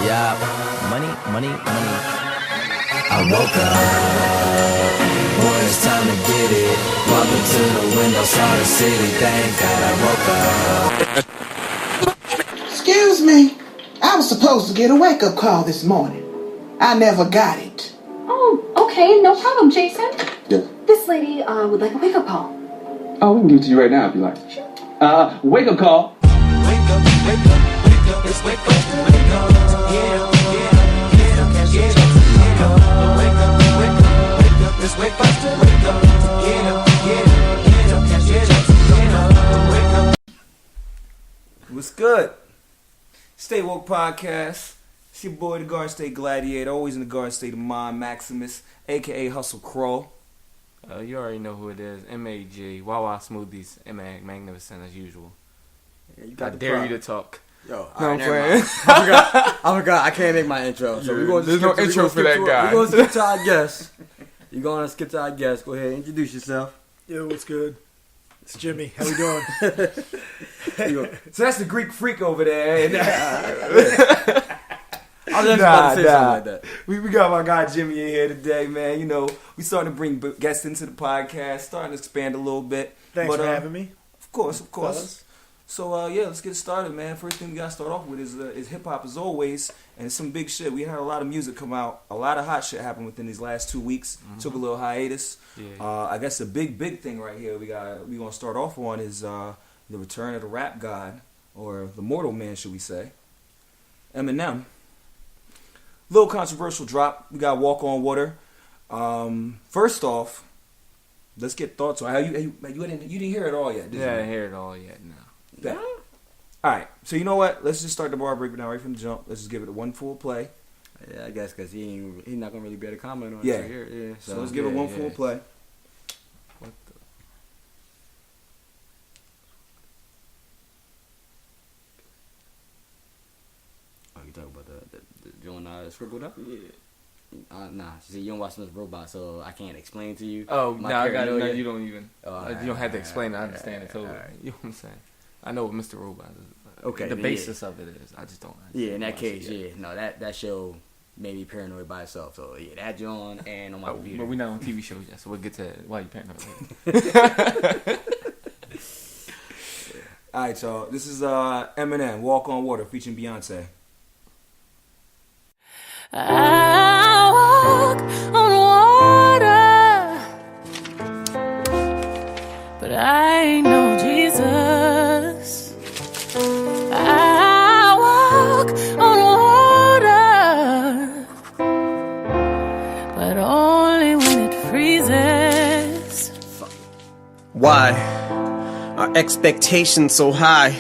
Yeah, money. I woke up, boy, it's time to get it. Walking to the window, saw the city. Thank God I woke up. Excuse me, I was supposed to get a wake-up call this morning. I never got it. Oh, okay, no problem, Jason. Yeah. This lady would like a wake-up call. Oh, we can give it to you right now if you like. Sure. Wake-up call. Wake up, it's wake up, yeah. It's wake up, What's good? Stay Woke Podcast. It's your boy, the Garden State Gladiator, always in the Garden State of Mind, Maximus, a.k.a. Hustle Crow. You already know who it is. M.A.G. Wawa Smoothies. Magnificent as usual. Yeah, you I dare you to talk. Yo, No, right, I'm never playing. mind. I forgot. I can't make my intro. So we're going to There's no intro for that guy. We're going to skip to our guest. You're going to skip to our guest. Go ahead, introduce yourself. Yo, what's good? It's Jimmy. How we doing? So that's the Greek freak over there. And, I was just about to say something like that. We got my guy Jimmy in here today, man. You know, we starting to bring guests into the podcast, starting to expand a little bit. Thanks for having me. Of course. Fellas. So, yeah, let's get started, man. First thing we got to start off with is hip-hop as always, and it's some big shit. We had a lot of music come out. A lot of hot shit happened within these last 2 weeks. Took a little hiatus. Yeah. I guess the big thing right here we going to start off on is the return of the rap god, or the mortal man, should we say. Eminem. Little controversial drop. We got Walk on Water. First off, let's get thoughts on how you didn't hear it all yet, did you? Yeah, I didn't hear it all yet, no. Yeah. All right, so you know what? Let's just start the bar break now, right from the jump. Let's just give it a one full play. Yeah, I guess because he's not going to really be able to comment on Yeah. it. Yeah. So let's give it one full play. What the? Oh, you talking about the joint I scribbled up? Yeah. Nah, see, you don't watch this robot, so I can't explain to you. Oh, My no, I got it. No, paranoia. you don't even. You don't have to explain it. I understand it totally. alright. You know what I'm saying? I know what Mr. Robot is. Okay, The then, basis of it is. I just don't. Yeah, in that watch it case, yet. yeah. No, that show made me paranoid by itself. So, yeah, that joint and on my computer. But we're not on TV shows yet, so we'll get to that while you're paranoid. All right, y'all. This is Eminem, Walk on Water, featuring Beyonce. I walk on water, but I ain't no Jesus. I walk on water, but only when it freezes. Why are expectations so high?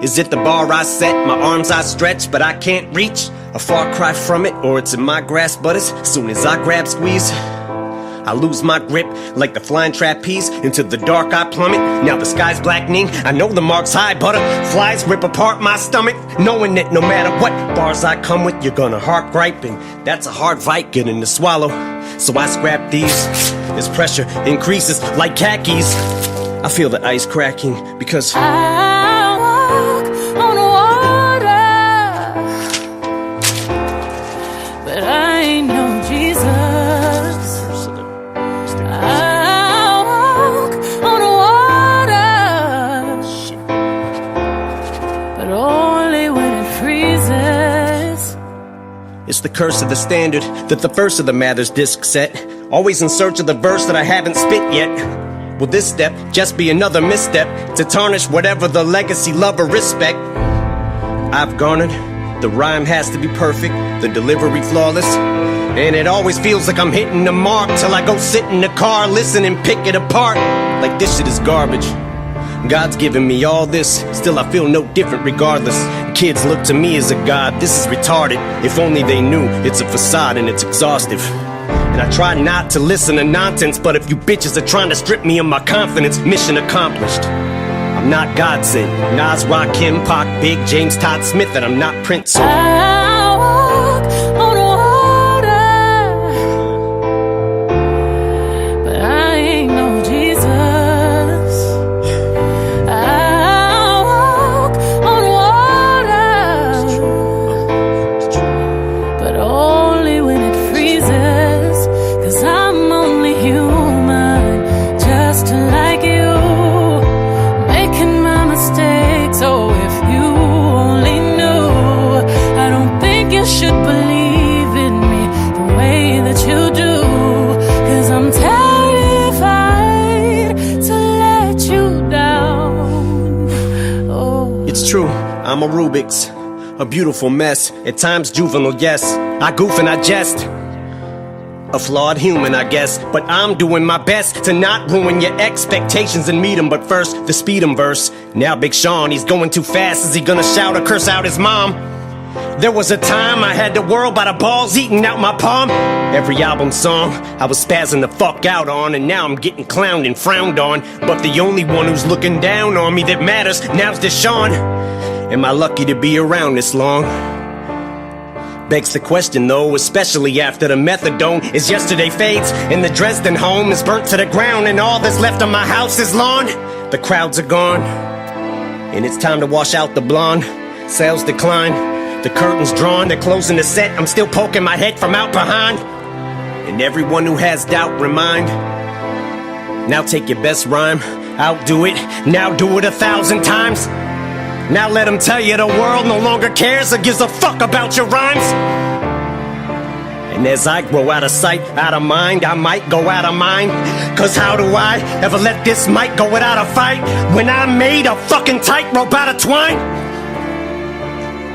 Is it the bar I set, my arms I stretch, but I can't reach? A far cry from it, or it's in my grasp, but as soon as I grab squeeze, I lose my grip like the flying trapeze. Into the dark I plummet, now the sky's blackening. I know the mark's high, butterflies rip apart my stomach, knowing that no matter what bars I come with, you're gonna harp gripe, and that's a hard fight getting to swallow. So I scrap these as pressure increases like khakis. I feel the ice cracking because I walk on water, but I ain't no Jesus. I walk on water, but only when it freezes. it's the curse of the standard that the first of the Mathers disc set. Always in search of the verse that I haven't spit yet. Will this step just be another misstep to tarnish whatever the legacy, love, or respect I've garnered? The rhyme has to be perfect, the delivery flawless, and it always feels like I'm hitting the mark till I go sit in the car, listen and pick it apart like this shit is garbage. God's given me all this, still I feel no different regardless. Kids look to me as a god, this is retarded. If only they knew it's a facade and it's exhaustive. And I try not to listen to nonsense, but if you bitches are trying to strip me of my confidence, mission accomplished. I'm not God sent, Nas, Rakim, Pac, Big, James, Todd Smith, and I'm not Prince. So I walk on water, but I ain't no Jesus. I walk on water, I'm a Rubik's, a beautiful mess. At times juvenile, yes. I goof and I jest. A flawed human, I guess. But I'm doing my best to not ruin your expectations and meet 'em. But first, the speed 'em verse. Now Big Sean, he's going too fast. Is he gonna shout or curse out his mom? There was a time I had the world by the balls eating out my palm. Every album song I was spazzing the fuck out on. And now I'm getting clowned and frowned on. But the only one who's looking down on me that matters now's Deshaun. Am I lucky to be around this long? Begs the question though, especially after the methadone is yesterday fades and the Dresden home is burnt to the ground and all that's left of my house is lawn. The crowds are gone and it's time to wash out the blonde. Sales decline, the curtains drawn, they're closing the set. I'm still poking my head from out behind. And everyone who has doubt, remind. Now take your best rhyme, outdo it, now do it 1,000 times. Now let them tell you the world no longer cares or gives a fuck about your rhymes. And as I grow out of sight, out of mind, I might go out of mind. Cause how do I ever let this mic go without a fight when I made a fucking tightrope out of twine?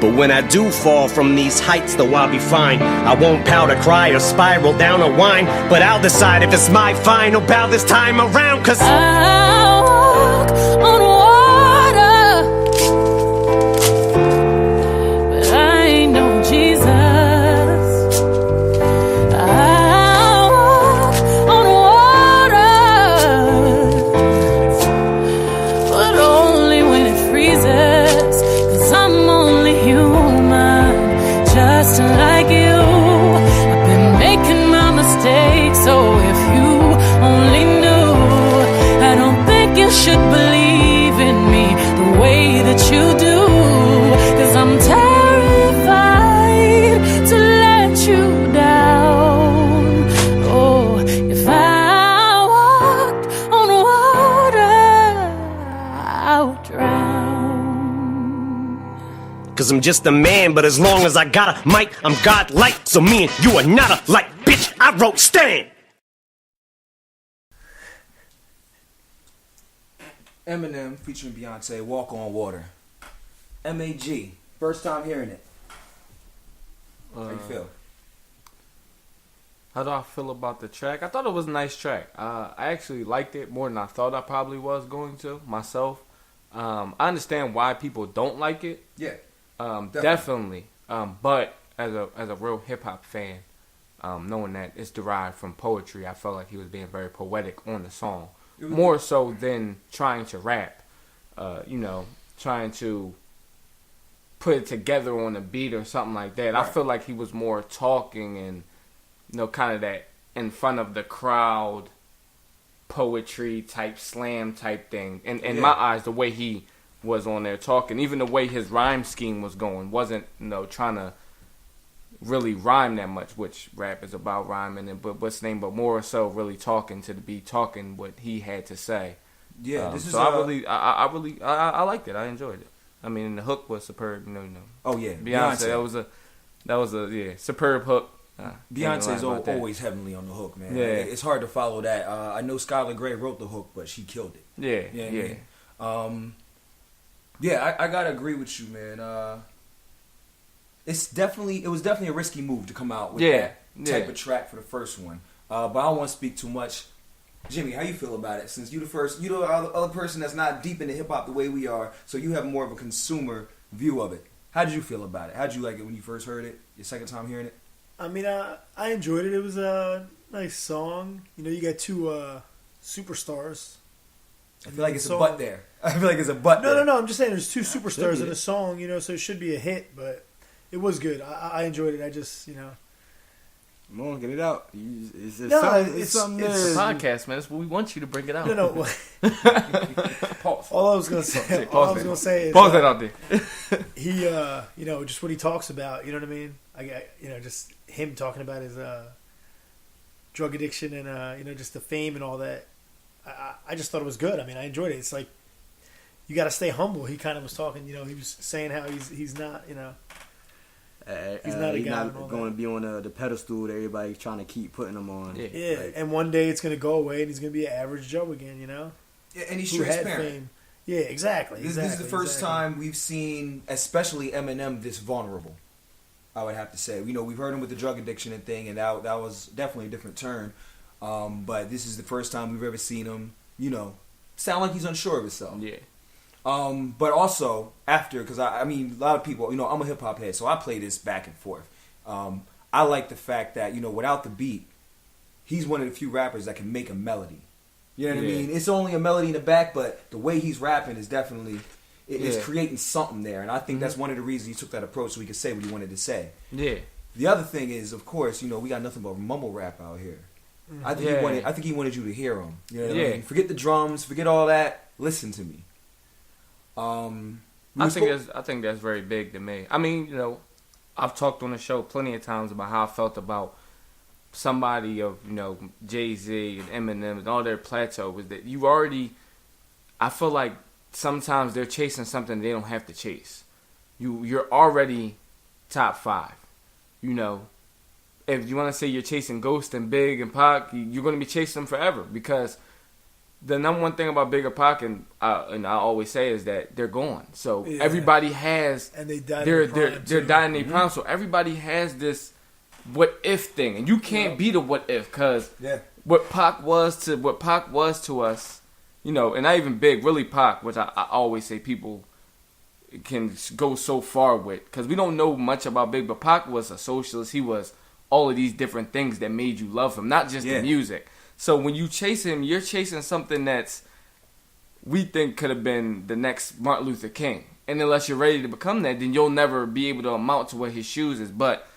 But when I do fall from these heights, though I'll be fine. I won't powder cry or spiral down a whine, but I'll decide if it's my final bow this time around. Cause I walk on water, but I ain't no Jesus. I walk on water, but only when it freezes. Cause I'm only human, just like you. I've been making my mistakes, so if you only knew, I don't think you should believe in me the way that you do. Cause I'm terrified to let you down. Oh, if I walked on water, I would drown. Cause I'm just a man, but as long as I got a mic, I'm godlike. So me and you are not alike, bitch. I wrote Stan. Eminem featuring Beyonce, Walk on Water. MAG, first time hearing it. How you feel? How do I feel about the track? I thought it was a nice track. I actually liked it more than I thought I probably was going to myself. I understand why people don't like it. Yeah. Definitely. But as a real hip hop fan, knowing that it's derived from poetry, I felt like he was being very poetic on the song. More so than trying to rap. Trying to put it together on a beat or something like that. Right. I feel like he was more talking and, kind of that in front of the crowd poetry type, slam type thing. And in my eyes, the way he was on there talking, even the way his rhyme scheme was going, wasn't, trying to really rhyme that much, which rap is about rhyming, but more so really talking to the beat, talking what he had to say. Yeah, I liked it. I enjoyed it. I mean, the hook was superb. Oh yeah, Beyonce. That was a superb hook. Beyonce's always heavenly on the hook, man. Yeah, it's hard to follow that. I know Skylar Grey wrote the hook, but she killed it. I gotta agree with you, man. It was definitely a risky move to come out with that type of track for the first one. But I don't want to speak too much. Jimmy, how you feel about it? Since you're the other person that's not deep into hip hop the way we are, so you have more of a consumer view of it. How did you feel about it? How did you like it when you first heard it? Your second time hearing it? I mean, I enjoyed it. It was a nice song. You got two superstars. I feel like it's a butt there. I feel like it's a butt there. No. I'm just saying there's two superstars in a song, so it should be a hit, but it was good. I enjoyed it. I just, Come on, get it out. It's a podcast, man. It's what we want you to bring it out. No. Pause. All I was gonna say. Is pause that out there. He, just what he talks about. You know what I mean? Just him talking about his drug addiction and just the fame and all that. I just thought it was good. I mean, I enjoyed it. It's like you got to stay humble. He kind of was talking. He was saying how he's not. He's not a guy. He's not going to be on the pedestal that everybody's trying to keep putting him on. Yeah. And one day it's going to go away, and he's going to be an average Joe again. Yeah, and he's transparent. Yeah, exactly. This is the first time we've seen, especially Eminem, this vulnerable. I would have to say. You know, we've heard him with the drug addiction and thing, and that was definitely a different turn. But this is the first time we've ever seen him, you know, sound like he's unsure of himself. Yeah. But also, after, because I mean, a lot of people, you know, I'm a hip-hop head, so I play this back and forth. I like the fact that, you know, without the beat, he's one of the few rappers that can make a melody. You know what I mean? It's only a melody in the back, but the way he's rapping is definitely, it's creating something there. And I think that's one of the reasons he took that approach, so he could say what he wanted to say. Yeah. The other thing is, of course, you know, we got nothing but mumble rap out here. I think he wanted you to hear him. You know what I mean? Forget the drums, forget all that. Listen to me. I think that's very big to me. I mean, you know, I've talked on the show plenty of times about how I felt about somebody of, you know, Jay-Z and Eminem and all their plateau was that you already, I feel like sometimes they're chasing something they don't have to chase. You're already top 5. You know, if you want to say you're chasing Ghost and Big and Pac, you're going to be chasing them forever, because the number one thing about Big and Pac, and I always say, is that they're gone. So everybody has, and they died. They're dying in their prime. So everybody has this what if thing, and you can't be the what if, because what Pac was to us, you know, and not even Big, really Pac, which I always say people can go so far with, because we don't know much about Big, but Pac was a socialist. He was all of these different things that made you love him, not just the music. So when you chase him, you're chasing something that's, we think could have been the next Martin Luther King. And unless you're ready to become that, then you'll never be able to amount to what his shoes is. But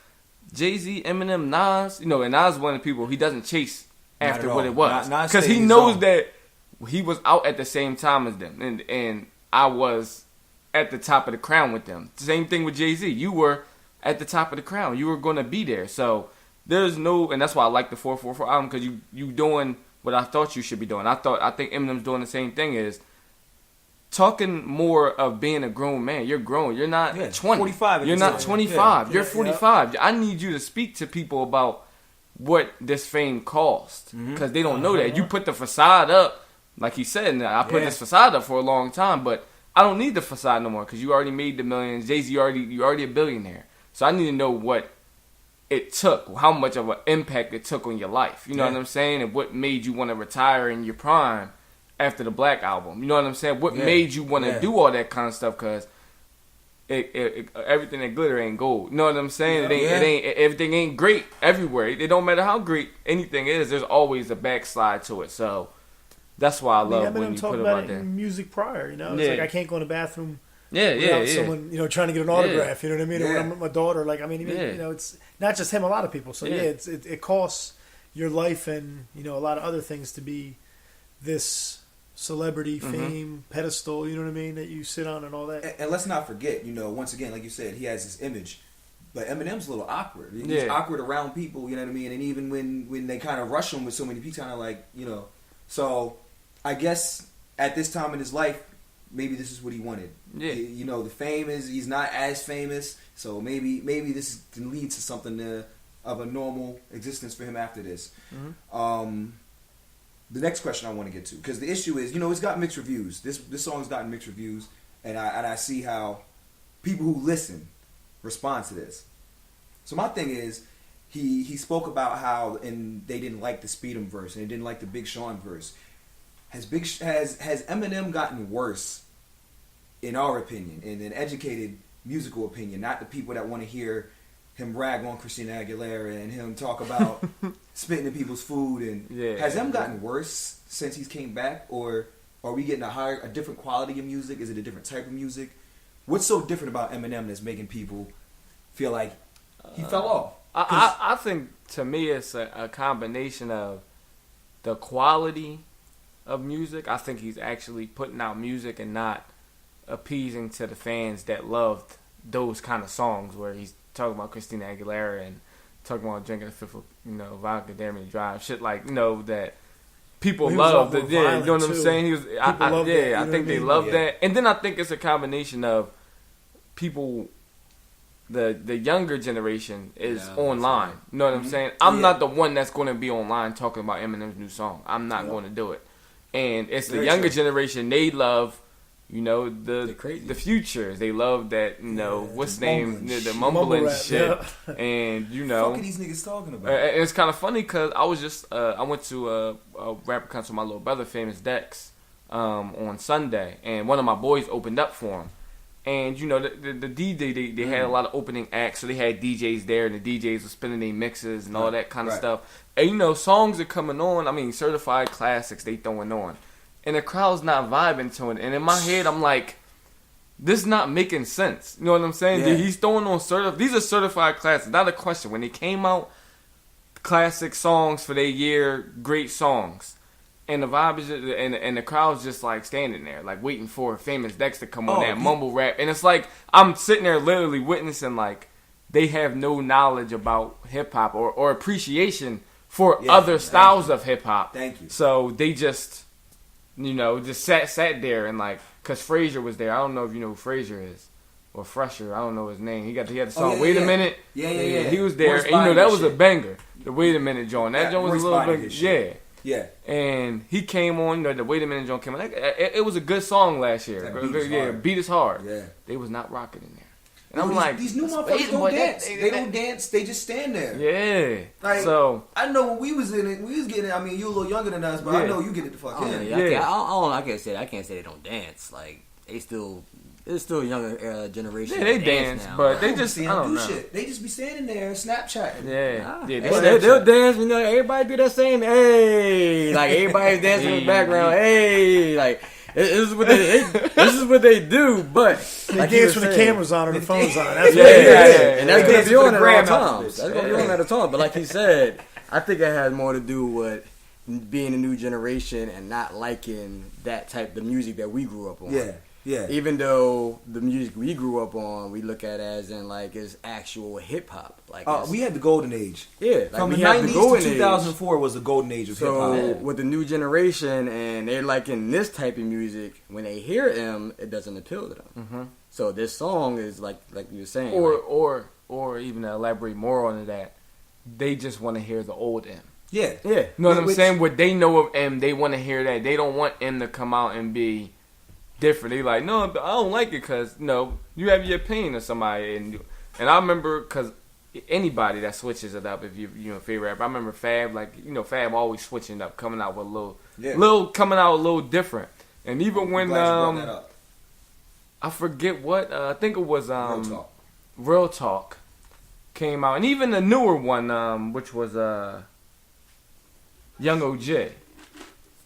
Jay-Z, Eminem, Nas, you know, and Nas is one of the people, he doesn't chase after what it was. Because he knows that he was out at the same time as them. And I was at the top of the crown with them. Same thing with Jay-Z. You were at the top of the crown. You were going to be there. So there's no, and that's why I like the 444 album, because you doing what I thought you should be doing. I think Eminem's doing the same thing, is talking more of being a grown man. You're grown. You're not 20. 45. You're not 25. You're 45. I need you to speak to people about what this fame cost, because they don't know that. You put the facade up, like he said, and I put this facade up for a long time, but I don't need the facade no more, because you already made the millions. Jay-Z, you're already a billionaire. So I need to know what it took, how much of an impact it took on your life. You know what I'm saying? And what made you want to retire in your prime after the Black album. You know what I'm saying? What made you want to do all that kind of stuff? Because everything that glitter ain't gold. You know what I'm saying? Everything ain't great everywhere. It don't matter how great anything is. There's always a backslide to it. So that's why I love when you put it out there. In music prior, you know, it's like I can't go in the bathroom. Someone, you know, trying to get an autograph. You know what I mean? Or when I'm with my daughter, like, I mean, you know, it's not just him. A lot of people. So it costs your life and, you know, a lot of other things to be this celebrity, fame, pedestal. You know what I mean? That you sit on and all that. And let's not forget, you know, once again, like you said, he has this image, but Eminem's a little awkward. He's awkward around people. You know what I mean? And even when they kind of rush him with so many people, kind of like, you know. So I guess at this time in his life, maybe this is what he wanted. Yeah. You know, the fame is, he's not as famous, so maybe this can lead to something of a normal existence for him after this. The next question I want to get to, because the issue is, you know, it's got mixed reviews. This song's gotten mixed reviews, and I see how people who listen respond to this. So my thing is, he spoke about how and they didn't like the Speed'em verse and they didn't like the Big Sean verse. Has Eminem gotten worse, in our opinion, in an educated musical opinion, not the people that want to hear him rag on Christina Aguilera and him talk about spitting in people's food, and has him gotten worse since he's came back, or are we getting a different quality of music? Is it a different type of music? What's so different about Eminem that's making people feel like he fell off? I think, to me, it's a combination of the quality of music. I think he's actually putting out music and not appeasing to the fans that loved those kind of songs where he's talking about Christina Aguilera and talking about drinking a fifth of, you know, vodka, damn it, drive, shit like, you know, that people love. You know what I'm saying? He was, I think they love that. And then I think it's a combination of people, the younger generation is online. You know what I'm saying? I'm not the one that's going to be online talking about Eminem's new song. I'm not going to do it. And it's the younger generation. They love You know, the Futures. They love that, you know, what's the name? The mumbling Mumble shit. rap, yeah. And, you know. What are these niggas talking about? And it's kind of funny because I was just, I went to a rapper concert with my little brother, Famous Dex, on Sunday. And one of my boys opened up for him. And, you know, the DJ, they had a lot of opening acts. So they had DJs there, and the DJs were spinning their mixes and all that kind of stuff. And, you know, songs are coming on. I mean, certified classics they throwing on. And the crowd's not vibing to it. And in my head, I'm like, this not making sense. You know what I'm saying? Yeah. He's throwing on these are certified classics. Not a question. When they came out, classic songs for their year, great songs. And the vibe is just, and the crowd's just like standing there, like waiting for Famous Dex to come on that mumble rap. And it's like, I'm sitting there literally witnessing like, they have no knowledge about hip hop or appreciation for other styles of hip hop. Thank you. So they just, you know, just sat there and like, cause Frazier was there. I don't know if you know who Frazier is, or Fresher. I don't know his name. He had the song. Wait a minute. Yeah. He was there, and you know that was a banger. The Wait a Minute joint. That joint was a little bit. Yeah. And he came on. You know, the Wait a Minute joint came on. It was a good song last year. Beat is hard. Yeah. They was not rocking in there. And I'm like, these new motherfuckers don't dance. They don't dance. They just stand there. Yeah. Like, so I know when we was in it, we was getting it. I mean, you a little younger than us, but I know you get it the fuck in. I can't say they don't dance. Like it's still a younger generation. Yeah, they dance now, but they just I don't know. Shit. They just be standing there Snapchatting. They'll dance. You know, everybody do that same. Hey, like everybody's dancing in the background. Hey, like. This is what they do, but like dance when the cameras on or the phones on. That's and that's gonna be on at all times. That's gonna be on at a time. But like he said, I think it has more to do with being a new generation and not liking the music that we grew up on. Yeah. Even though the music we grew up on, we look at as in like it's actual hip hop. Like we had the golden age. Yeah, like from the 90s to 2004 was the golden age of hip hop. So with the new generation and they're liking this type of music, when they hear him, it doesn't appeal to them. Mm-hmm. So this song is like you were saying, or even to elaborate more on that, they just want to hear the old M. Yeah. You know what I'm saying? What they know of M, they want to hear that. They don't want M to come out and be different. They like, no, I don't like it because you have your opinion of somebody, and I remember because anybody that switches it up, if you're a favorite rapper, I remember Fab, Fab always switching up, coming out with a little different, and even when I forget what I think it was Real Talk came out, and even the newer one which was Young OJ,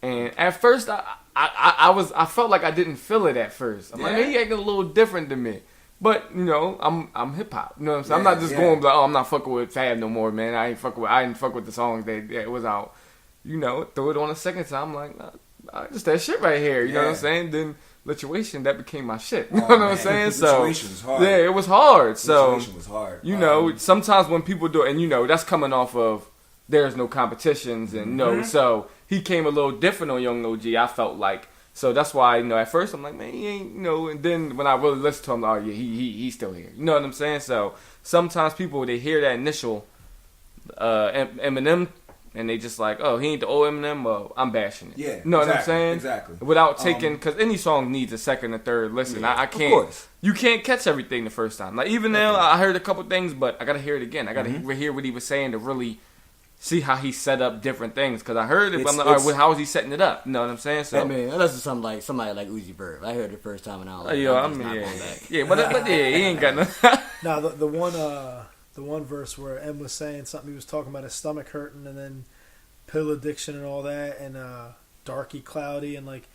and at first I felt like I didn't feel it at first. I'm like, man, he acting a little different than me. But, I'm hip hop. You know what I'm saying? I'm not just going like, I'm not fucking with Fab no more, man. I didn't fuck with the songs that was out. Throw it on a second time, I'm like, nah, just that shit right here. You know what I'm saying? Then Lituation, that became my shit. You know what I'm saying? Lituation was hard. Yeah, it was hard. So Lituation was hard. Sometimes when people do it, and that's coming off of there's no competitions, and so he came a little different on Young OG. I felt like, so that's why at first I'm like, man, he ain't and then when I really listened to him, like, oh yeah, he's still here. You know what I'm saying? So sometimes people, they hear that initial Eminem and they just like, oh, he ain't the old Eminem, well, I'm bashing it. Yeah, you know what I'm saying? Exactly. Without taking, because any song needs a second or third listen. I can't. Of course. You can't catch everything the first time. Like even now, I heard a couple things, but I gotta hear it again. I gotta hear what he was saying to really see how he set up different things, because I heard it, but I'm like, all right, well, how is he setting it up? You know what I'm saying? So I mean, unless it's somebody like Uzi Vert. I heard it the first time and I was like, but he ain't got no. Now the one verse where M was saying something, he was talking about his stomach hurting and then pill addiction and all that, and darky, cloudy, and like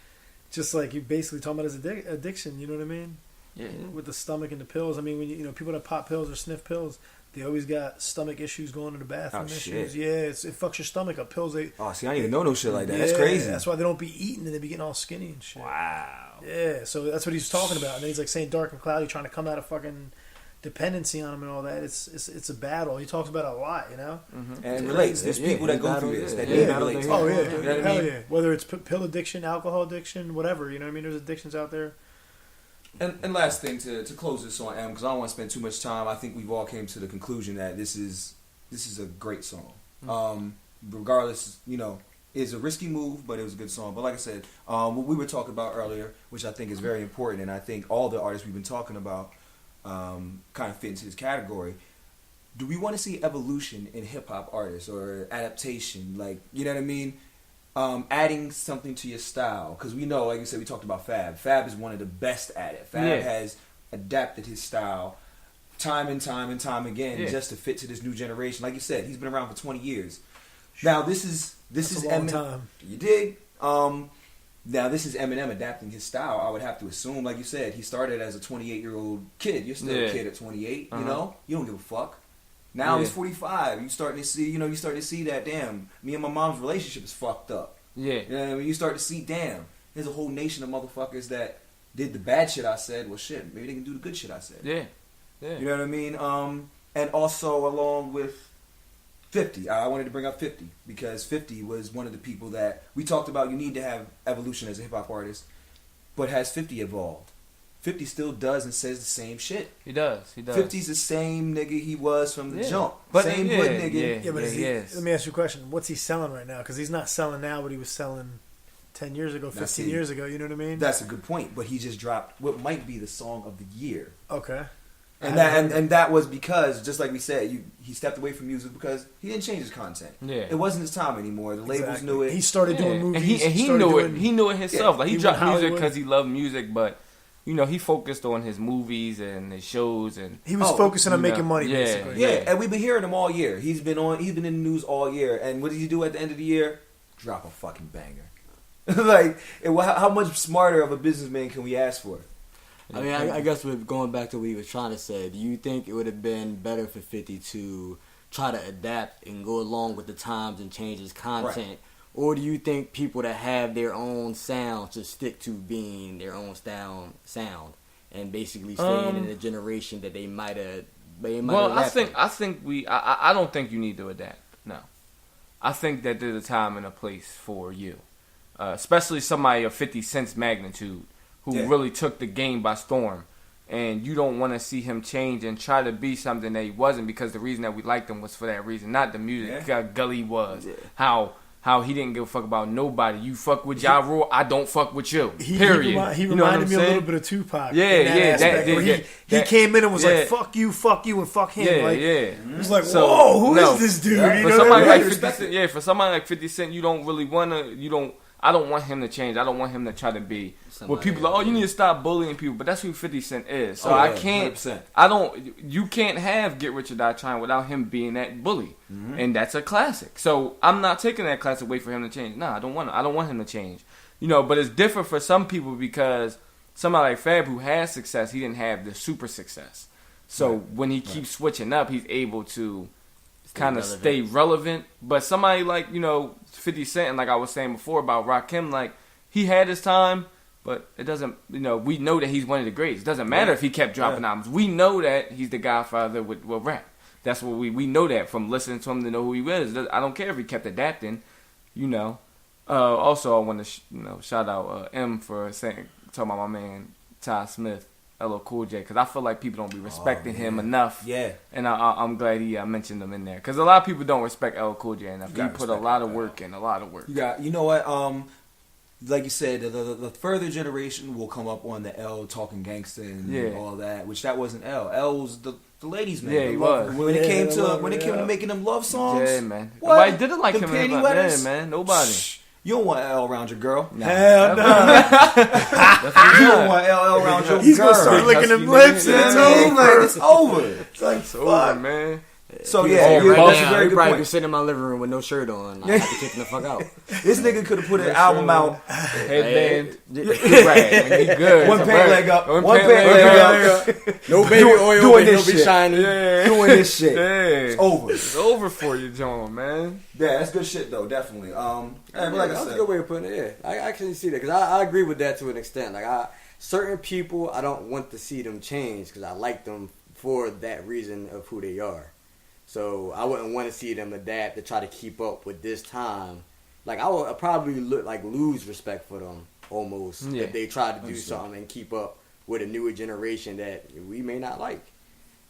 just like you basically talking about his addiction. You know what I mean? Yeah. With the stomach and the pills. I mean, when people that pop pills or sniff pills, they always got stomach issues, going to the bathroom issues. Shit. Yeah, it fucks your stomach up. Pills, see, I didn't even know no shit like that. Yeah, that's crazy. That's why they don't be eating and they be getting all skinny and shit. Wow. Yeah, so that's what he's talking about. And then he's like saying dark and cloudy, trying to come out of fucking dependency on him and all that. It's a battle. He tales about it a lot, And it relates. There's people that go through this that relate to. Oh yeah, hell yeah. Whether it's pill addiction, alcohol addiction, whatever. You know what I mean? There's addictions out there. And last thing to close this on M, because I don't want to spend too much time. I think we've all came to the conclusion that this is a great song. Regardless, is a risky move, but it was a good song. But like I said, what we were talking about earlier, which I think is very important, and I think all the artists we've been talking about kind of fit into this category. Do we want to see evolution in hip hop artists or adaptation? Like, you know what I mean? Adding something to your style, because we know, like you said, we talked about Fab. Fab is one of the best at it. Fab has adapted his style time and time again just to fit to this new generation. Like you said, he's been around for 20 years. Now this is a long time. You dig? Now this is Eminem adapting his style. I would have to assume, like you said, he started as a 28-year-old kid. You're still a kid at 28. You know, you don't give a fuck. Now he's 45. You starting to see that, damn, me and my mom's relationship is fucked up. Yeah. You know what I mean? You start to see, damn, there's a whole nation of motherfuckers that did the bad shit I said. Well, shit, maybe they can do the good shit I said. Yeah. Yeah. You know what I mean? And also along with 50. I wanted to bring up 50 because 50 was one of the people that we talked about. You need to have evolution as a hip-hop artist. But has 50 evolved? 50 still does and says the same shit. He does. 50's the same nigga he was from the jump. But same good nigga. Yeah, but let me ask you a question. What's he selling right now? Because he's not selling now what he was selling 10 years ago, 15 years ago. You know what I mean? That's a good point. But he just dropped what might be the song of the year. Okay. And that was because, just like we said, he stepped away from music because he didn't change his content. Yeah. It wasn't his time anymore. The labels knew it. He started doing movies. And he knew it. He knew it himself. Like he dropped music because he loved music, but you know, he focused on his movies and his shows, and he was focusing on making money. Basically. Yeah, and we've been hearing him all year. He's been in the news all year. And what did he do at the end of the year? Drop a fucking banger. Like, how much smarter of a businessman can we ask for? I mean, I guess with going back to what he was trying to say, do you think it would have been better for 50 to try to adapt and go along with the times and change his content? Right. Or do you think people that have their own sound should stick to being their own sound and basically staying in the generation that they might have? Well, I don't think you need to adapt. No, I think that there's a time and a place for you, especially somebody of 50 Cent's magnitude who really took the game by storm. And you don't want to see him change and try to be something that he wasn't, because the reason that we liked him was for that reason, not the music. How gully was, how he didn't give a fuck about nobody. You fuck with Ja Rule, I don't fuck with you. Period. He reminded me a little bit of Tupac. Yeah. He came in and was like, fuck you, and fuck him. It was like, so, whoa, who is this dude? Yeah, you for know somebody like 50 Cent, for somebody like 50 Cent, you don't really want to, I don't want him to change. I don't want him to try to be what people are, you need to stop bullying people. But that's who 50 Cent is. So I can't, 100%. You can't have Get Rich or Die Trying without him being that bully. Mm-hmm. And that's a classic. So I'm not taking that classic away for him to change. No, I don't want him to change. But it's different for some people because somebody like Fab who has success, he didn't have the super success. So when he keeps switching up, he's able to kind of stay relevant. But somebody like 50 Cent, and like I was saying before about Rakim, like he had his time, but it doesn't, we know that he's one of the greats. It doesn't matter if he kept dropping albums. We know that he's the godfather with rap. That's what we know that from listening to him to know who he was. I don't care if he kept adapting, Also, I want to shout out M for talking about my man Ty Smith, LL Cool J, because I feel like people don't be respecting him enough. Yeah. And I'm glad he mentioned him in there, because a lot of people don't respect LL Cool J enough. He put a lot of work in, You know what? Like you said, the further generation will come up on the L talking gangster and all that, which that wasn't L. L was the ladies' man. Yeah, he was. When it came to making them love songs. Yeah, man. Nobody didn't like him. Yeah, man. Nobody. You don't want L around your girl. Nah. Hell no. You don't want L around your girl. He's going to start licking them lips and it's over. It's over. It's like, it's over, man. So that's a very good point. Be sitting in my living room with no shirt on. I'd be kicking the fuck out. This nigga could have put an album out. Headband. Right. He good. One pant leg up. One pant leg up. No baby oil. Doing this shit. Shining. Yeah. Doing this shit. Yeah. It's over. It's over for you, John, man. Yeah, that's good shit though. Definitely. But like I said, that's a good way of putting it. Yeah, I actually see that because I agree with that to an extent. Like certain people, I don't want to see them change because I like them for that reason of who they are. So I wouldn't want to see them adapt to try to keep up with this time. Like I would probably lose respect for them almost if they try to do something and keep up with a newer generation that we may not like.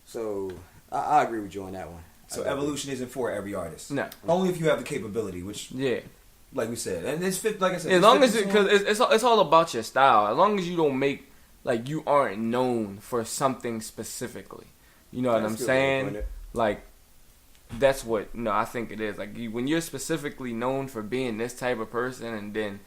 So I agree with you on that one. So evolution isn't for every artist. No. Only if you have the capability, which like we said, and it's like I said, as long as because it's all about your style. As long as you don't make like you aren't known for something specifically, you know what I'm saying? Like that's what I think it is. Like when you're specifically known for being this type of person, and then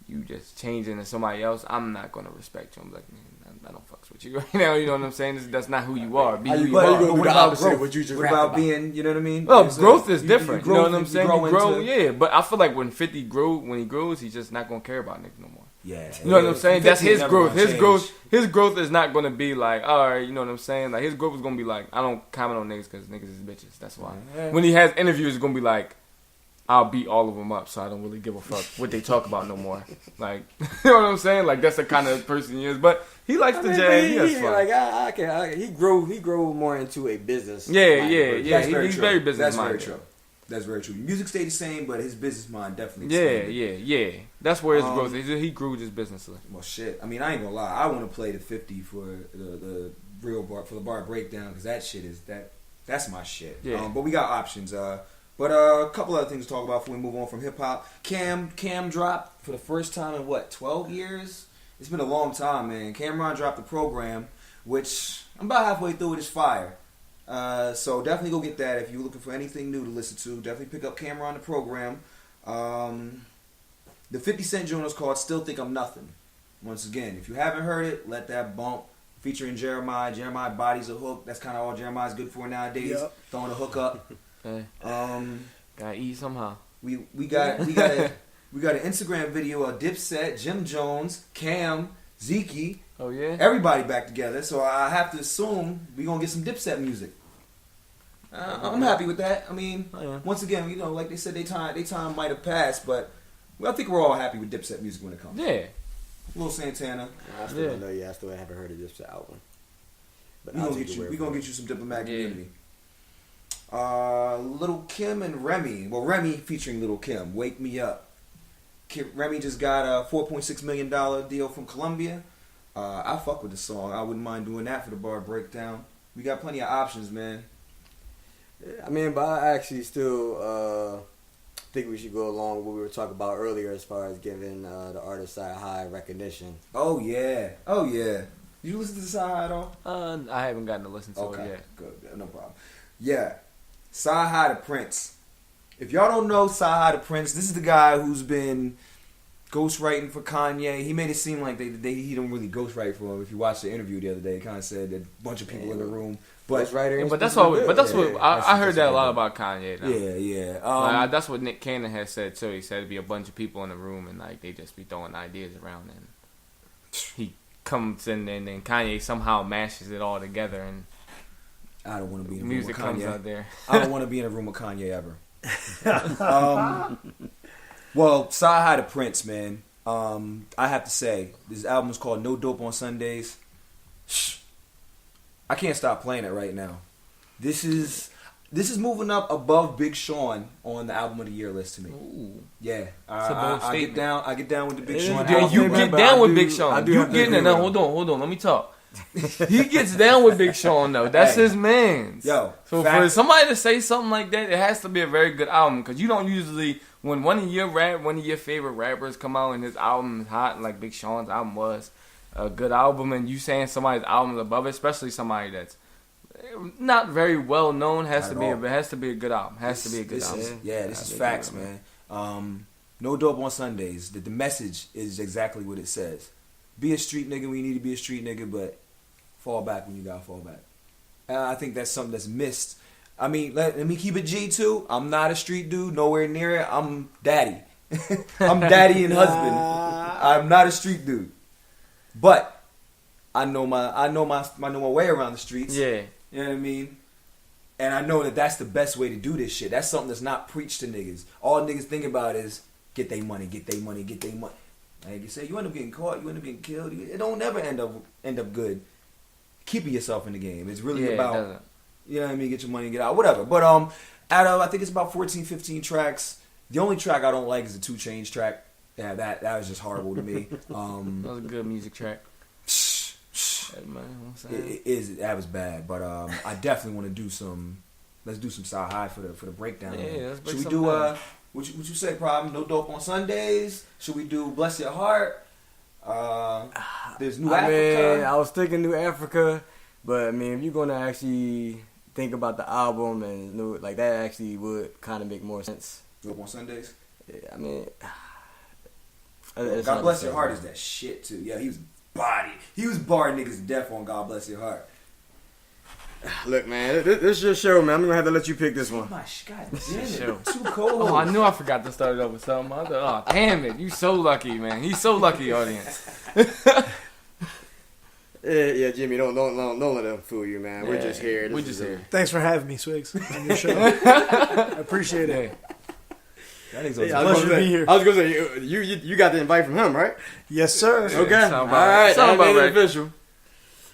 you just change into somebody else, I'm not gonna respect you. I'm like, man, I don't fucks with you right now. You know what I'm saying? That's not who you are. Be who you are. What about growth? What about being? You know what I mean? Well, growth is different. You know what I'm saying? You grow, yeah. But I feel like when 50 when he grows, he's just not gonna care about niggas no more. Yeah. You know what I'm saying? That's his growth. His growth is not gonna be like, all right, you know what I'm saying? Like his growth is gonna be like, I don't comment on niggas because niggas is bitches. That's why. Yeah. When he has interviews, it's gonna be like, I'll beat all of them up, so I don't really give a fuck what they talk about no more. Like, you know what I'm saying? Like, that's the kind of person he is. But he likes to jazz. He has fun. Like, he grew more into a business. Yeah. He's very business minded. That's very true. Music stayed the same, but his business mind definitely expanded. Yeah. That's where his growth is. He grew just businessly. Well, shit. I mean, I ain't gonna lie. I want to play the 50 for the real bar, for the bar breakdown, because that shit is, that's my shit. Yeah. But we got options. But a couple other things to talk about before we move on from hip hop. Cam dropped for the first time in 12 years? It's been a long time, man. Cameron dropped the program, which I'm about halfway through it. It's fire. So definitely go get that if you're looking for anything new to listen to. Definitely pick up Cameron the program. The 50 Cent joint is called "Still Think I'm Nothing." Once again, if you haven't heard it, let that bump. Featuring Jeremiah. Jeremiah bodies a hook. That's kind of all Jeremiah's good for nowadays. Yep. Throwing a hook up. Gotta eat somehow. We got an Instagram video of Dipset, Jim Jones, Cam, Zeke. Oh yeah, everybody back together. So I have to assume we gonna get some Dipset music. I'm happy with that. I mean, once again, like they said, they time might have passed, but I think we're all happy with Dipset music when it comes. Yeah, Lil Santana. I still don't know. I still haven't heard of Dipset album. But we gonna get you some Diplomatic Community. Little Kim and Remy. Well, Remy featuring Little Kim. Wake Me Up. Remy just got a $4.6 million deal from Columbia. I fuck with the song. I wouldn't mind doing that for the bar breakdown. We got plenty of options, man. I mean, but I actually still think we should go along with what we were talking about earlier as far as giving the artist Cyhi recognition. Oh yeah. You listen to Cyhi at all? I haven't gotten to listen to it yet. Good. No problem. Yeah. Cyhi-the-Prince. If y'all don't know Cyhi-the-Prince, this is the guy who's been ghostwriting for Kanye. He made it seem like he don't really ghostwrite for him. If you watched the interview the other day, it kind of said that a bunch of people in the room. But that's what I heard that a lot about Kanye. Now. Yeah. That's what Nick Cannon has said too. He said it'd be a bunch of people in the room and like they just be throwing ideas around, and he comes in and then Kanye somehow mashes it all together and. I don't want to be in a music room with Kanye. Comes out there. I don't want to be in a room with Kanye ever. Well, Cyhi-the-Prince, man. I have to say, this album is called No Dope on Sundays. I can't stop playing it right now. This is moving up above Big Sean on the album of the year list to me. Ooh. Yeah, I get down with the Big Sean. You get down with Big Sean. You getting it now? Hold on. Let me talk. He gets down with Big Sean though. That's his man's. Yo, so for somebody to say something like that, it has to be a very good album because you don't usually when one of your favorite rappers come out and his album is hot, like Big Sean's album was a good album, and you saying somebody's album is above it, especially somebody that's not very well known, has to be a good album. Has to be a good album. Yeah, this is facts, man. No Dope on Sundays. The message is exactly what it says. Be a street nigga when you need to be a street nigga, but fall back when you gotta fall back. I think that's something that's missed. I mean, let me keep it G too. I'm not a street dude, nowhere near it. I'm daddy. I'm daddy and husband. I'm not a street dude, but I know my way around the streets. Yeah, you know what I mean. And I know that that's the best way to do this shit. That's something that's not preached to niggas. All niggas think about is get their money, get their money, get their money. Like you say, you end up getting caught, you end up getting killed. It don't never end up good. Keeping yourself in the game. It's really about, you know what I mean, get your money and get out, whatever. But out of, I think it's about 14, 15 tracks. The only track I don't like is the 2 Chainz track. Yeah, that was just horrible to me. That was a good music track. That was bad, but I definitely want to do let's do some cyhi for the breakdown. Yeah, let's break should we something do down. what you say? Problem. No dope on Sundays. Should we do Bless Your Heart? There's New Africa. mean, I was thinking New Africa, but I mean, if you're gonna actually think about the album and like that, actually would kind of make more sense. Dope on Sundays. Yeah, I mean, God Bless Your Heart is that shit too. Yeah, he was body. He was barring niggas to death on God Bless Your Heart. Look, man, this is your show, man. I'm gonna have to let you pick this one. My God damn it, Show. too cold. Oh, I knew I forgot to start it up with something. I thought, oh, damn it. You so lucky, man. He's so lucky, audience. Yeah, Jimmy, don't let them fool you, man. We're just here. We're just here. Thanks for having me, Swigs, on your show. I appreciate it. That nigga's Yeah, pleasure to be here. I was gonna say you got the invite from him, right? Yes, sir. Okay. All right. That made it official.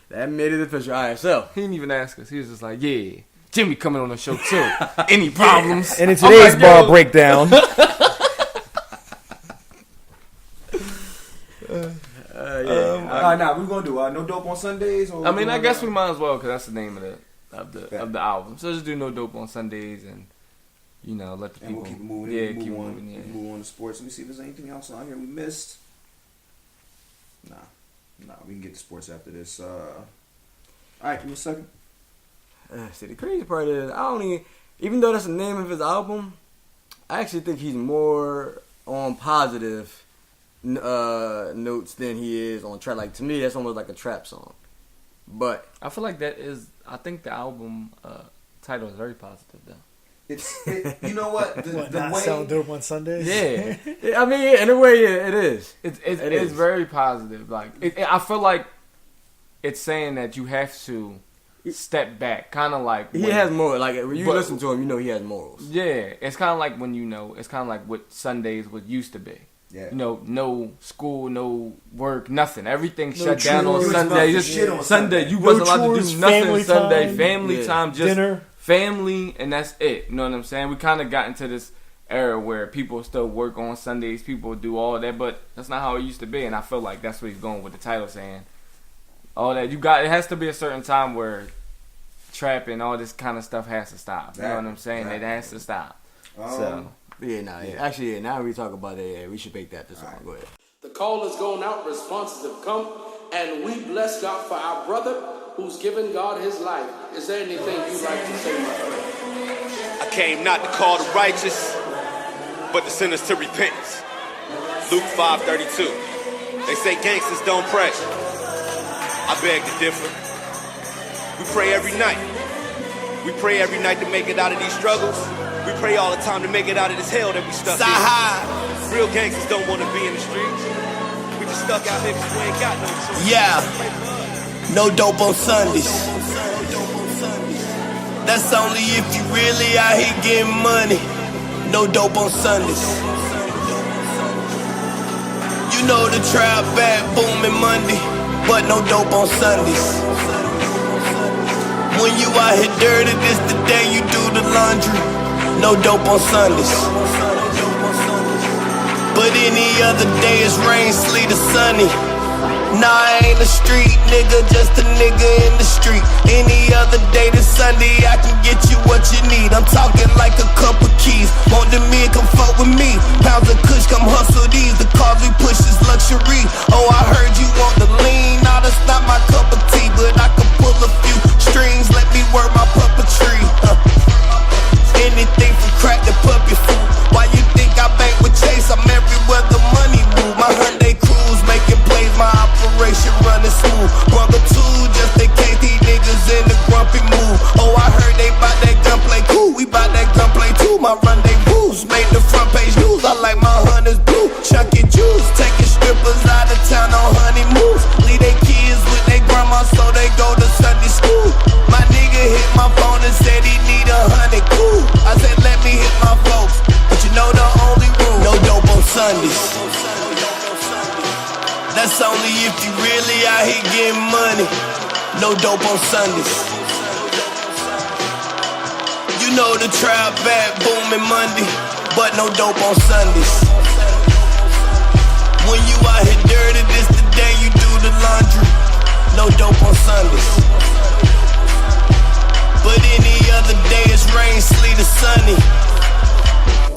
That made it official. All right, so He didn't even ask us. He was just like, yeah, Jimmy coming on the show too. Any problems? And in today's bar breakdown. Nah, we're gonna do no dope on Sundays. Or I mean, I guess we might as well because that's the name of the album. So just do No Dope on Sundays and let the people. We'll keep it moving. Yeah, keep keep on, moving. Yeah. Move on to sports. Let me see if there's anything else on here we missed. Nah, we can get to sports after this. All right, give me a second. see, the crazy part is even though that's the name of his album, I actually think he's more on positive notes than he is on trap. Like to me, that's almost like a trap song. But I feel like I think the album title is very positive though. You know what? The Not way selling dope on Sundays? Yeah. I mean, in a way, it is. It's very positive. Like I feel like it's saying that you have to step back, kind of like he has more. Like when you listen to him, he has morals. Yeah, it's kind of like when it's kind of like what Sundays would used to be. Yeah. No school, no work, nothing. Everything shut chores. down on Sunday. Sunday, you wasn't allowed to do nothing. Sunday, family time, just dinner. Family, and that's it. You know what I'm saying? We kind of got into this era where people still work on Sundays, people do all that, but that's not how it used to be. And I feel like that's what he's going with the title, saying all that it has to be a certain time where trap and all this kind of stuff has to stop. You know what I'm saying? It has to stop. Actually, now we talk about it, we should make that the song. Right. Go ahead. The call is going out, responses have come, and we bless God for our brother who's given God his life. Is there anything you'd like to say, my friend? I came not to call the righteous, but the sinners to repentance. Luke 5:32. They say gangsters don't pray. I beg to differ. We pray every night. We pray every night to make it out of these struggles. We pray all the time to make it out of this hell that we stuck in. Real gangsters don't want to be in the streets. We just stuck out here because we ain't got no choice. Yeah. No dope on Sundays. That's only if you really out here getting money. No dope on Sundays. You know the trap bad booming Monday, but no dope on Sundays. When you out here dirty, this the day you do the laundry. No dope on Sundays. But any other day it's rain, sleet, or sunny. Nah, I ain't a street nigga, just a nigga in the street. Any other day than Sunday, I can get you what you need. I'm talking like a couple keys. Want the men, come fuck with me. Pounds of kush, come hustle these. The cars we push is luxury. Oh, I heard you want the lean. Nah, that's not my cup of tea, but I can pull a few strings. Let me work my puppetry. Anything from crack to puppy food. Why you think I bank with Chase? I'm everywhere the money move. My Hyundai Cruise making plays, my operation running smooth. Brother two, just in case these niggas in the grumpy mood. Oh, I heard they bout that gunplay, cool. We bout that gunplay too. My rendezvous made the front page news. I like my hunters blue, chunky juice, taking strippers out of town on honeymoons. Leave they kids with their grandma so they go to Sunday school. My nigga hit my phone and said he need 100 cool. I said let me hit my folks, but you know the only rule: no dope on Sundays. That's only if you really out here getting money. No dope on Sundays. You know the trap bad booming Monday, but no dope on Sundays. When you out here dirty, this the day you do the laundry. No dope on Sundays. But any other day it's rain, sleet, or sunny.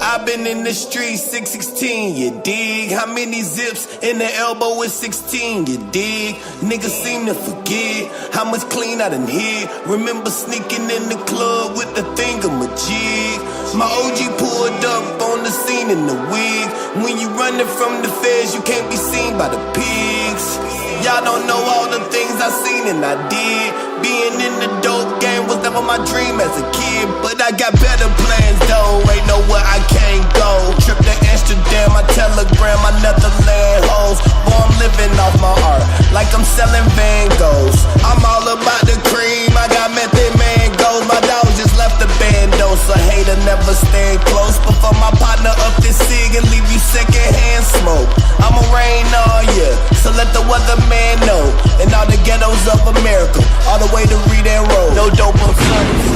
I've been in the streets 616, you dig? How many zips in the elbow is 16, you dig? Niggas seem to forget how much clean I done hit. Remember sneaking in the club with the thingamajig. My OG pulled up on the scene in the wig. When you running from the feds, you can't be seen by the pigs. Y'all don't know all the things I seen and I did. Being in the dope game was never my dream as a kid. But I got better plans though, ain't nowhere I can't go. Trip to Amsterdam, my Telegram, my Netherland hoes. Boy, I'm living off my art, like I'm selling Van Goghs. I'm all about the cream, I got method mangoes. My dog just left the bando, so hater never stand close. Before my partner up this cig and leave you secondhand smoke. I'ma rain on ya, so let the weatherman know. And all the ghettos of America, all the way to Reed and Road. No dope on Sundays.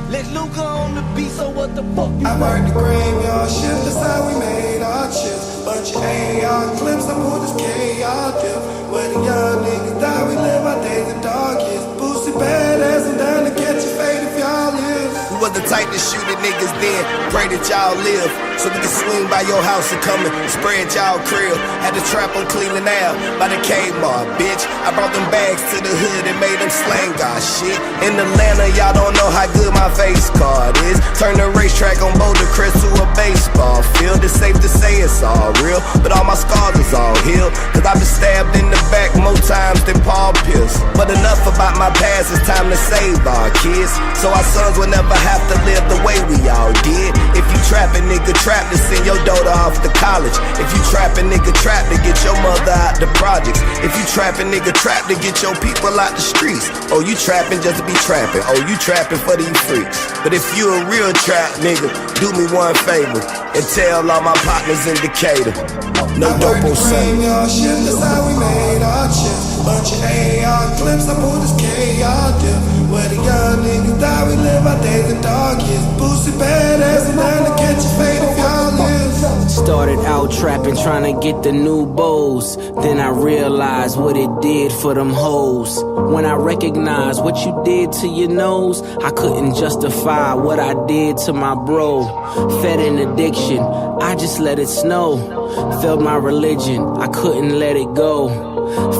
Let Luca on the beat, so what the fuck you I worked the graveyard shift, that's how we made our chips. Bunch of AR clips, I pulled this KR dip. Where the young niggas die, we live our days in darkest. Boosie badass, I'm down to catch your fate if y'all live. We was the type to shoot at niggas then, pray that y'all live. So we can swing by your house and come and spread y'all crib. Had to trap on Cleveland Ave by the Kmart, bitch. I brought them bags to the hood and made them slang God shit. In Atlanta, y'all don't know how good my face card is. Turn the racetrack on Boulder Crest to a baseball field. It's safe to say it's all real, but all my scars is all healed. Cause I've been stabbed in the back more times than Paul Pierce. But enough about my past, it's time to save our kids, so our sons will never have to live the way we all did. If you trappin', nigga, trap to send your daughter off to college. If you trappin', nigga, trap to get your mother out the projects. If you trappin', nigga, trap to get your people out the streets. Oh, you trappin' just to be trappin'. Oh, you trappin' for these freaks. But if you a real trap nigga, do me one favor and tell all my partners in Decatur, no dope on Sunday. That's how we made our chips. Bunch of AR clips, I pulled this KR dip. Where the young niggas die, we live our days in darkest. Boosie badass, and down to catch your fate if y'all live. Started out trapping, trying to get the new bows. Then I realized what it did for them hoes. When I recognized what you did to your nose, I couldn't justify what I did to my bro. Fed an addiction, I just let it snow. Felt my religion, I couldn't let it go.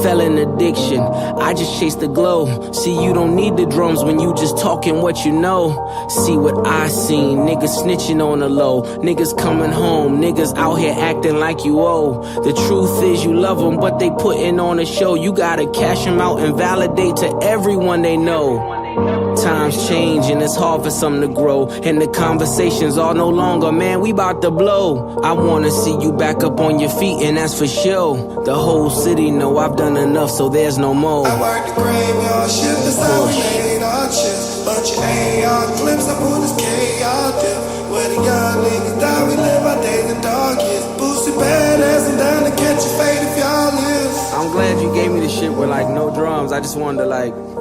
Fell in addiction, I just chased the glow. See, you don't need the drums when you just talking what you know. See what I seen, niggas snitching on the low. Niggas coming home, niggas out here acting like you owe. The truth is you love them, but they putting on a show. You gotta cash them out and validate to everyone they know. Times change and it's hard for some to grow. And the conversations are no longer, man, we bout to blow. I wanna see you back up on your feet, and that's for sure. The whole city know I've done enough, so there's no more. I worked the graveyard shift, that's how we made our chips. Bunch of AR clips, I pulled this KR dip. Where the young niggas die, we live our days in darkest. Boosie badass, I'm down to catch your fate if y'all live. I'm glad you gave me the shit with like no drums. I just wanted to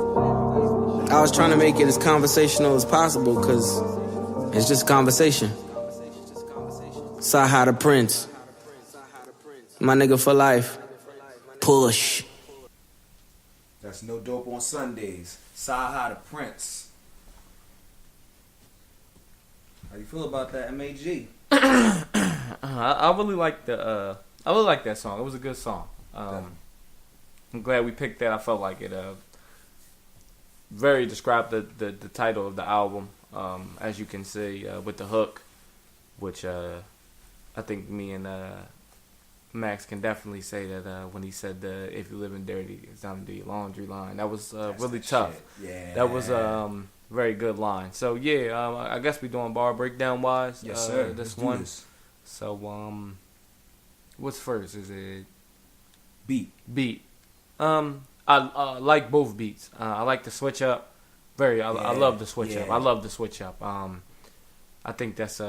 I was trying to make it as conversational as possible, cause it's just conversation. Cyhi-the-Prince, my nigga for life. Push. That's No Dope on Sundays. Cyhi-the-Prince. How you feel about that, MAG? I really like that song. It was a good song. I'm glad we picked that. I felt like it very described the title of the album, as you can see, with the hook, which I think me and Max can definitely say that when he said if you live in dirty, it's time to do your laundry line. That was really tough. Shit. Yeah. That was very good line. So yeah, I guess we're doing bar breakdown wise. Yes, sir. This Let's one. do this. So what's first? Is it beat? I like both beats. I like the switch up. I love the switch up. I love the switch up. I think that's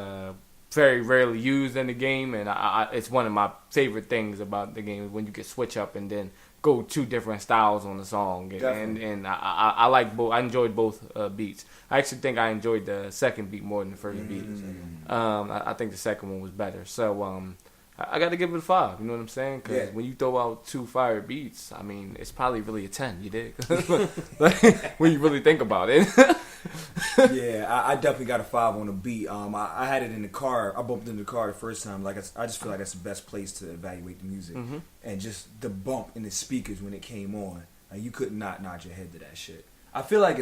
very rarely used in the game, and it's one of my favorite things about the game when you can switch up and then go two different styles on the song. And I like both. I enjoyed both beats. I actually think I enjoyed the second beat more than the first beat. I think the second one was better. So I got to give it a 5. You know what I'm saying? Because Yeah. when you throw out 2 fire beats, I mean, it's probably really a 10. You dig? Like, when you really think about it. Yeah, I definitely got a 5 on the beat. I had it in the car. I bumped in the car the first time. Like I just feel like that's the best place to evaluate the music, and just the bump in the speakers when it came on. Like you could not nod your head to that shit. I feel like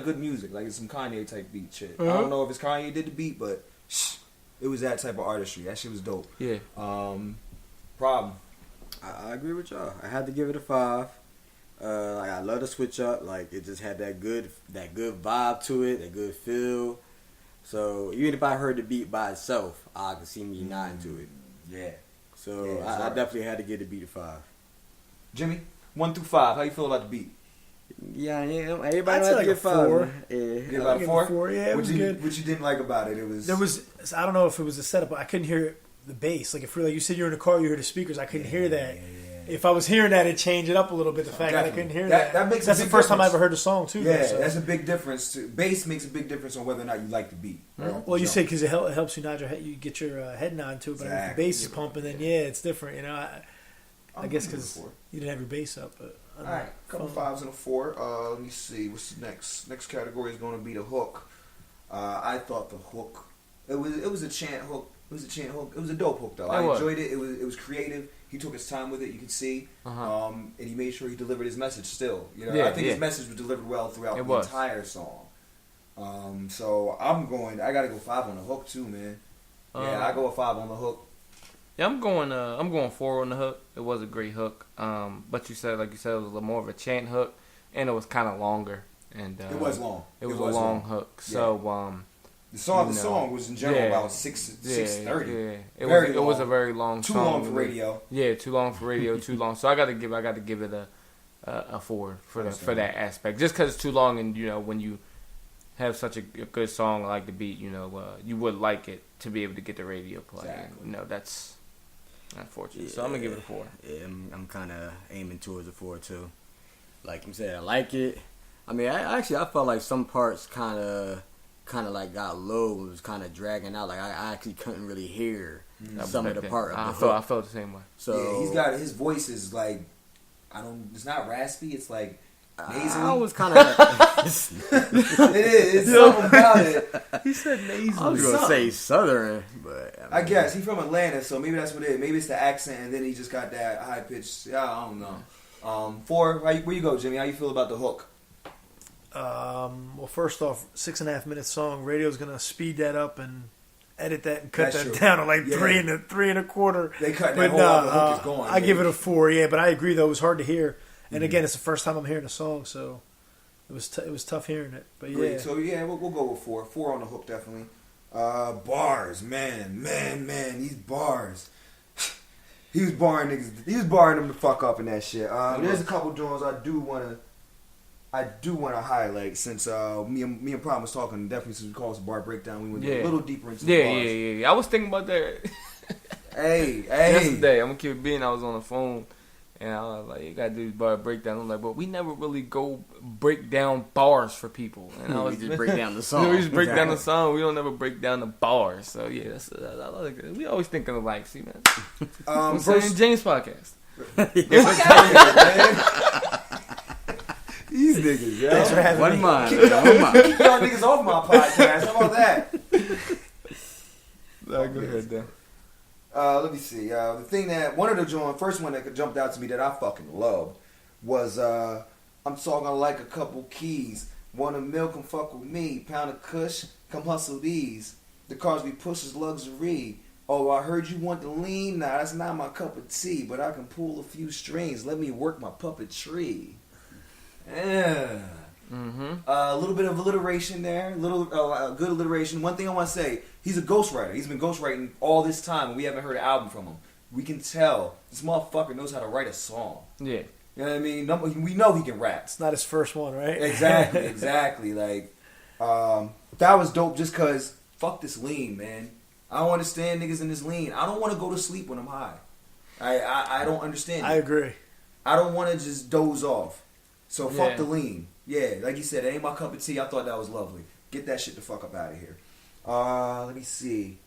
good music. Like it's some Kanye type beat shit. I don't know if it's Kanye did the beat, but it was that type of artistry. That shit was dope. Yeah. Problem. I agree with y'all. I had to give it a 5. Like I love the switch up. Like it just had that good vibe to it, that good feel. So even if I heard the beat by itself, I could see me nodding to it. Yeah. So I definitely had to give the beat a 5. Jimmy, 1 through 5. How you feel about the beat? Yeah, everybody I'd say had like to a get 5. 4. Yeah. You about a 4? Yeah, it was good. What you didn't like about it? There was, I don't know if it was the setup, but I couldn't hear the bass. Like if you said you're in a car, you heard the speakers. I couldn't hear that. If I was hearing that, it'd change it up a little bit. The fact that I couldn't hear that. That's the first time I ever heard the song too. Yeah, so. That's a big difference. Bass makes a big difference on whether or not you like the beat. Right? Well, you say because it helps you nod your head, you get your head nod to it. But if the bass is pumping, then it's different. You know, I guess because you didn't have your bass up. But all right, a couple 5s and a 4. Let me see. What's the next? Next category is going to be the hook. I thought the hook. It was a chant hook. It was a chant hook. It was a dope hook though. I enjoyed it. It was creative. He took his time with it. You can see, and he made sure he delivered his message. Still, you know, I think his message was delivered well throughout the entire song. So I gotta go 5 on the hook too, man. Yeah, I go a 5 on the hook. Yeah, I'm going 4 on the hook. It was a great hook. But you said, it was a little more of a chant hook, and it was kind of longer. And it was long. It was a long hook. Yeah. So the song was in general about 6:30. Yeah, it was a very long too song. Too long for radio. Yeah, too long for radio. Too long. So I got to give it a 4 for that aspect. Just because it's too long, and when you have such a good song like the beat, you would like it to be able to get the radio play. Exactly. That's unfortunate. So I'm gonna give it a 4. Yeah, I'm kind of aiming towards a 4 too. Like you said, I like it. I mean, I felt like some parts kind of like got low and was kind of dragging out. Like I actually couldn't really hear some of the part of the hook. I felt the same way. So yeah, he's got his voice is like it's not raspy. It's like nasally. I was kind of. It is. It's something about it. He said nasally. I was gonna say southern, but I guess he's from Atlanta, so maybe that's what it is. Maybe it's the accent, and then he just got that high pitched. Yeah, I don't know. 4. Where you go, Jimmy? How you feel about the hook? Well, first off, 6.5 minute song. Radio's gonna speed that up and edit that and cut that down to like 3 and 3.25. They cut that whole other hook is going. I give it a 4. Yeah, but I agree though it was hard to hear. And again, it's the first time I'm hearing the song, so it was tough hearing it. But yeah, great. So yeah, we'll go with 4. 4 on the hook definitely. Bars, man, these bars. He was barring niggas. He was barring them to fuck up in that shit. There's a couple joints I do want to highlight since me and Prom was talking. Definitely since we called this bar breakdown, we went a little deeper into the bars. Yeah. I was thinking about that. Hey. Yesterday, I'm gonna keep it being. I was on the phone, and I was like, "You gotta do this bar breakdown." I'm like, "But we never really go break down bars for people." And I was we just break down the song. We just break down the song. We don't never break down the bars. So yeah, I like it. We always thinking alike. See, man. I'm saying James podcast. These niggas, yo. Thanks for having One me. mind. Keep y'all niggas off my podcast. How about that? Go ahead, then. Let me see. The thing that first one that jumped out to me that I fucking loved was I'm talking like a couple keys. Want a milk and fuck with me. Pound of kush, come hustle these. The cars we push is luxury. Oh, I heard you want the lean. Nah, that's not my cup of tea, but I can pull a few strings. Let me work my puppetry. Yeah. A little bit of alliteration there. Good alliteration. One thing I want to say, he's a ghostwriter. He's been ghostwriting all this time, and we haven't heard an album from him. We can tell this motherfucker knows how to write a song. Yeah. You know what I mean? We know he can rap. It's not his first one, right? Exactly. Like, that was dope just because, fuck this lean, man. I don't understand niggas in this lean. I don't want to go to sleep when I'm high. I don't understand it. I agree. I don't want to just doze off. So fuck the lean. Yeah, like you said, it ain't my cup of tea. I thought that was lovely. Get that shit the fuck up out of here. Let me see.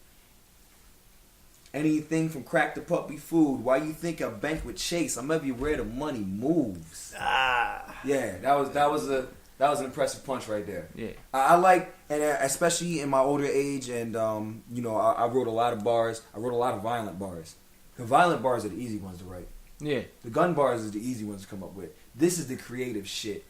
Anything from crack to puppy food. Why you think a banquet chase? I'm everywhere the money moves. Yeah, that was an impressive punch right there. Yeah. I like, and especially in my older age, and I wrote a lot of bars. I wrote a lot of violent bars. The violent bars are the easy ones to write. Yeah. The gun bars is the easy ones to come up with. This is the creative shit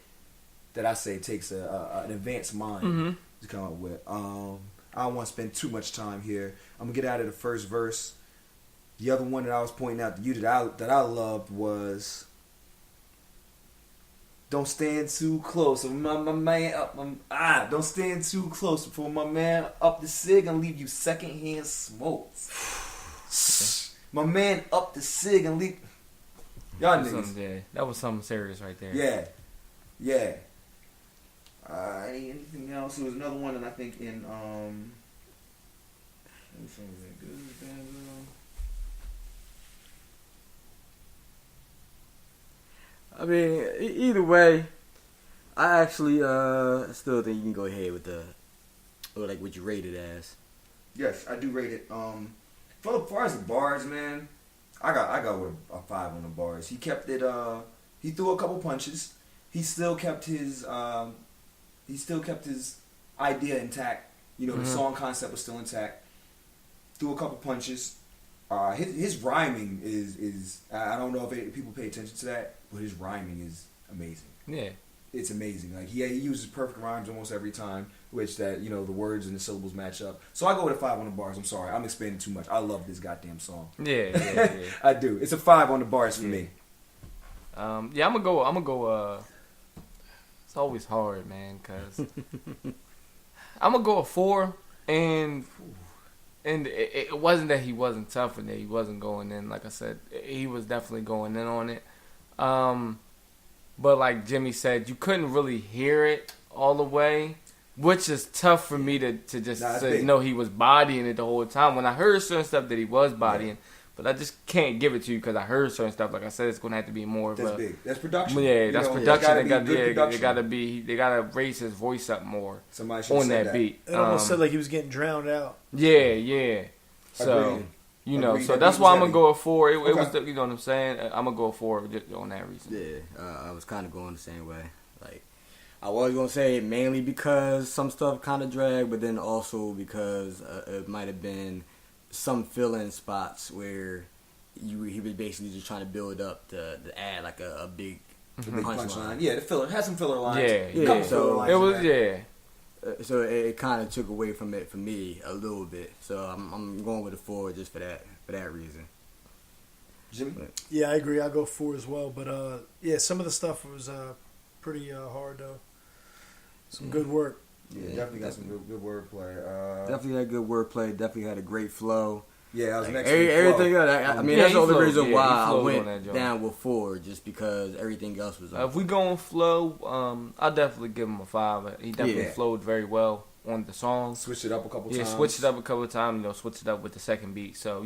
that I say takes an advanced mind to come up with. I don't want to spend too much time here. I'm gonna get out of the first verse. The other one that I was pointing out to you that I loved was "Don't stand too close." My man up, don't stand too close before my man up the cig and leave you secondhand smokes. My man up the cig and leave y'all niggas. Yeah, that was something serious right there. Yeah. Anything else? There was another one, and I think in I mean, either way, I actually still think you can go ahead with what you rate it as. Yes, I do rate it. For as far as the bars, man, I got with a 5 on the bars. He kept it. He threw a couple punches. He still kept his idea intact. The song concept was still intact. Threw a couple punches. His rhyming is I don't know if people pay attention to that, but his rhyming is amazing. Yeah. It's amazing. Like he uses perfect rhymes almost every time, which that the words and the syllables match up. So I go with a 5 on the bars. I'm sorry, I'm expanding too much. I love this goddamn song. Yeah. I do. It's a 5 on the bars for me. I'm gonna go. It's always hard, man, cause I'm gonna go a 4, and it wasn't that he wasn't tough and that he wasn't going in. Like I said, he was definitely going in on it. But like Jimmy said, you couldn't really hear it all the way, which is tough for me to just say, no, he was bodying it the whole time. When I heard certain stuff that he was bodying, but I just can't give it to you because I heard certain stuff. Like I said, it's going to have to be more of that's big. That's production. Yeah, that's production. Production. They got to raise his voice up more on that beat. It almost said like he was getting drowned out. Yeah. So... Agreed. So that's why I'm gonna go a 4. It was, you know what I'm saying? I'm gonna go a 4 just on that reason. Yeah, I was kind of going the same way. Like, I was gonna say mainly because some stuff kind of dragged, but then also because it might have been some fill-in spots where he was basically just trying to build up to add like a big punchline. Yeah, the filler had some filler lines. Yeah. So it was So it kind of took away from it for me a little bit. So I'm going with a 4 just for that reason. Jimmy? Yeah, I agree. I'll go 4 as well. But some of the stuff was pretty hard though. Some good work. Yeah, definitely got some good wordplay. Definitely had good wordplay. Definitely had a great flow. Yeah, I was next everything else. I mean, that's the only reason why I on went down with 4, just because everything else was. If we go on flow, I'll definitely give him a 5. He definitely flowed very well on the song. Switched it up a couple times. Yeah, switched it up a couple of times. Switched it up with the second beat. So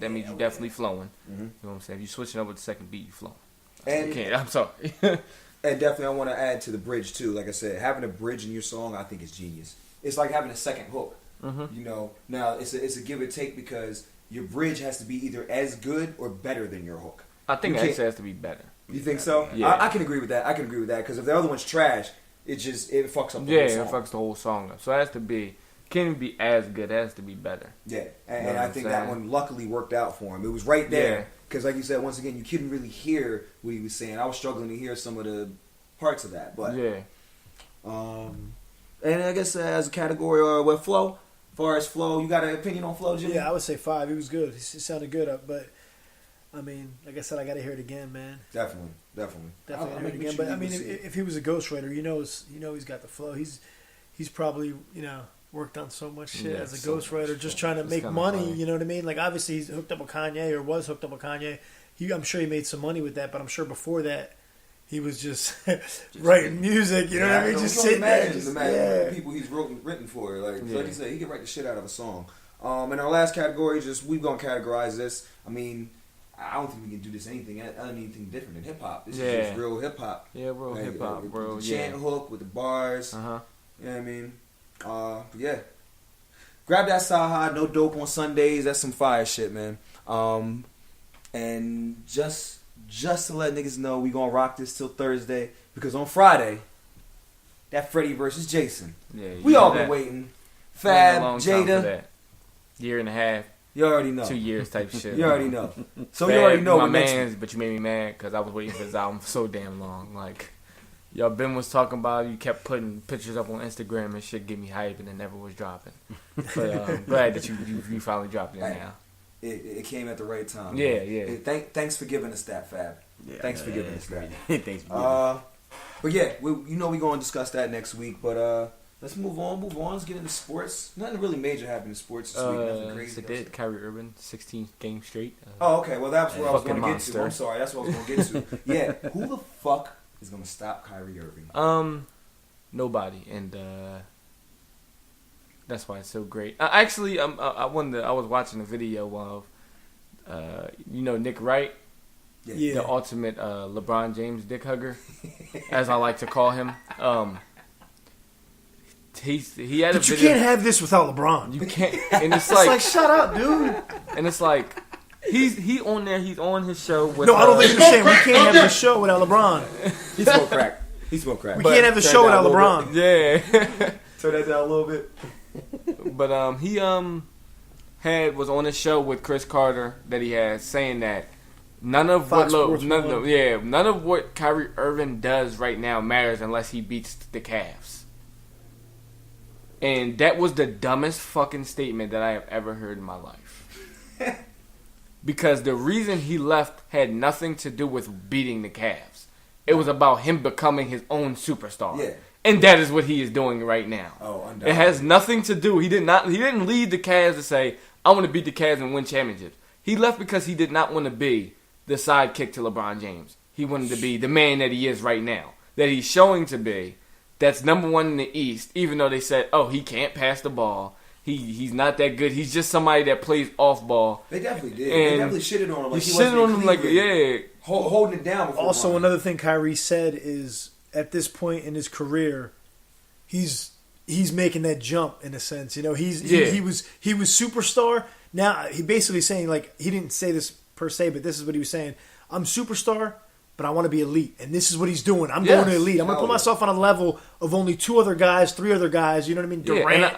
that means you're definitely flowing. Mm-hmm. You know what I'm saying? If you're switching up with the second beat, you flowing. And I'm sorry. And definitely, I want to add to the bridge too. Like I said, having a bridge in your song, I think is genius. It's like having a second hook. Mm-hmm. Now it's a give or take because your bridge has to be either as good or better than your hook. I think it actually has to be better. You think so? Yeah. I can agree with that. Because if the other one's trash, it fucks up the whole song. It fucks the whole song up. So it has to be, can't even be as good. It has to be better. Yeah, and I think that one luckily worked out for him. It was right there. Because like you said, once again, you couldn't really hear what he was saying. I was struggling to hear some of the parts of that. But and I guess as a category, with flow, as far as flow, you got an opinion on flow, Jimmy? Yeah, I would say 5. He was good. He sounded good, but I mean, like I said, I got to hear it again, man. Definitely. Gotta hear it again. But I mean, if he was a ghostwriter, he's got the flow. He's probably worked on so much shit as a ghostwriter, just trying to make money. Funny. You know what I mean? Like obviously he's hooked up with Kanye or was hooked up with Kanye. I'm sure he made some money with that, but I'm sure before that he was just writing music. You know what I mean? Just sitting there. The people he's written for. Like you said, he can write the shit out of a song. In our last category, we're gonna categorize this. I mean, I don't think we can do this anything different than hip hop. This is just real hip hop. Yeah, real hip hop, bro. The chant hook with the bars. Uh huh. You know what I mean? Yeah. grab that cyhi, no dope on Sundays. That's some fire shit, man. And just to let niggas know, we gonna rock this till Thursday because on Friday, that Freddie versus Jason. Yeah, we all been waiting. Fab, Jada, year and a half. You already know. 2 years type shit. You already know. So Fab, you already know. My man's, but you made me mad because I was waiting for his album so damn long. Like, y'all Ben was talking about it. You kept putting pictures up on Instagram and shit, get me hype, and it never was dropping. But I'm glad that you finally dropped it now. It came at the right time. Yeah, yeah. Thanks for giving us that, Fab. Yeah, thanks for giving us that. Thanks for but yeah, we're going to discuss that next week. But let's move on. Let's get into sports. Nothing really major happened in sports this week. Nothing crazy. It did. Kyrie-Irving, 16 games straight. Okay. Well, that's what I was going to get to. I'm monster. sorry. That's what I was going to get to. Yeah. Who the fuck is going to stop Kyrie-Irving? Nobody. And that's why it's so great. Actually, I was watching a video of, Nick Wright. Yeah. The ultimate LeBron James dick hugger, as I like to call him. He had a But you video. can't have this without LeBron. You can't. And it's It's like shut up, dude. And it's like he on there. He's on his show with. No, I don't think you understand. We can't have the show without LeBron. He smoked crack. We can't have the show without LeBron. Yeah. Turn that down a little bit. But he was on his show with Chris Carter that he has saying that none of what Kyrie Irving does right now matters unless he beats the Cavs. And that was the dumbest fucking statement that I have ever heard in my life. Because the reason he left had nothing to do with beating the Cavs. It was about him becoming his own superstar. Yeah. And that is what he is doing right now. Oh, undoubtedly. It has nothing to do. He didn't lead the Cavs to say, I want to beat the Cavs and win championships. He left because he did not want to be the sidekick to LeBron James. He wanted to be the man that he is right now. That he's showing to be. That's number one in the East, even though they said, oh, he can't pass the ball. He's not that good. He's just somebody that plays off ball. They definitely did. And they definitely shitted on him. Like he shitted on him like, yeah. Holding it down before Also, Ron. another thing Kyrie said is, at this point in his career, he's making that jump in a sense. He was superstar. Now he basically saying, like, he didn't say this per se, but this is what he was saying. I'm superstar, but I want to be elite, and this is what he's doing. I'm going to elite. I'm going to put myself on a level of only 2 other guys, 3 other guys. You know what I mean? Durant.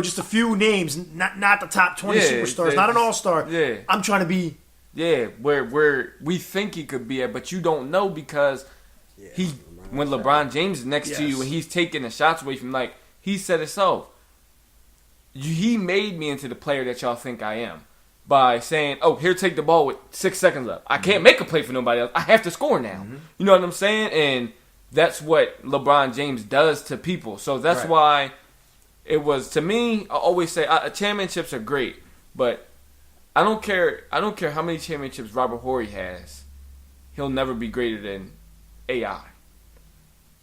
Just a few names, not the top 20 superstars, not an all-star. Yeah. I'm trying to be. Yeah, where we think he could be at, but you don't know because when LeBron James is next to you and he's taking the shots away from, like, he said himself, he made me into the player that y'all think I am. By saying, oh, here, take the ball with 6 seconds left. I can't make a play for nobody else. I have to score now. Mm-hmm. You know what I'm saying? And that's what LeBron James does to people. So that's why it was, to me, I always say, championships are great. But I don't care how many championships Robert Horry has. He'll never be greater than AI.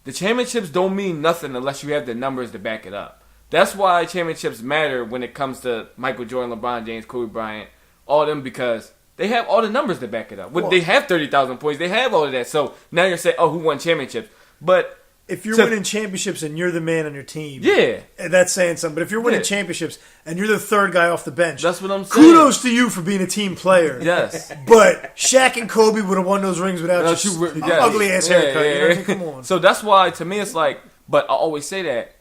The championships don't mean nothing unless you have the numbers to back it up. That's why championships matter when it comes to Michael Jordan, LeBron James, Kobe Bryant, all them, because they have all the numbers to back it up. They have 30,000 points. They have all of that. So now you're saying, oh, who won championships? But if you're winning championships and you're the man on your team, that's saying something. But if you're winning championships and you're the third guy off the bench, that's what I'm saying. Kudos to you for being a team player. Yes. But Shaq and Kobe would have won those rings without ugly ass haircut. You know what I mean? Come on. So that's why, to me, it's like, but I always say that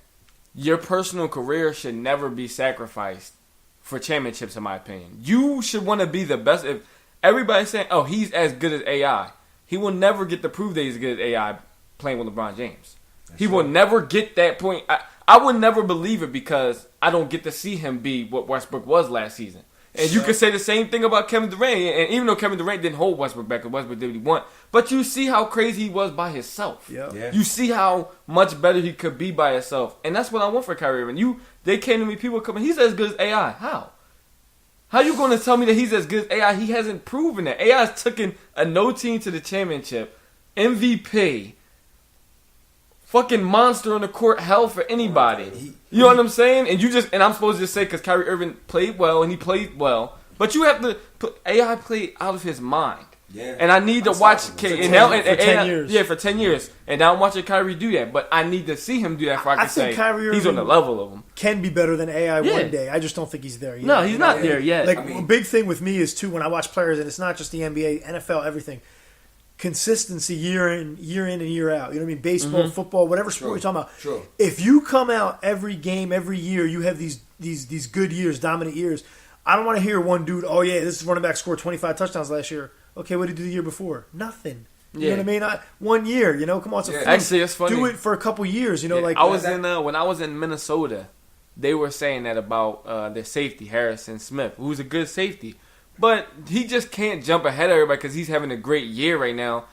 your personal career should never be sacrificed for championships, in my opinion. You should want to be the best. If everybody's saying, oh, he's as good as AI, he will never get to prove that he's as good as AI playing with LeBron James. He will never get that point. I would never believe it because I don't get to see him be what Westbrook was last season. And you could say the same thing about Kevin Durant. And even though Kevin Durant didn't hold Westbrook back, because Westbrook did what he wanted, but you see how crazy he was by himself. Yeah. You see how much better he could be by himself. And that's what I want for Kyrie Irving. They came to me, people coming, he's as good as AI. How? How you going to tell me that he's as good as AI? He hasn't proven that. AI's taken a no team to the championship, MVP, fucking monster on the court, hell for anybody. You know what I'm saying? And I'm supposed to just say because Kyrie Irving played well and he played well, but you have to AI played out of his mind. Yeah. And I need to watch K. And now, for 10 years. Yeah, for 10 years. And now I'm watching Kyrie do that. But I need to see him do that before I can say Kyrie he's on the level of him. Can be better than AI one day. I just don't think he's there yet. No, he's not there yet. Like, a big thing with me is, too, when I watch players, and it's not just the NBA, NFL, everything, consistency year in and year out. You know what I mean? Baseball, football, whatever sport you're talking about. True. If you come out every game, every year, you have these good years, dominant years. I don't want to hear one dude, oh, yeah, this running back scored 25 touchdowns last year. Okay, what did he do the year before? Nothing. You know what I mean? 1 year, come on. It's a fluke. Actually, it's funny. Do it for a couple years, like I was when I was in Minnesota, they were saying that about their safety, Harrison Smith, who's a good safety. But he just can't jump ahead of everybody because he's having a great year right now.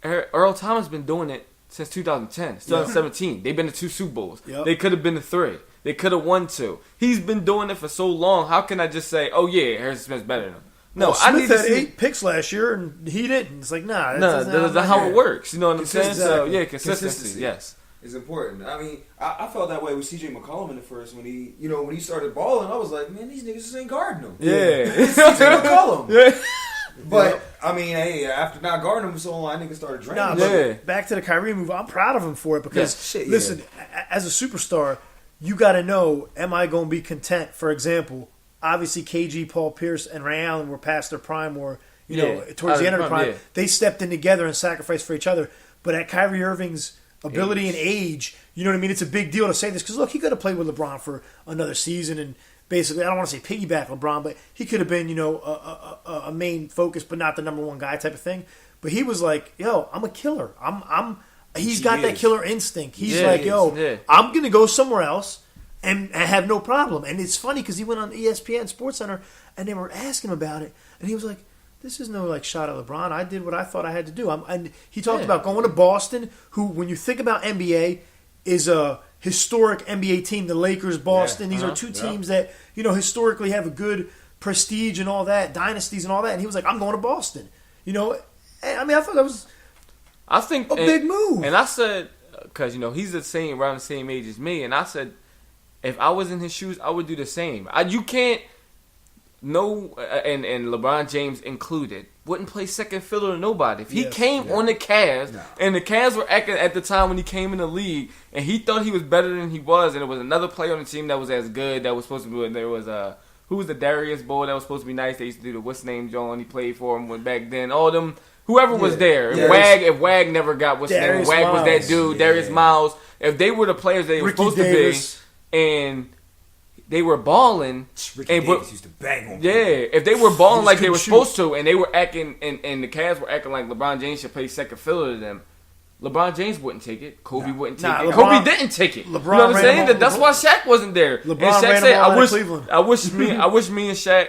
Earl Thomas been doing it since 2010, 2017. They've been to 2 Super Bowls. Yep. They could have been to 3. They could have won 2. He's been doing it for so long. How can I just say, oh, yeah, Harrison Smith's better than him? No, Smith I need to had see 8 picks last year, and he didn't. It's like, that's not how it works. You know what I'm saying? So, yeah, consistency. Yes. Is important. I mean, I felt that way with C.J. McCollum in the first when he started balling. I was like, man, these niggas just ain't guarding him. Yeah, C.J. McCollum. Yeah, but I mean, hey, after not guarding him for so long, I niggas started draining. Back to the Kyrie move. I'm proud of him for it because listen, as a superstar, you got to know, am I going to be content? For example, obviously KG, Paul Pierce, and Ray Allen were past their prime, or towards the end of the prime. They stepped in together and sacrificed for each other. But at Kyrie Irving's ability and age, you know what I mean? It's a big deal to say this because, look, he could have played with LeBron for another season and basically, I don't want to say piggyback LeBron, but he could have been, a main focus but not the number one guy type of thing. But he was like, yo, I'm a killer. He's got that killer instinct. He's I'm going to go somewhere else and have no problem. And it's funny because he went on ESPN SportsCenter and they were asking him about it. And he was like, this is no shot at LeBron. I did what I thought I had to do. And he talked about going to Boston, who, when you think about NBA, is a historic NBA team. The Lakers, Boston. These are 2 teams that historically have a good prestige and all that, dynasties and all that. And he was like, I'm going to Boston. I thought that was a big move. And I said, because he's around the same age as me, and I said, if I was in his shoes, I would do the same. You can't. No, and LeBron James included, wouldn't play second fiddle to nobody. If he came on the Cavs, and the Cavs were acting at the time when he came in the league, and he thought he was better than he was, and there was another player on the team that was as good, that was supposed to be, there was who was the Darius boy that was supposed to be nice? They used to do the what's name John. He played for him back then. All them, whoever was there. If Wag never got what's name, Wag was that dude. Darius Miles. If they were the players they were supposed Davis. to be, and they were balling. Ricky Davis used to bang on. Yeah, if they were balling like they were supposed to, and they were acting, and the Cavs were acting like LeBron James should play second fiddle to them, LeBron James wouldn't take it. Kobe wouldn't take it. Kobe didn't take it. LeBron, you know what I'm saying? That's why Shaq wasn't there. LeBron and Shaq ran said, Cleveland. I wish me and Shaq.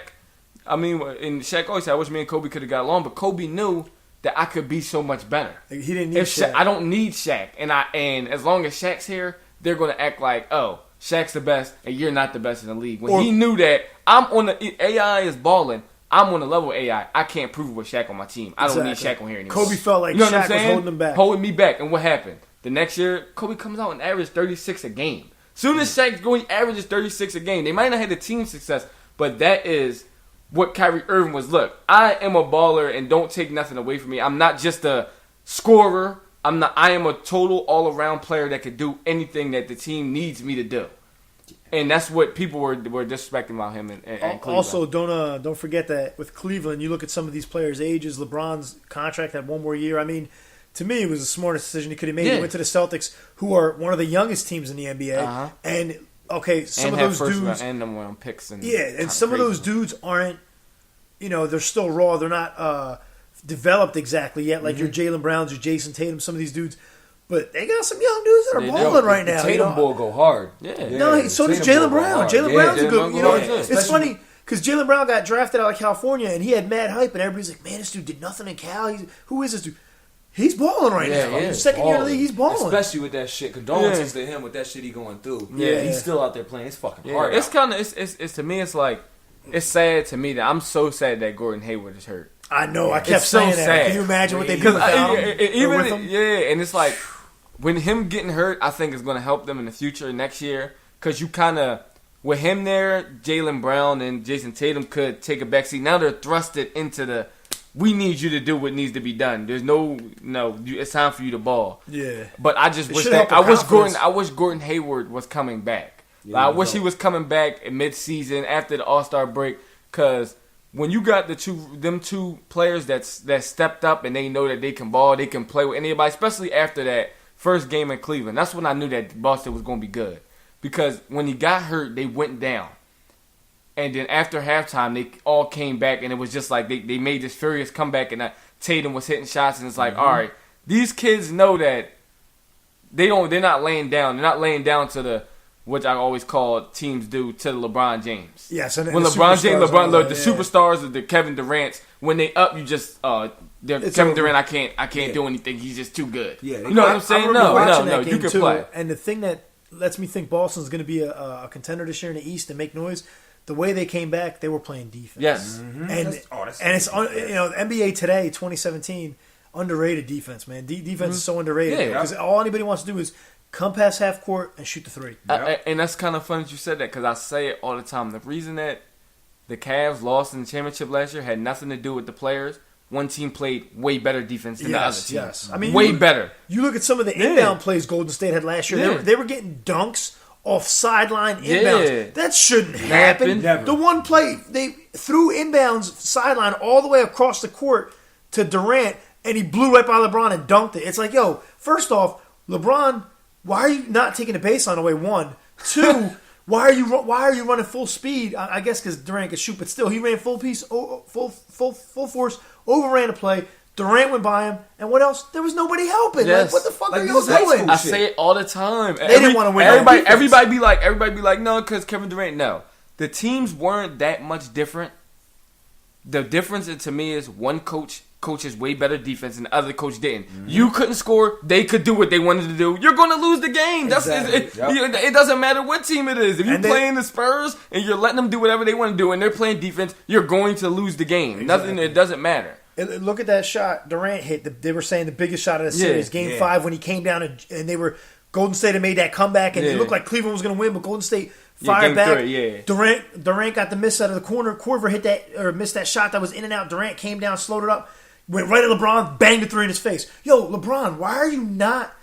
I mean, and Shaq always said, I wish me and Kobe could have got along, but Kobe knew that I could be so much better. He didn't need Shaq. I don't need Shaq, and as long as Shaq's here, they're going to act like, oh, Shaq's the best, and you're not the best in the league. When he knew that I'm on the AI is balling, I'm on the level of AI. I can't prove it with Shaq on my team. I don't need Shaq on here anymore. Kobe felt like Shaq was holding him back, holding me back. And what happened? The next year, Kobe comes out and averages 36 a game. Soon as Shaq's going, he averages 36 a game. They might not have the team success, but that is what Kyrie-Irving was. Look, I am a baller, and don't take nothing away from me. I'm not just a scorer. I am a total all-around player that could do anything that the team needs me to do. And that's what people were disrespecting about him in Cleveland. Also, don't forget that with Cleveland, you look at some of these players' ages. LeBron's contract had 1 more year. I mean, to me, it was the smartest decision he could have made. He went to the Celtics, who are one of the youngest teams in the NBA. And, some of those dudes... And number 1 picks. And some of those dudes aren't, they're still raw. They're not developed exactly yet, like your Jaylen Browns, your Jason Tatum, some of these dudes. But they got some young dudes that are balling right now. Tatum boy go hard. No, so does Jaylen Brown. Jaylen Brown's a good. It's funny because Jaylen Brown got drafted out of California and he had mad hype, and everybody's like, "Man, this dude did nothing in Cal. Who is this dude?" He's balling right now. Second year in the league, he's balling. Especially with that shit. Condolences to him with that shit he going through. Yeah, he's still out there playing. It's fucking hard. It's kind of it's to me. It's like it's sad to me that I'm so sad that Gordon Hayward is hurt. I know. I kept saying that. Sad. Can you imagine what they do without him? And it's like. When him getting hurt, I think is going to help them in the future next year. Because you kind of, with him there, Jaylen Brown and Jason Tatum could take a backseat. Now they're thrusted into we need you to do what needs to be done. There's it's time for you to ball. Yeah. But I just wish that I wish Gordon Hayward was coming back. Yeah, I wish he was coming back in mid-season after the All-Star break, because when you got them two players that stepped up and they know that they can ball, they can play with anybody, especially after that first game in Cleveland. That's when I knew that Boston was going to be good, because when he got hurt, they went down. And then after halftime, they all came back, and it was just like they made this furious comeback, and Tatum was hitting shots, and it's like, all right, these kids know that they're not laying down. They're not laying down to the, which I always call teams do, to the LeBron James. Yeah, so when LeBron James, superstars or the Kevin Durant's, when they up, you just Kevin Durant. I can't do anything. He's just too good. Yeah, you know what I'm saying? No, you can play. And the thing that lets me think Boston's going to be a contender this year in the East and make noise. The way they came back, they were playing defense. Yes, and it's NBA today, 2017, underrated defense, man. Defense is so underrated because all anybody wants to do is come past half court and shoot the three. And that's kind of funny that you said that, because I say it all the time. The reason that the Cavs lost in the championship last year had nothing to do with the players. One team played way better defense than the other team. Yes, I mean way better. You look at some of the inbound plays Golden State had last year. Yeah. They were getting dunks off sideline inbounds. Yeah. That shouldn't happen. The one play, they threw inbounds sideline all the way across the court to Durant, and he blew right by LeBron and dunked it. It's like, yo, first off, LeBron, why are you not taking the baseline away? 1, 2, why are you running full speed? I guess because Durant could shoot, but still, he ran full force, overran the play. Durant went by him, and what else? There was nobody helping. Yes. Like, what the fuck are y'all doing? I say it all the time. They didn't want to win. Everybody be like, no, because Kevin Durant. No, the teams weren't that much different. The difference to me is one coaches way better defense, and the other coach didn't. Mm-hmm. You couldn't score; they could do what they wanted to do. You're going to lose the game. It doesn't matter what team it is. If you're playing the Spurs and you're letting them do whatever they want to do, and they're playing defense, you're going to lose the game. Exactly. It doesn't matter. Look at that shot Durant hit. They were saying the biggest shot of the series, Game 5, when he came down and they were Golden State had made that comeback, and it looked like Cleveland was going to win, but Golden State fired back. 3, Durant got the miss out of the corner. Corver hit that or missed that shot that was in and out. Durant came down, slowed it up, went right at LeBron, banged the 3 in his face. Yo, LeBron, why are you not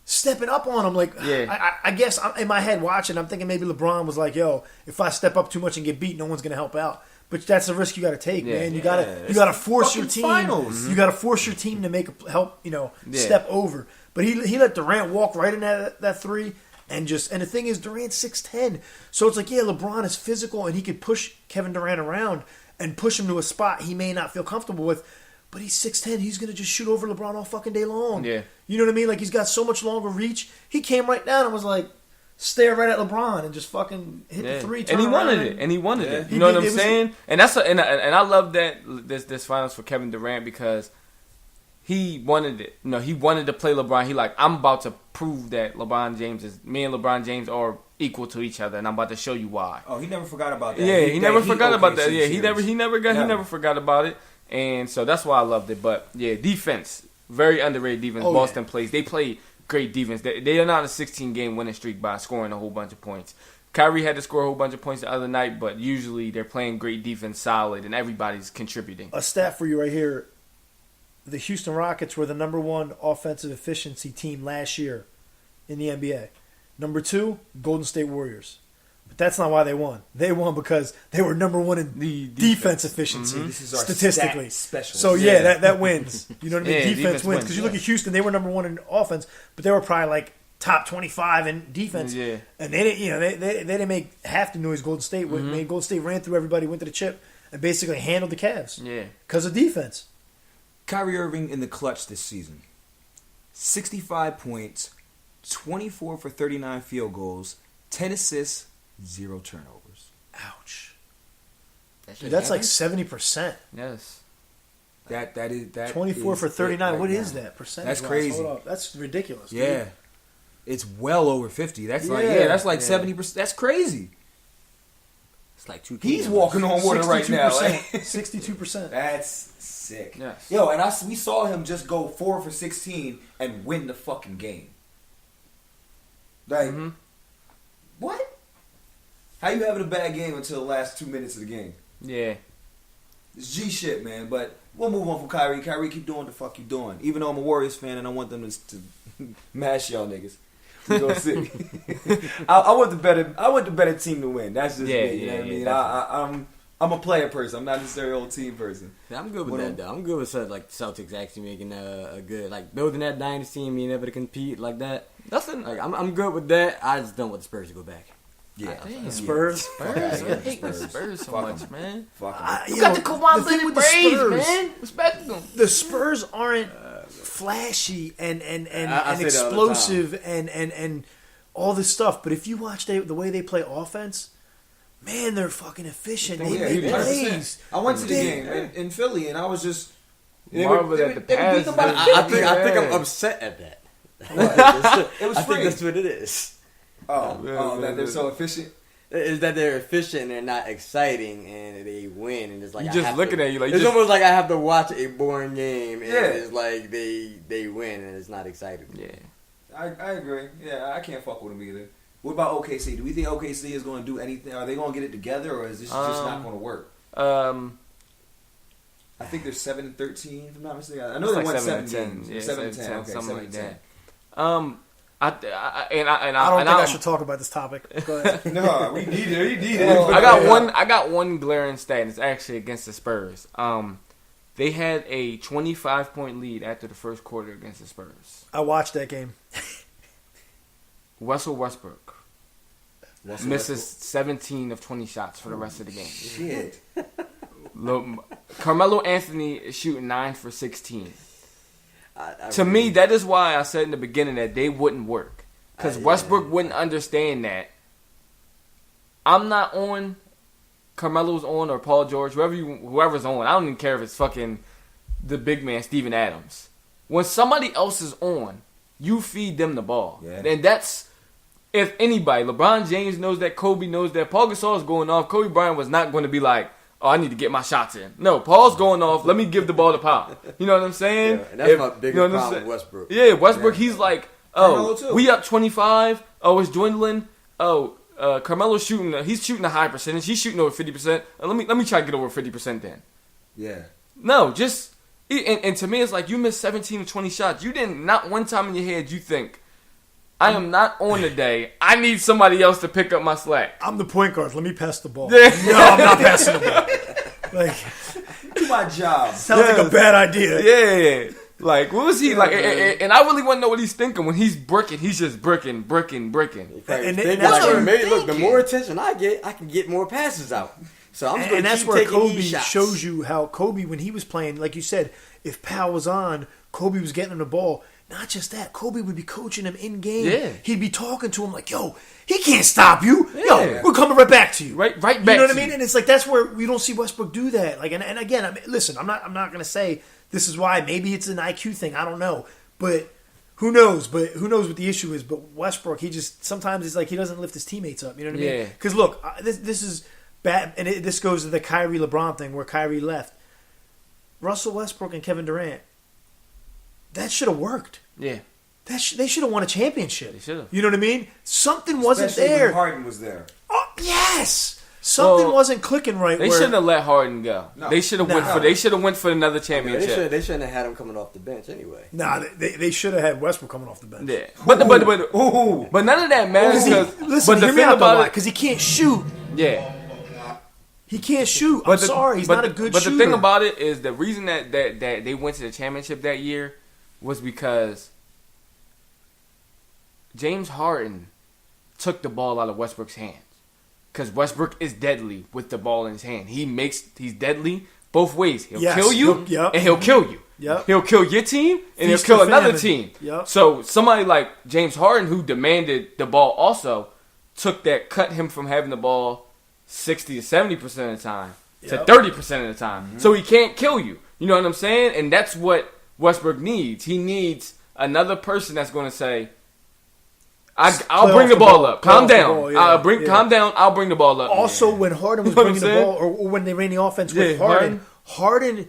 stepping up on him? Like, I guess in my head watching, I'm thinking maybe LeBron was like, yo, if I step up too much and get beat, no one's going to help out. But that's the risk you got to take, man. You got to force your team. You got to force your team to step over. But he let Durant walk right in that 3, and the thing is, Durant's 6'10", so it's like, LeBron is physical and he could push Kevin Durant around and push him to a spot he may not feel comfortable with. But he's 6'10", he's gonna just shoot over LeBron all fucking day long. Yeah, you know what I mean? Like, he's got so much longer reach. He came right down and was like, stare right at LeBron and just fucking hit the 3. And he wanted it. You know what I'm saying? And that's and I love that this finals for Kevin Durant, because he wanted it. He wanted to play LeBron. He like, I'm about to prove that me and LeBron James are equal to each other, and I'm about to show you why. Oh, he never forgot about that. Yeah, he never forgot about that. Yeah, he never forgot about it. And so that's why I loved it. But yeah, defense, very underrated defense. Boston plays. They play great defense. They are not a 16-game winning streak by scoring a whole bunch of points. Kyrie had to score a whole bunch of points the other night, but usually they're playing great defense, solid, and everybody's contributing. A stat for you right here. The Houston Rockets were the number 1 offensive efficiency team last year in the NBA. Number 2, Golden State Warriors. But that's not why they won. They won because they were number 1 in the defense efficiency, This is our statistically. Special. So that wins. You know what I mean? Defense wins. Because you look at Houston, they were number 1 in offense, but they were probably like top 25 in defense. Yeah. And they didn't, they didn't make half the noise Golden State made. Golden State ran through everybody, went to the chip, and basically handled the Cavs. Yeah. Because of defense. Kyrie-Irving in the clutch this season. 65 points, 24 for 39 field goals, 10 assists, 0 turnovers. Ouch. Dude, that's like 70%. Yes. That 24 for 39. What is that percentage? That's crazy. Hold up. That's ridiculous. Yeah. Dude. It's well over 50. That's that's like 70%. That's crazy. It's like 2. He's walking on water right now. 62%. That's sick. Yes. Yo, and we saw him just go 4 for 16 and win the fucking game. Like, what? How you having a bad game until the last 2 minutes of the game? Yeah. It's G shit, man. But we'll move on from Kyrie. Kyrie, keep doing the fuck you doing. Even though I'm a Warriors fan and I want them to mash y'all niggas. We go see. I want the better team to win. That's just me. You know what I mean? I'm a player person. I'm not necessarily an old team person. Yeah, I'm good with that though. I'm good with like Celtics actually making a good like building that dynasty and being able to compete like that. Nothing. Like I'm good with that. I just don't want the Spurs to go back. Yeah, Spurs. I hate the Spurs so much, man. You got the Kawhi Leonard Braves, man. Respect them. The Spurs aren't flashy and explosive and all this stuff. But if you watch the way they play offense, man, they're fucking efficient. They make plays. I went to the game in Philly, and I was just marveled at the pass. I think I'm upset at that. It was free. I think that's what it is. That they're so efficient. Is that they're efficient and they're not exciting and they win and it's like you just looking at you like it's almost like I have to watch a boring game and it's like they win and it's not exciting. Yeah, I agree. Yeah, I can't fuck with them either. What about OKC? Do we think OKC is going to do anything? Are they going to get it together or is this just not going to work? I think they're 7-13. If I'm not mistaken, I know they won 7 games. 7-10. Okay, something like 7-10. that. I don't think I should talk about this topic. Go ahead. No, we need it. I got one glaring stat. It's actually against the Spurs. They had a 25-point lead after the first quarter against the Spurs. I watched that game. Russell Westbrook misses 17 of 20 shots for the rest of the game. Shit. Carmelo Anthony is shooting 9 for 16. To me, that is why I said in the beginning that they wouldn't work. Because Westbrook wouldn't understand that. I'm not on, Carmelo's on, or Paul George, whoever's on. I don't even care if it's fucking the big man, Steven Adams. When somebody else is on, you feed them the ball. Yeah. And that's, if anybody, LeBron James knows that, Kobe knows that, Paul Gasol is going off, Kobe Bryant was not going to be like, oh, I need to get my shots in. No, Paul's going off. Let me give the ball to Paul. You know what I'm saying? Yeah, and that's my biggest problem with Westbrook. Yeah, Westbrook, he's like, we up 25. Oh, it's dwindling. Oh, Carmelo's shooting. He's shooting a high percentage. He's shooting over 50%. Let me try to get over 50% then. Yeah. No, just, and to me, it's like you missed 17 or 20 shots. You didn't, not one time in your head, you think, I am not on today. I need somebody else to pick up my slack. I'm the point guard. Let me pass the ball. Yeah. No, I'm not passing the ball. Like, do my job. Sounds like a bad idea. Yeah. Like, what was he like? And I really want to know what he's thinking when he's bricking. He's just bricking. And that's like, maybe look, the more attention I get, I can get more passes out. So I'm just going to keep where taking Kobe these shots. shows you how Kobe, when he was playing, like you said, if Powell was on, Kobe was getting him the ball. Not just that, Kobe would be coaching him in game. Yeah. He'd be talking to him like, yo, he can't stop you. Yeah. Yo, we're coming right back to you. Right back. You know what I mean? And it's like, that's where we don't see Westbrook do that. Like, and again, I mean, listen, I'm not going to say this is why. Maybe it's an IQ thing. I don't know. But who knows? But who knows what the issue is? But Westbrook, he just, sometimes it's like he doesn't lift his teammates up. You know what I mean? Because look, this is bad. And this goes to the Kyrie LeBron thing where Kyrie left. Russell Westbrook and Kevin Durant, that should have worked. Yeah. They should have won a championship. They should have. You know what I mean? Something wasn't there. When Harden was there. Oh, yes. Something wasn't clicking right. They shouldn't have let Harden go. No. They should have went for another championship. They shouldn't have had him coming off the bench anyway. Nah, they should have had Westbrook coming off the bench. Yeah, but none of that matters. Listen, hear me out though, because he can't shoot. Yeah. He can't shoot. I'm sorry, he's not a good shooter. But the thing about it is the reason that they went to the championship that year was because James Harden took the ball out of Westbrook's hands. Because Westbrook is deadly with the ball in his hand. He's deadly both ways. He'll kill you and he'll kill you. Yep. He'll kill your team and he'll kill another team. Yep. So somebody like James Harden, who demanded the ball also, cut him from having the ball 60 to 70% of the time to 30% of the time. Mm-hmm. So he can't kill you. You know what I'm saying? And that's what Westbrook needs. He needs another person that's going to say, I'll bring the ball up. Calm down. Calm down. I'll bring the ball up. Also, when Harden was bringing the ball, or when they ran the offense with Harden,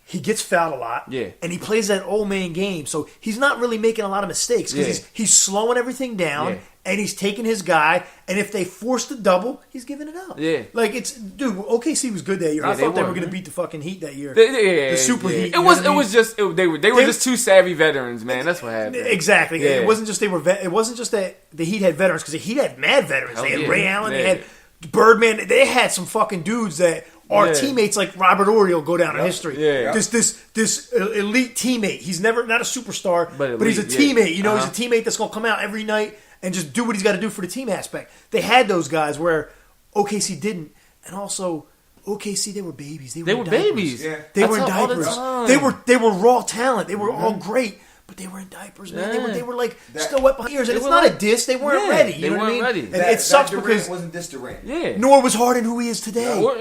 he gets fouled a lot. Yeah. And he plays that old man game. So he's not really making a lot of mistakes because he's slowing everything down. Yeah. And he's taking his guy, and if they force the double, he's giving it up. Yeah. Like, OKC was good that year. Yeah, I thought they were going to man. beat the fucking Heat that year. The Super Heat. They were just two savvy veterans, man. That's what happened. Exactly. Yeah. It wasn't just it wasn't just that the Heat had veterans, because the Heat had mad veterans. They had Ray Allen, they had Birdman. They had some fucking dudes that are teammates like Robert Horry will go down in history. Yeah. This elite teammate. He's not a superstar, but he's a teammate. You know, he's a teammate that's going to come out every night and just do what he's got to do for the team aspect. They had those guys where OKC didn't. And also, OKC, they were babies. They were babies. Yeah. They were in diapers. They were raw talent. They were all great. But they were in diapers, man. Yeah. They were like still wet behind ears. And it's not a diss. They weren't ready. You know what I mean? Ready. And it sucks because wasn't this Durant. Yeah. Nor was Harden who he is today. Or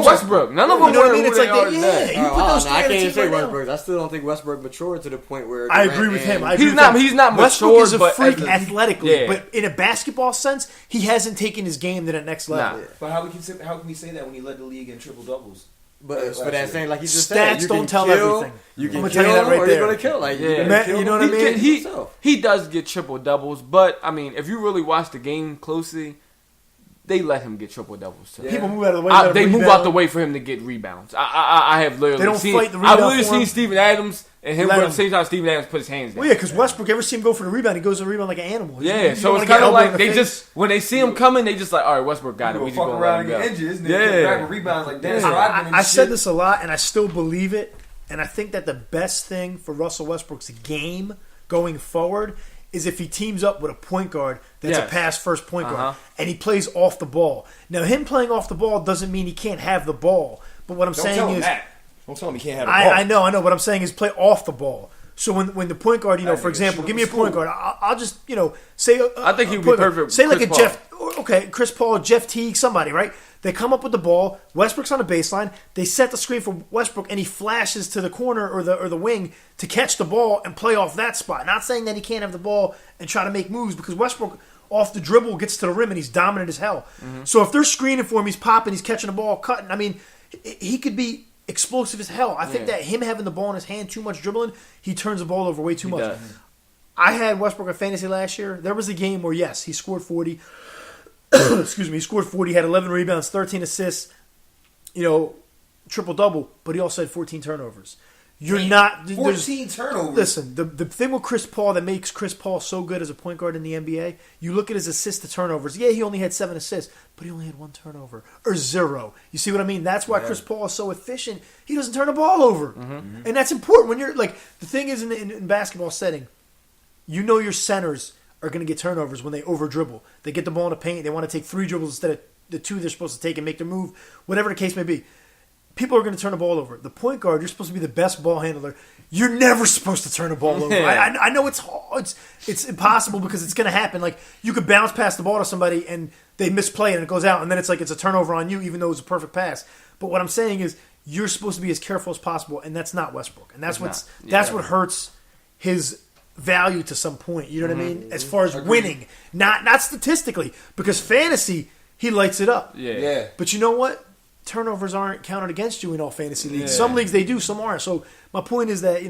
Westbrook. None of them were who they are today. You put those I three can't on say the team right Westbrook. I still don't think Westbrook matured to the point where I agree with him. He's not Westbrook mature, is a but freak athletically, yeah. but in a basketball sense, he hasn't taken his game to that next level. But how can we say that when he led the league in triple doubles? But for that same, like you just Stats said, you don't can tell kill, everything. You can I'm kill gonna tell you that right or there. you're gonna kill. Like you know what I mean? He does get triple doubles, but I mean, if you really watch the game closely, they let him get triple doubles too. People move out of the way. They move out the way for him to get rebounds. I have literally They don't seen. fight the rebound I've literally for seen him. Steven Adams and him, Let but at him. the same time, Steven Adams put his hands down. Well, yeah, because Westbrook, ever see him go for the rebound, he goes to the rebound like an animal. Yeah, so it's kind of like they just when they see him coming, they just like, all right, Westbrook got it. We just fuck gonna around let and him get go. injured, isn't it? Grabbing rebounds like Dennis Rodman and I said shit. this a lot, and I still believe it. And I think that the best thing for Russell Westbrook's game going forward is if he teams up with a point guard that's a pass-first point guard, and he plays off the ball. Now, him playing off the ball doesn't mean he can't have the ball. But what I'm Don't saying tell him is, that. Don't tell him he can't have the ball. I know. What I'm saying is play off the ball. So when the point guard, for example, give me a point guard. I'll just say. I think he would be perfect. Say like Chris a Paul. Jeff. Okay, Chris Paul, Jeff Teague, somebody, right? They come up with the ball. Westbrook's on the baseline. They set the screen for Westbrook, and he flashes to the corner or the wing to catch the ball and play off that spot. Not saying that he can't have the ball and try to make moves, because Westbrook off the dribble gets to the rim and he's dominant as hell. Mm-hmm. So if they're screening for him, he's popping, he's catching the ball, cutting. I mean, he could be explosive as hell. I think that him having the ball in his hand, too much dribbling, he turns the ball over way too much. does. I had Westbrook in fantasy last year. There was a game where, yes, he scored 40. Excuse me, he scored 40, had 11 rebounds, 13 assists, triple-double, but he also had 14 turnovers. You're not... 14 turnovers? Listen, the thing with Chris Paul that makes Chris Paul so good as a point guard in the NBA, you look at his assists to turnovers. Yeah, he only had 7 assists, but he only had 1 turnover. Or 0. You see what I mean? That's why Chris Paul is so efficient. He doesn't turn the ball over. Mm-hmm. And that's important when you're... Like, the thing is, in basketball setting, your centers are going to get turnovers when they over-dribble. They get the ball in the paint. They want to take 3 dribbles instead of the 2 they're supposed to take and make their move. Whatever the case may be. People are going to turn the ball over. The point guard, you're supposed to be the best ball handler. You're never supposed to turn the ball over. I know it's hard. It's impossible because it's going to happen. Like, you could bounce past the ball to somebody and they misplay it and it goes out, and then it's like it's a turnover on you even though it's a perfect pass. But what I'm saying is you're supposed to be as careful as possible, and that's not Westbrook. And that's what hurts his value to some point. You know what I mean? As far as winning, not statistically, because fantasy, he lights it up. Yeah. But you know what? Turnovers aren't counted against you in all fantasy leagues. Some leagues they do, some aren't. So my point is that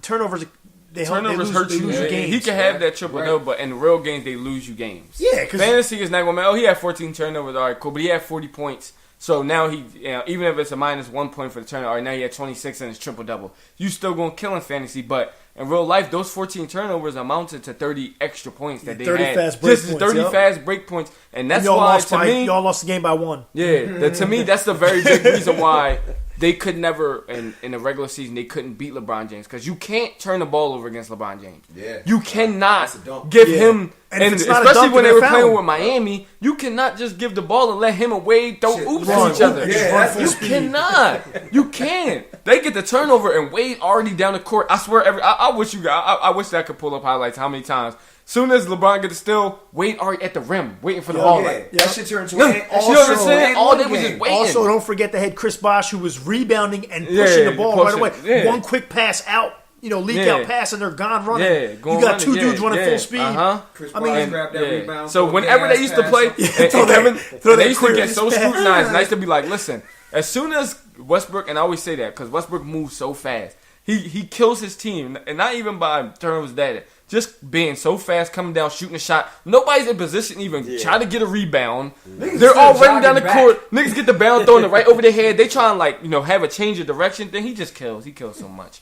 turnovers hurt you. Lose games. He can have that triple double, but in real games they lose you games. Yeah, because fantasy is not going to matter. Oh, he had 14 turnovers. All right, cool, but he had 40 points. So now he, even if it's a minus 1 point for the turnover, all right, now he had 26 and it's triple double. You still going to kill in fantasy, but in real life, those 14 turnovers amounted to 30 extra points that they 30 had. Fast break Just points, 30 fast break points, and that's y'all why lost me, y'all lost the game by 1. Yeah, to me, that's the very big reason why they could never, in the regular season, they couldn't beat LeBron James. Because you can't turn the ball over against LeBron James. Yeah. You cannot give him, and especially when they were playing with Miami, you cannot just give the ball and let him and Wade throw oops at each other. You cannot. You can't. They get the turnover and Wade already down the court. I swear, I wish I wish that I could pull up highlights how many times. Soon as LeBron gets the steal, Wade already at the rim, waiting for the ball. That shit turned to you know what I'm saying? All they was just waiting. Also, don't forget they had Chris Bosh, who was rebounding and pushing the ball right away. Yeah. One quick pass out, leak out pass, and they're gone running. Yeah, you got two dudes running full speed. Chris Bosh grabbed that rebound. So whenever they used to play, and Kevin, they used to get so scrutinized. And I used to be like, listen, as soon as Westbrook, and I always say that because Westbrook moves so fast. He kills his team, and not even by terms that just being so fast, coming down, shooting a shot. Nobody's in position to even try to get a rebound. They're all running down the court. Niggas get the ball, throwing it right over their head. They try and have a change of direction. Then he just kills. He kills so much.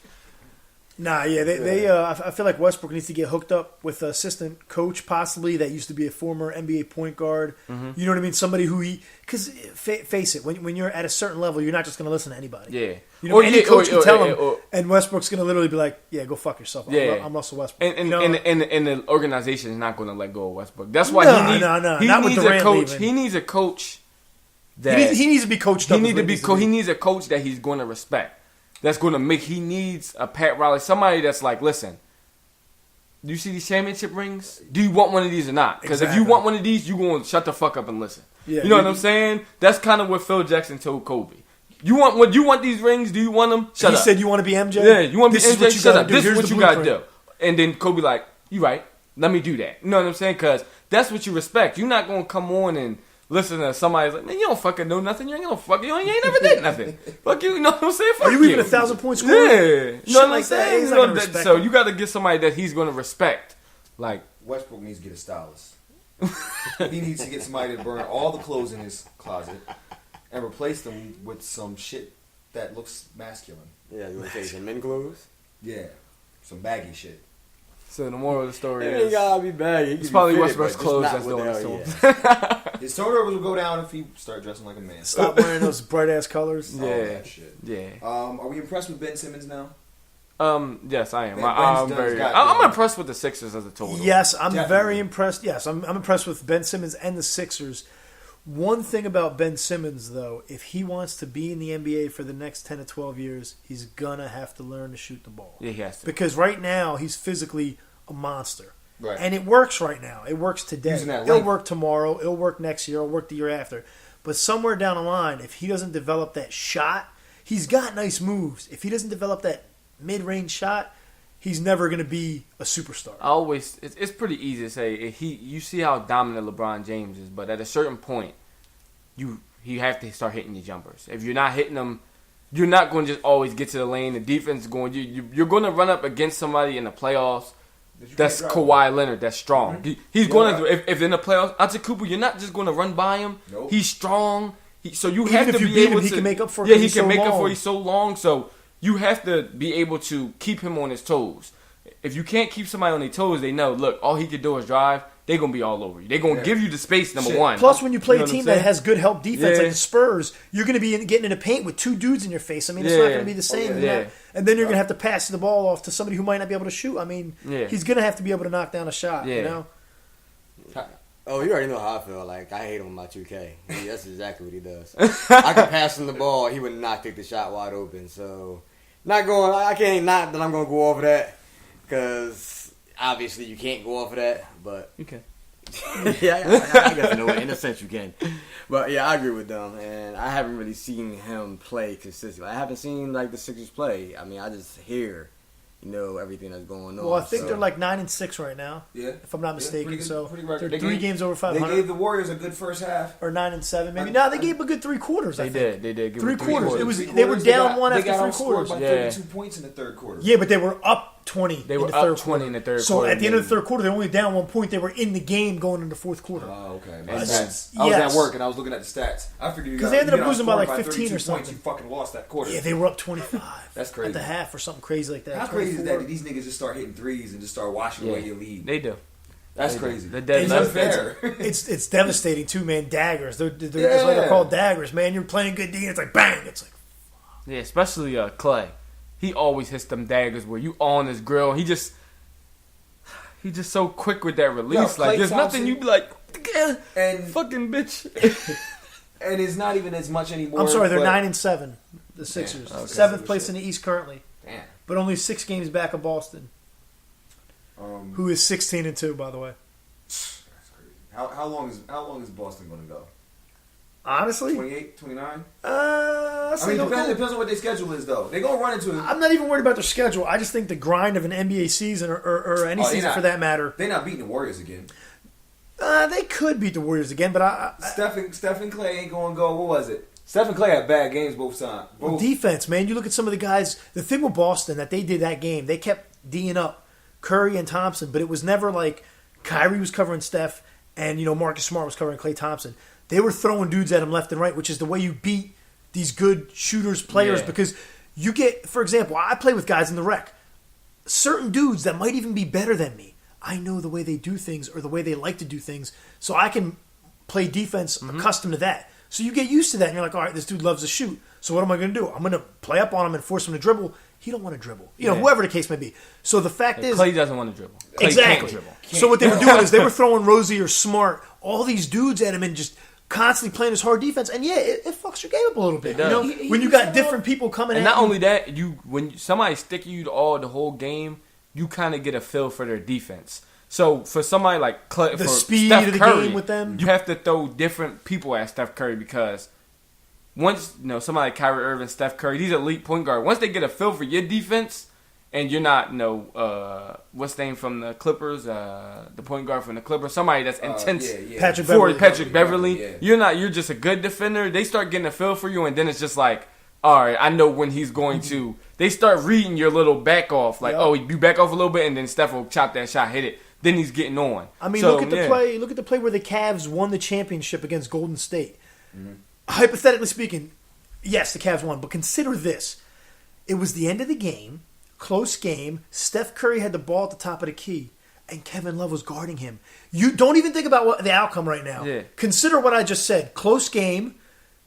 Nah, I feel like Westbrook needs to get hooked up with an assistant coach, possibly that used to be a former NBA point guard. Mm-hmm. You know what I mean? Somebody who because face it, when you're at a certain level, you're not just going to listen to anybody. Yeah, any coach can tell him, and Westbrook's going to literally be like, "Yeah, go fuck yourself." I'm Russell Westbrook, and the organization is not going to let go of Westbrook. That's why he needs a coach. Leaving. He needs a coach that he needs to be coached up. He needs a coach that he's going to respect. That's going to make. He needs a Pat Riley, somebody that's like, listen. Do you see these championship rings? Do you want one of these or not? Because if you want one of these, you going to shut the fuck up and listen. Yeah, you know what I'm saying? That's kind of what Phil Jackson told Kobe. You want these rings? Do you want them? Shut up. He said, "You want to be MJ? Yeah, you want to be MJ? Shut up. This is what you got to do." And then Kobe like, "You right? Let me do that." You know what I'm saying? Because that's what you respect. You're not going to come on and listen to somebody's like, "Man, you don't fucking know nothing. You ain't gonna fuck. You ain't never did nothing. Fuck you." You know what I'm saying? Fuck Are you even 1,000 points scorer? Yeah, you know what I'm saying. So him. You got to get somebody that he's going to respect. Like Westbrook needs to get a stylist. He needs to get somebody to burn all the clothes in his closet and replace them with some shit that looks masculine. Yeah, you want to take some men clothes? Yeah, some baggy shit. So the moral of the story is, ain't gotta be baggy. It's probably Westbrook's clothes that's doing it to him. His turnovers will go down if he start dressing like a man. Stop wearing those bright ass colors. Yeah, that shit. Yeah. Are we impressed with Ben Simmons now? Yes, I am. I'm impressed with the Sixers as a total. Yes, I'm very impressed. Yes, I'm impressed with Ben Simmons and the Sixers. One thing about Ben Simmons, though, if he wants to be in the NBA for the next 10 to 12 years, he's gonna have to learn to shoot the ball. Yeah, he has to. Because right now he's physically a monster. Right. And it works right now. It works today. It'll work tomorrow. It'll work next year. It'll work the year after. But somewhere down the line, if he doesn't develop that shot, he's got nice moves. If he doesn't develop that mid-range shot, he's never going to be a superstar. It's pretty easy to say. You see how dominant LeBron James is, but at a certain point, you have to start hitting your jumpers. If you're not hitting them, you're not going to just always get to the lane. The defense is going. You're going to run up against somebody in the playoffs. That's Kawhi Leonard. That's strong. Mm-hmm. He's going to. If in the playoffs, Antetokounmpo, you're not just going to run by him. Nope. He's He's strong. So you Even have if to you be beat able him, to. he can make up for it. Yeah, he can make up for it. He's so long. So you have to be able to keep him on his toes. If you can't keep somebody on their toes, they know, look, all he can do is drive. They're going to be all over you. They're going to give you the space, number one. Plus, when you play a team that has good help defense, like the Spurs, you're going to be getting in the paint with two dudes in your face. I mean, it's not going to be the same. And then you're going to have to pass the ball off to somebody who might not be able to shoot. I mean, he's going to have to be able to knock down a shot, you know? Oh, you already know how I feel. Like, I hate him on my 2K. That's exactly what he does. I could pass him the ball. He would not take the shot wide open. So, I can't not that I'm going to go over that. Because, obviously, you can't go off of that. But you can. Yeah, I guess in a sense you can. But, yeah, I agree with them. And I haven't really seen him play consistently. I haven't seen, the Sixers play. I mean, I just hear... everything that's going on. Well, I think they're 9-6 right now. Yeah, if I'm not mistaken. Pretty they're 3 games over 500. They gave the Warriors a good first half, or 9-7, maybe. No, they gave a good 3 quarters. They did. Give 3 quarters. They were down one after 3 quarters. By 32 points in the third quarter. Yeah, but they were up 20. They were up 20 in the third quarter. So at the end of the third quarter, they were only down 1 point. They were in the game going into the fourth quarter. Oh, okay. I was at work and I was looking at the stats. I figured because they ended up losing by 15 or something. Points, you fucking lost that quarter. Yeah, they were up 25. That's crazy. At the half or something crazy like that. How crazy is that? Did these niggas just start hitting threes and just start washing away your lead? They do. That's crazy. It's unfair. It's devastating too, man. Daggers. That's why they're called daggers, man. You're playing good D and it's like bang. It's like yeah, especially Clay. He always hits them daggers where you on his grill. He's just so quick with that release. Yo, there's nothing you be like, and fucking bitch. And it's not even as much anymore. I'm sorry, they're 9-7. The Sixers, okay. 7th place in the East currently. Damn. But only 6 games back of Boston, who is 16-2, by the way. That's crazy. How long is Boston going to go? Honestly, 28, 29. I mean, it depends on what their schedule is, though. They're going to run into it. I'm not even worried about their schedule. I just think the grind of an NBA season or any season for that matter. They're not beating the Warriors again. They could beat the Warriors again, but Steph and Clay ain't going to go. What was it? Steph and Clay had bad games both times. Well, defense, man. You look at some of the guys. The thing with Boston that they did that game, they kept D'ing up Curry and Thompson, but it was never like Kyrie was covering Steph and Marcus Smart was covering Klay Thompson. They were throwing dudes at him left and right, which is the way you beat these good shooters, players, because you get, for example, I play with guys in the rec. Certain dudes that might even be better than me, I know the way they do things or the way they like to do things, so I can play defense accustomed to that. So you get used to that, and you're like, all right, this dude loves to shoot. So what am I going to do? I'm going to play up on him and force him to dribble. He don't want to dribble. Whoever the case may be. So the fact is... Clay doesn't want to dribble. Clay exactly. Can't dribble. So what they were doing is they were throwing Rosie or Smart, all these dudes at him and just constantly playing this hard defense. And it fucks your game up a little bit. When you got different people coming in. And not only that, when somebody's sticking you the whole game, you kind of get a feel for their defense. So for somebody like Clay, the for speed Steph of the Curry, game with them, you have to throw different people at Steph Curry because once somebody like Kyrie-Irving, Steph Curry, these elite point guard, once they get a feel for your defense, and you're not what's the name from the Clippers, the point guard from the Clippers, somebody that's intense, Patrick Beverly. Yeah. You're just a good defender. They start getting a feel for you, and then it's just like, all right, I know when he's going to. They start reading your little back off, like, you back off a little bit, and then Steph will chop that shot, hit it. Then he's getting on. I mean, look at the play. Look at the play where the Cavs won the championship against Golden State. Mm-hmm. Hypothetically speaking, yes, the Cavs won, but consider this: it was the end of the game, close game. Steph Curry had the ball at the top of the key, and Kevin Love was guarding him. You don't even think about the outcome right now. Yeah. Consider what I just said: close game,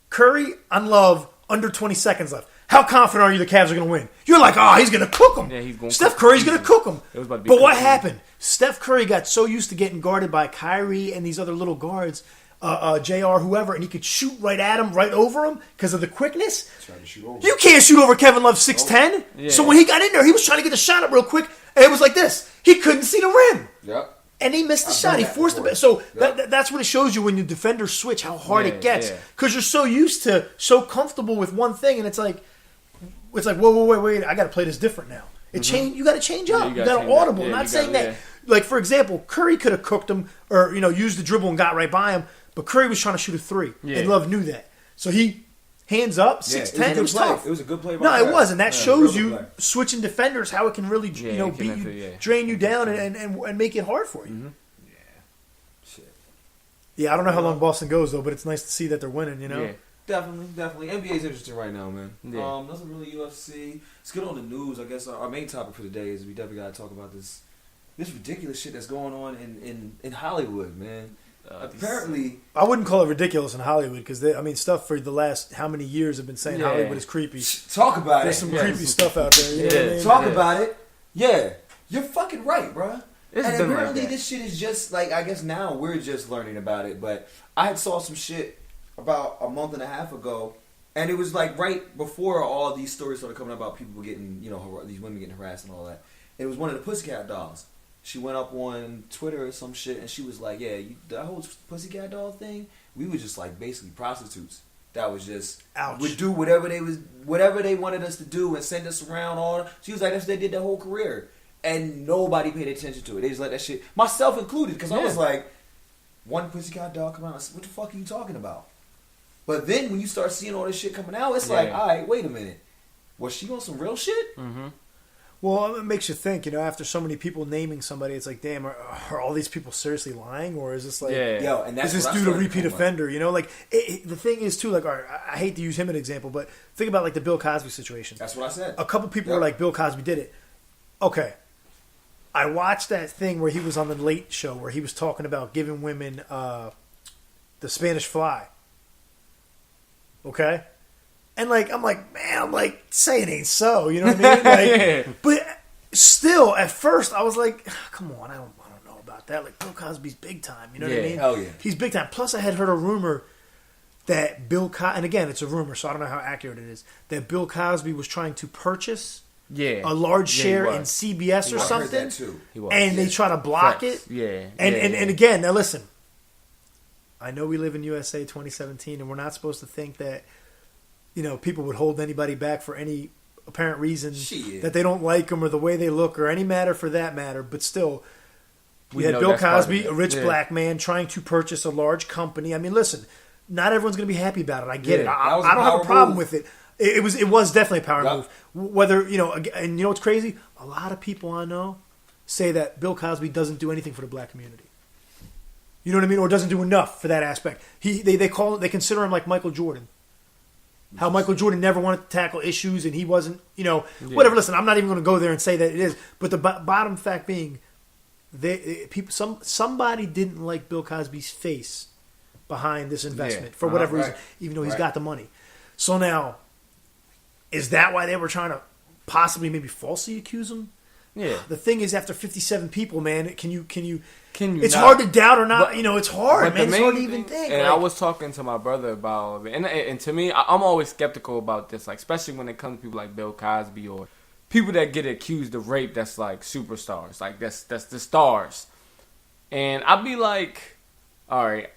Curry on Love, under 20 seconds left. How confident are you the Cavs are going to win? You're like, he's going to cook them. Yeah, Steph Curry's going to cook them. But what happened? Steph Curry got so used to getting guarded by Kyrie and these other little guards, JR, whoever, and he could shoot right at him, right over him because of the quickness. You can't shoot over Kevin Love 6'10". Yeah. So when he got in there, he was trying to get the shot up real quick, and it was like this. He couldn't see the rim. Yep. And he missed the shot. He forced it. So that's what it shows you when you defenders switch, how hard it gets. Because you're so used to, so comfortable with one thing, and it's like, whoa, wait, I got to play this different now. You got to change up. You got to audible. Not saying that. Like, for example, Curry could have cooked him or, used the dribble and got right by him, but Curry was trying to shoot a three, and Love knew that. So he, hands up, 6'10", it was tough. It was a good play by No, it Curry. wasn't. That shows you switching defenders, how it can really, beat you, drain you down and make it hard for you. Mm-hmm. Yeah, I don't know how long Boston goes, though, but it's nice to see that they're winning, Yeah. Definitely. NBA's interesting right now, man. Yeah. Nothing really UFC. Let's get on the news. I guess our main topic for today is we definitely got to talk about this ridiculous shit that's going on in Hollywood, man. Apparently, I wouldn't call it ridiculous in Hollywood because stuff for the last how many years have been saying Hollywood is creepy. Talk about There's some creepy stuff out there. You know what I mean? Talk about it. Yeah, you're fucking right, bro. It's and been apparently like that. this shit is just like, I guess now we're just learning about it, but I had saw some shit about a month and a half ago, and it was like right before all these stories started coming about people getting, these women getting harassed and all that. It was one of the Pussycat Dolls. She went up on Twitter or some shit, and she was like, the whole Pussycat Doll thing, we were just like basically prostitutes. That was just, would do whatever they wanted us to do and send us around. She was like, that's what they did their whole career. And nobody paid attention to it. They just let that shit, myself included, because I was like, one Pussycat Doll come out, I said, what the fuck are you talking about? But then when you start seeing all this shit coming out, it's like, all right, wait a minute. Was she on some real shit? Mm-hmm. Well, it makes you think, after so many people naming somebody, it's like, damn, are all these people seriously lying? Or is this like, and that's is this dude a repeat offender? The thing is, too, like, I hate to use him as an example, but think about, like, the Bill Cosby situation. That's what I said. A couple people were like, Bill Cosby did it. Okay. I watched that thing where he was on the Late Show where he was talking about giving women the Spanish fly. Okay? And, like, I'm like, say it ain't so. You know what I mean? But still, at first, I was like, come on, I don't know about that. Like, Bill Cosby's big time. You know what I mean? Hell yeah. He's big time. Plus, I had heard a rumor that Bill Cosby, and again, it's a rumor, so I don't know how accurate it is, that Bill Cosby was trying to purchase a large share in CBS or something. I heard that too. And they try to block it. Yeah. And again, now listen, I know we live in USA 2017, and we're not supposed to think that people would hold anybody back for any apparent reason that they don't like them or the way they look or any matter for that matter. But still, we had Bill Cosby, a rich black man, trying to purchase a large company. I mean, listen, not everyone's going to be happy about it. I get it. That I was a don't have a power problem move. with it. It was definitely a power Yep. move. Whether, and you know what's crazy? A lot of people I know say that Bill Cosby doesn't do anything for the black community. You know what I mean? Or doesn't do enough for that aspect. They consider him like Michael Jordan. How Michael Jordan never wanted to tackle issues and he wasn't, whatever. Listen, I'm not even going to go there and say that it is. But the bottom fact being, somebody didn't like Bill Cosby's face behind this investment for whatever reason, even though he's got the money. So now, is that why they were trying to possibly maybe falsely accuse him? Yeah. The thing is, after 57 people, man, can you? It's not? hard to doubt or not. But, it's hard, man. It's hard to even thing, think. And I was talking to my brother about it, and to me, I'm always skeptical about this, like especially when it comes to people like Bill Cosby or people that get accused of rape. That's like superstars, like that's the stars. And I'd be like, all right,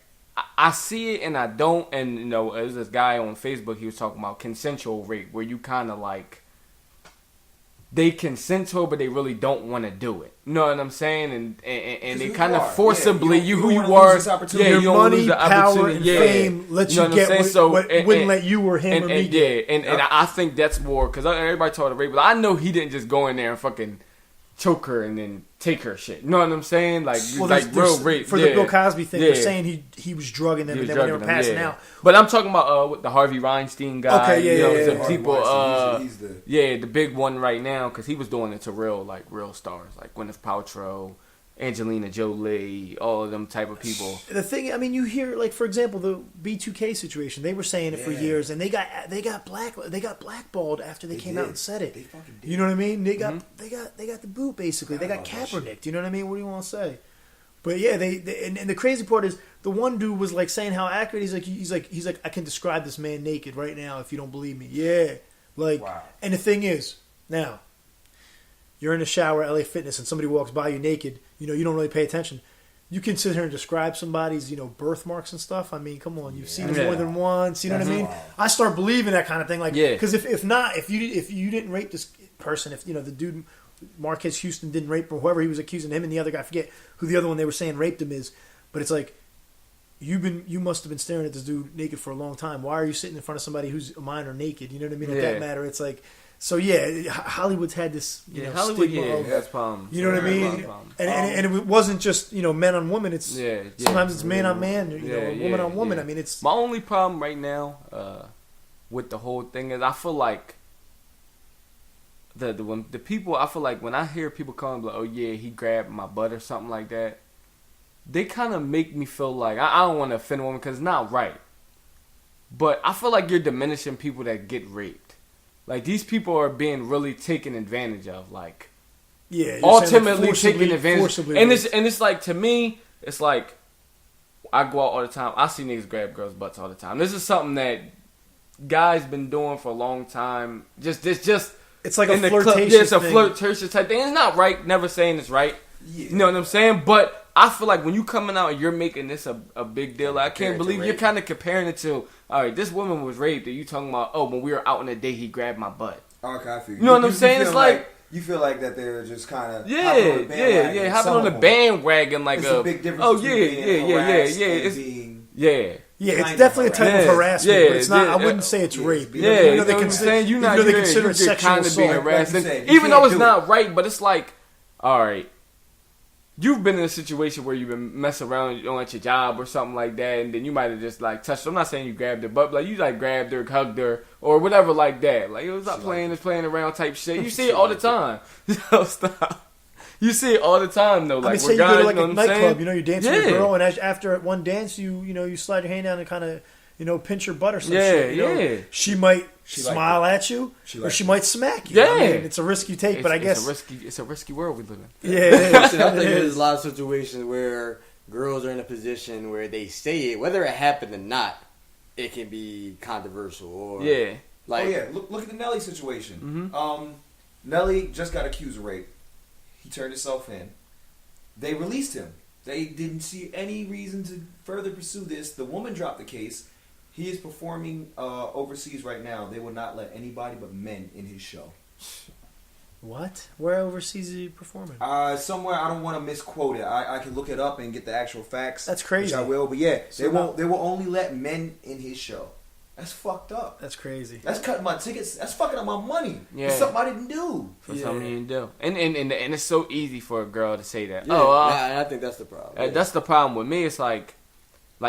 I see it and I don't. And there's this guy on Facebook. He was talking about consensual rape, where you kind of like. They consent to it, but they really don't want to do it. You know what I'm saying? And they kind of forcibly, who you are. Yeah, your money, power, and fame lets you get what wouldn't let you or him or me get. And I think that's more, because everybody talked about rape, but I know he didn't just go in there and fucking choke her and then take her shit. You know what I'm saying? Like real rape. For the Bill Cosby thing, they're saying he was drugging them and then when they were passing out. But I'm talking about the Harvey Weinstein guy. Okay, the people. The big one right now, because he was doing it to real stars like Gwyneth Paltrow, Angelina Jolie, all of them type of people. The thing, you hear, like, for example, the B2K situation. They were saying it for years, and they got blackballed after they came out and said it. They fucking did. You know what I mean? They got the boot basically. They got Kaepernick. You know what I mean? What do you want to say? But yeah, and the crazy part is the one dude was like saying how accurate he's like I can describe this man naked right now if you don't believe me. Yeah, wow. And the thing is, now you're in the shower at LA Fitness and somebody walks by you naked. You don't really pay attention. You can sit here and describe somebody's, birthmarks and stuff. I mean, come on, you've seen them more than once. You know what I mean? Wild. I start believing that kind of thing. Like, because if you didn't rape this person, if the dude Marquez Houston didn't rape or whoever he was accusing him and the other guy, I forget who the other one they were saying raped him is, but it's like you must have been staring at this dude naked for a long time. Why are you sitting in front of somebody who's a minor naked? You know what I mean? At that matter, it's like. So Hollywood's had this Hollywood, stigma of, that's problem. You know what I mean? And it wasn't just men on women. It's sometimes it's man on man, woman on woman. I mean, it's my only problem right now with the whole thing is I feel like the people, I feel like when I hear people calling like, oh yeah, he grabbed my butt or something like that, they kind of make me feel like I don't want to offend a woman because it's not right. But I feel like you're diminishing people that get raped. Like, these people are being really taken advantage of. Like, ultimately taken advantage of. And it's like, to me, it's like, I go out all the time. I see niggas grab girls' butts all the time. This is something that guys been doing for a long time. It's like a flirtatious thing. It's a flirtatious type thing. It's not right. Never saying it's right. Yeah. You know what I'm saying? But I feel like when you coming out and you're making this a big deal, like, I can't believe you're kind of comparing it to, all right, this woman was raped, and you talking about, oh, when we were out on a date, he grabbed my butt. Okay, I feel you. You know what I'm saying? It's like you feel like that they're just kind of hopping on the bandwagon like a big difference. Oh it's definitely a type of harassment, but it's not. I wouldn't say it's rape. They consider it sexual assault. Even though it's not right, but it's like, all right. You've been in a situation where you've been messing around at your job or something like that, and then you might have just like touched her. I'm not saying you grabbed her, but like you like grabbed her, hugged her, or whatever like that. Like, it was not playing around type shit. You see it all the time. Stop. You see it all the time though. Like, say you go to like a nightclub, you're dancing with a girl, and after one dance, you slide your hand down and kind of pinch her butt or some shit. She might smile at you, or she might smack you. I mean, it's a risk you take, but I guess it's a risky world we live in. Yeah, I think there's a lot of situations where girls are in a position where they say it, whether it happened or not, it can be controversial. Or look at the Nelly situation. Mm-hmm. Nelly just got accused of rape. He turned himself in. They released him. They didn't see any reason to further pursue this. The woman dropped the case. He is performing overseas right now. They will not let anybody but men in his show. What? Where overseas is he performing? Somewhere, I don't want to misquote it. I can look it up and get the actual facts. That's crazy. Which I will, but yeah, they will only let men in his show. That's fucked up. That's crazy. That's cutting my tickets. That's fucking up my money. Yeah. For something I didn't do. For something you didn't do. And it's so easy for a girl to say that. Yeah, I think that's the problem. That's the problem with me. It's like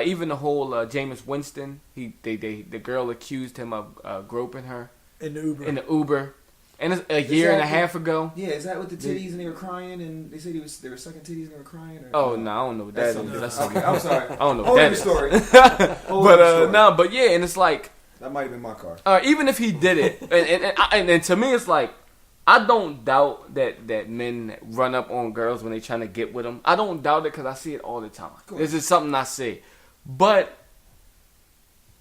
even the whole Jameis Winston. The girl accused him of groping her in the Uber. And it's a year and a half ago. Yeah, is that with the titties and they were crying and they said they were sucking titties and they were crying? Or, no, I don't know what that is. That's okay, I'm sorry. I don't know what that is. Story. But yeah, and it's like that might have been my car. Even if he did it, and to me, it's like I don't doubt that men run up on girls when they trying to get with them. I don't doubt it because I see it all the time. This is something I see, but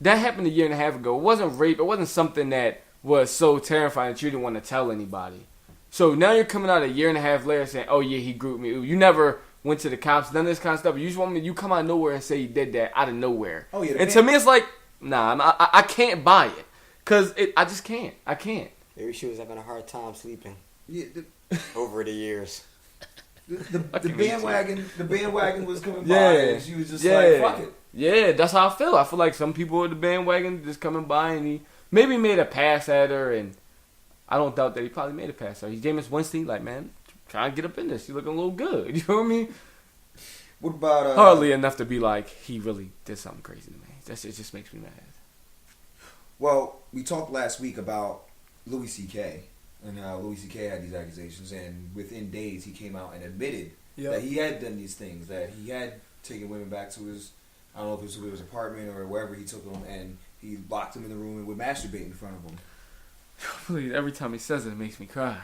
that happened a year and a half ago. It wasn't rape. It wasn't something that was so terrifying that you didn't want to tell anybody. So now you're coming out a year and a half later saying, "Oh yeah, he groped me." You never went to the cops, done this kind of stuff. You just want me? You come out of nowhere and say you did that out of nowhere. Oh yeah. And to me, it's like, nah, I can't buy it because I just can't. I can't. Maybe she was having a hard time sleeping. Yeah. Over the years. The bandwagon was coming by, and she was just like, "Fuck it." Yeah, that's how I feel. I feel like some people at the bandwagon just coming by, and he maybe made a pass at her, and I don't doubt that he probably made a pass at her. He's Jameis Winston, like, man, trying to get up in this. She's looking a little good. You know what I mean? What about hardly enough to be like he really did something crazy to me. It just makes me mad. Well, we talked last week about Louis C.K. and how Louis C.K. had these accusations, and within days he came out and admitted that he had done these things, that he had taken women back to his, I don't know if it was to his apartment or wherever he took them, and he locked them in the room and would masturbate in front of them. Please, every time he says it, it makes me cry.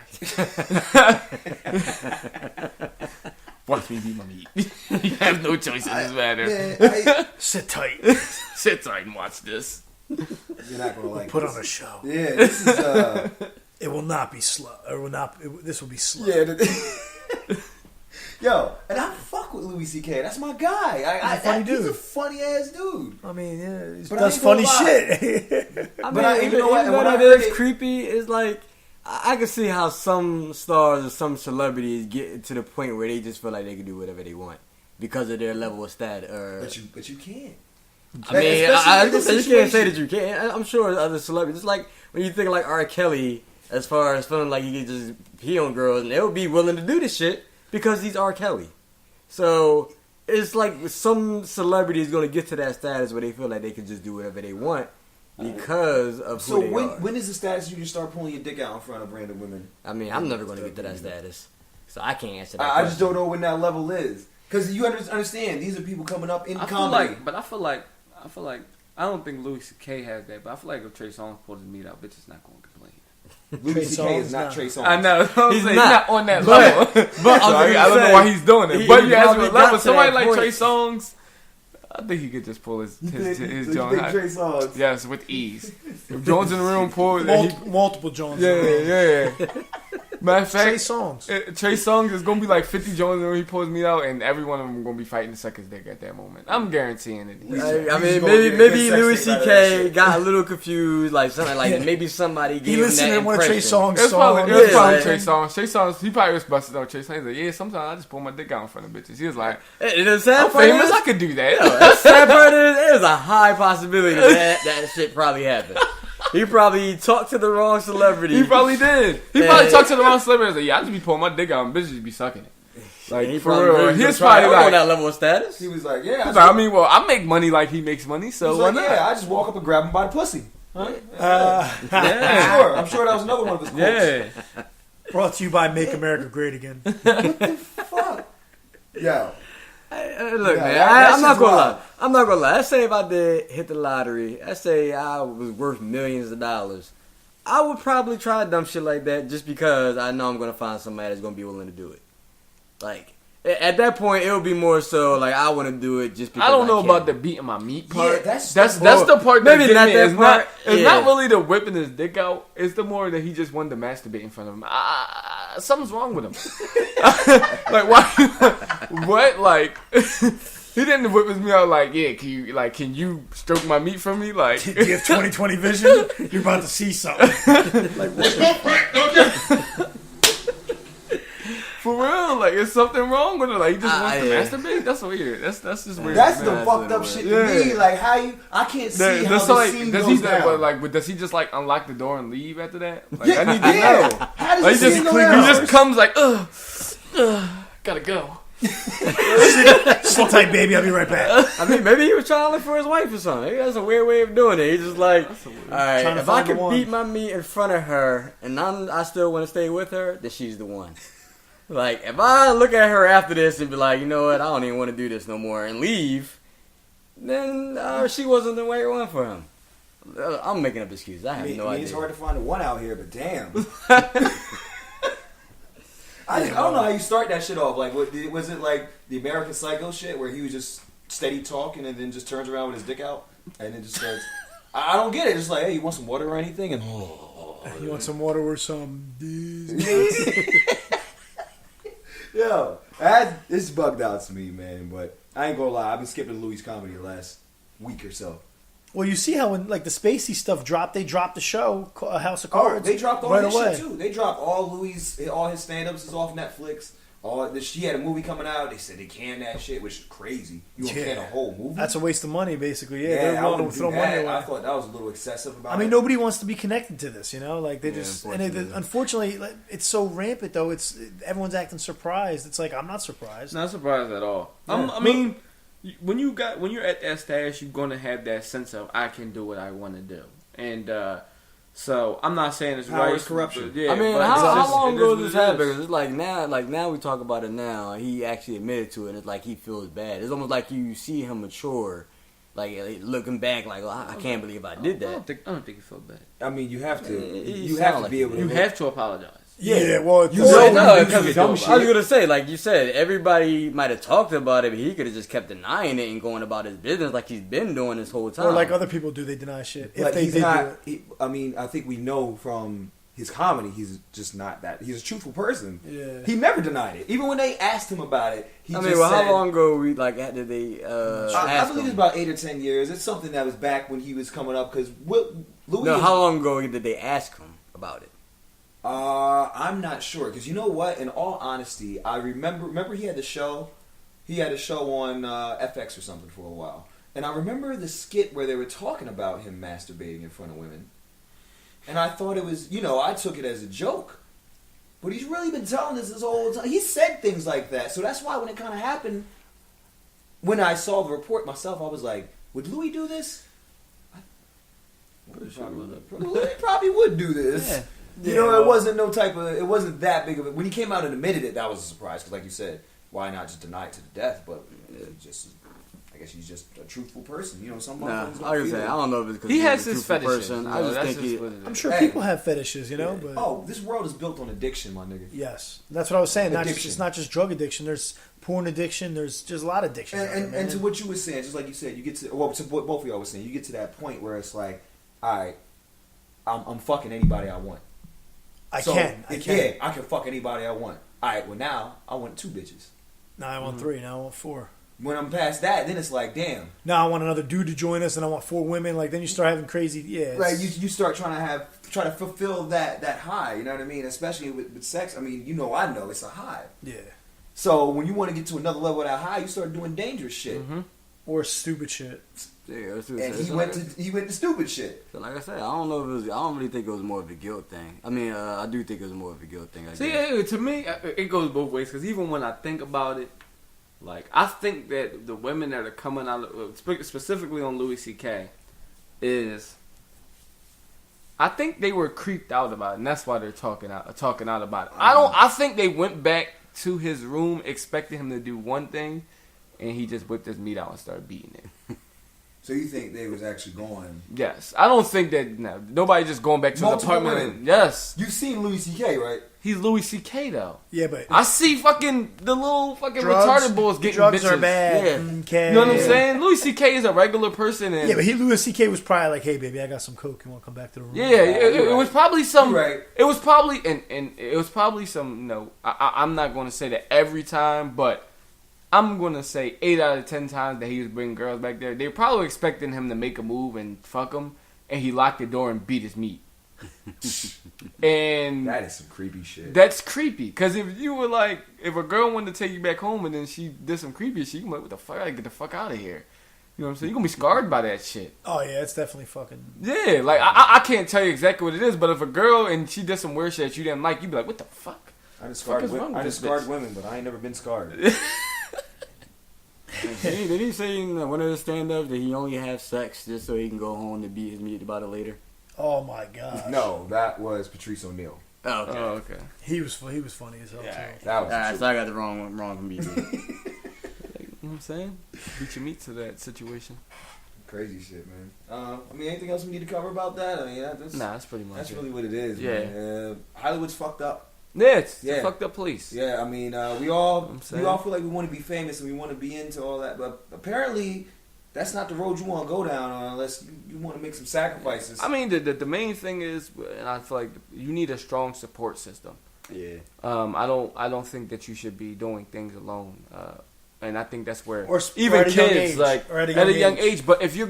Watch me beat my meat. You have no choice in this matter. Sit tight. Sit tight and watch this. You're not gonna like put this. on a show. Yeah, this is it will not be slow. Or will not. This will be slow. Yeah. Yo, and I fuck with Louis C.K. That's my guy. He's a funny dude. He's a funny ass dude. I mean, yeah, he but does funny shit. I mean, you know what is creepy is like I can see how some stars or some celebrities get to the point where they just feel like they can do whatever they want because of their level of status. But you can't. I mean, I you can't say that you can't. I'm sure other celebrities, it's like when you think of like R. Kelly, as far as feeling like he could just pee on girls, and they would be willing to do this shit because he's R. Kelly. So it's like some celebrities going to get to that status where they feel like they can just do whatever they want because of who they are. So when is the status you can start pulling your dick out in front of random women? I mean, I'm never going to get to that status, so I can't answer that. I just don't know when that level is, because you understand these are people coming up in comedy. I feel like I don't think Louis C.K. has that, but I feel like if Trey Songz pulls his meat out, bitches not going to complain. Louis C.K. is not Trey Songz. I know. He's not on that level. But I don't know why he's doing it. But you ask me what level. Somebody like Trey Songz, I think he could just pull his Jones out. Trey Songz. Yes, with ease. If Jones in the room pulls multiple Jones. Yeah. Matter of fact, Trey Songz is gonna be like 50 Jones when he pulls me out, and every one of them gonna be fighting to suck his dick at that moment. I'm guaranteeing it. I mean, maybe Louis C.K. got a little confused, like something like maybe somebody gave him that impression. One of Trey Songz It's probably Trey Songz. Trey Songz, he probably was busted on Trey Songz. He's like, yeah, sometimes I just pull my dick out in front of bitches. He was like, I'm famous, I could do that. The sad part is, there's a high possibility that shit probably happened. He probably talked to the wrong celebrity. He probably did. He probably talked to the wrong celebrity. He was like, yeah, I just be pulling my dick out and bitches be sucking it. Like, he for real. He's probably like on that level of status. He was like, yeah. I mean, well, I make money like he makes money, so why not? Yeah, I just walk up and grab him by the pussy. Huh? I'm sure that was another one of his quotes. Yeah. Brought to you by Make America Great Again. What the fuck? Yo. Look, man, I'm not gonna lie. Let's say if I did hit the lottery, let's say I was worth millions of dollars, I would probably try dumb shit like that just because I know I'm gonna find somebody that's gonna be willing to do it. Like at that point, it would be more so like I want to do it just because I don't know about the beating my meat part. Yeah, that's the part. Maybe not that part. It's not really the whipping his dick out. It's the more that he just wanted to masturbate in front of him. Something's wrong with him. Like why? What? Like he didn't whip his meat out. Like can you stroke my meat for me? Like do you have 20/20 vision? You're about to see something. Like what the fuck? For real, like, is something wrong with it? Like, he just wants to masturbate? That's weird. That's just weird. That's the fucked up shit to me. Like, how you? I can't see how the scene goes down. But does he just like unlock the door and leave after that? Like, Yeah, I need to know. How does Like, the scene go down? he just comes like, gotta go. Sit tight, baby. I'll be right back. I mean, maybe he was trying to look for his wife or something. Maybe that's a weird way of doing it. He's just like, all right, if I can beat my meat in front of her and I still want to stay with her, then she's the one. Like, if I look at her after this and be like, you know what, I don't even want to do this no more and leave, then she wasn't the right one for him. I'm making up excuses. I have no idea. It's hard to find a one out here, but damn. I don't know how you start that shit off. Like, was it like the American Psycho shit where he was just steady talking and then just turns around with his dick out and then just starts? I don't get it. Just like, hey, you want some water or anything? And you want some water or some? Yo, it's bugged out to me, man. But I ain't gonna lie, I've been skipping Louis' comedy the last week or so. Well, you see how when like the Spacey stuff dropped, they dropped the show House of Cards. Oh, they dropped all right his away. shit too. They dropped all his stand-ups is off Netflix. She had a movie coming out. They said they canned that shit, which is crazy. You don't can a whole movie? That's a waste of money, basically. Yeah, I they're willing to wouldn't throw do money that. away. I thought that was a little excessive. About I mean, it. nobody wants to be connected to this, you know. Like they just unfortunately. unfortunately, like, it's so rampant though. Everyone's acting surprised. It's like I'm not surprised. Not surprised at all. Yeah. I mean, when you're at that status, you're gonna have that sense of I can do what I want to do, and so I'm not saying it's Power right. is corruption. Yeah, I mean, but how long ago did did this happen? Because it's like now we talk about it now. He actually admitted to it, and it's like he feels bad. It's almost like you see him mature, like looking back, like, oh, I can't believe I did that. I don't think he felt bad. I mean, you have to. You have to like be able to. You have to apologize. Yeah, well, I was gonna say, like you said, everybody might have talked about it, but he could have just kept denying it and going about his business like he's been doing this whole time. Or like other people do, they deny shit. But If they he's did not. do it. I mean, I think we know from his comedy, he's just not that. He's a truthful person. Yeah. He never denied it. Even when they asked him about it, he just said, how long ago did they? I believe it's about 8 or 10 years. It's something that was back when he was coming up because Louis. No, how long ago did they ask him about it? I'm not sure because you know what? In all honesty, I remember he had the show. He had a show on FX or something for a while, and I remember the skit where they were talking about him masturbating in front of women, and I thought it was, I took it as a joke, but he's really been telling this whole time. He said things like that, so that's why when it kind of happened, when I saw the report myself, I was like, would Louis do this? Louis probably would do this. Yeah. It wasn't it wasn't that big of it. When he came out and admitted it, that was a surprise. Because like you said, why not just deny it to the death? But I guess he's just a truthful person. Some I don't know if it's because he has his fetishes. I just think I'm sure people have fetishes, but this world is built on addiction, my nigga. Yes, that's what I was saying. Addiction. It's not just drug addiction. There's porn addiction. There's just a lot of addiction. And to what you were saying, just like you said, you get to to what both of y'all were saying, you get to that point where it's like, all right, I'm fucking anybody I want. I can. Yeah, I can fuck anybody I want. All right, well now I want 2 bitches. Now I want 3. Now I want 4. When I'm past that, then it's like, damn. Now I want another dude to join us, and I want 4 women. Like then you start having crazy. Yeah, right. You start trying to fulfill that high. You know what I mean? Especially with sex. I mean, I know it's a high. Yeah. So when you want to get to another level of that high, you start doing dangerous shit or stupid shit. Yeah, and he went to stupid shit. So like I said, I don't know if I don't really think it was more of a guilt thing. I mean, I do think it was more of a guilt thing. To me, it goes both ways. Because even when I think about it, like I think that the women that are coming out, specifically on Louis C.K., I think they were creeped out about it, and that's why they're talking out about it. I think they went back to his room expecting him to do one thing, and he just whipped his meat out and started beating it. So you think they was actually going? Yes. I don't think that nobody just going back to his apartment. Women. Yes. You've seen Louis C.K., right? He's Louis C.K. though. Yeah, but I see fucking the little fucking retarded boys getting drugs bitches. are bad. Yeah. Okay. You know what I'm saying? Louis C.K. is a regular person. And but Louis C.K. was probably like, "Hey, baby, I got some coke. You want to come back to the room?" Yeah, it was probably some. Right. It was probably and it was probably some. I'm not going to say that every time, but I'm going to say 8 out of 10 times that he was bringing girls back there. They were probably expecting him to make a move and fuck them, and he locked the door and beat his meat. And that is some creepy shit. That's creepy. Because if you were like, if a girl wanted to take you back home and then she did some creepy shit, you like, what the fuck? I gotta get the fuck out of here. You know what I'm saying? You're gonna be scarred by that shit. Oh yeah, it's definitely fucking. Yeah, like I can't tell you exactly what it is, but if a girl and she did some weird shit that you didn't like, you'd be like, what the fuck? I just scarred women, but I ain't never been scarred. Did he say in one of the stand-ups that he only have sex just so he can go home and beat his meat about it later? Oh my god. No, that was Patrice O'Neal. Oh, okay. Oh, okay. He was funny as hell too. That was so I got the wrong from BB. You know what I'm saying? Beat your meat to that situation. Crazy shit, man. I mean, anything else we need to cover about that? I mean, that's pretty much that's it. really what it is. Yeah. Man. Hollywood's fucked up. Yeah, it's a fucked up place. Yeah, I mean, we all feel like we want to be famous and we want to be into all that, but apparently that's not the road you want to go down on unless you want to make some sacrifices. I mean, the main thing is, and I feel like you need a strong support system. Yeah. I don't think that you should be doing things alone. And I think that's where or even at kids like at a young age. But if you're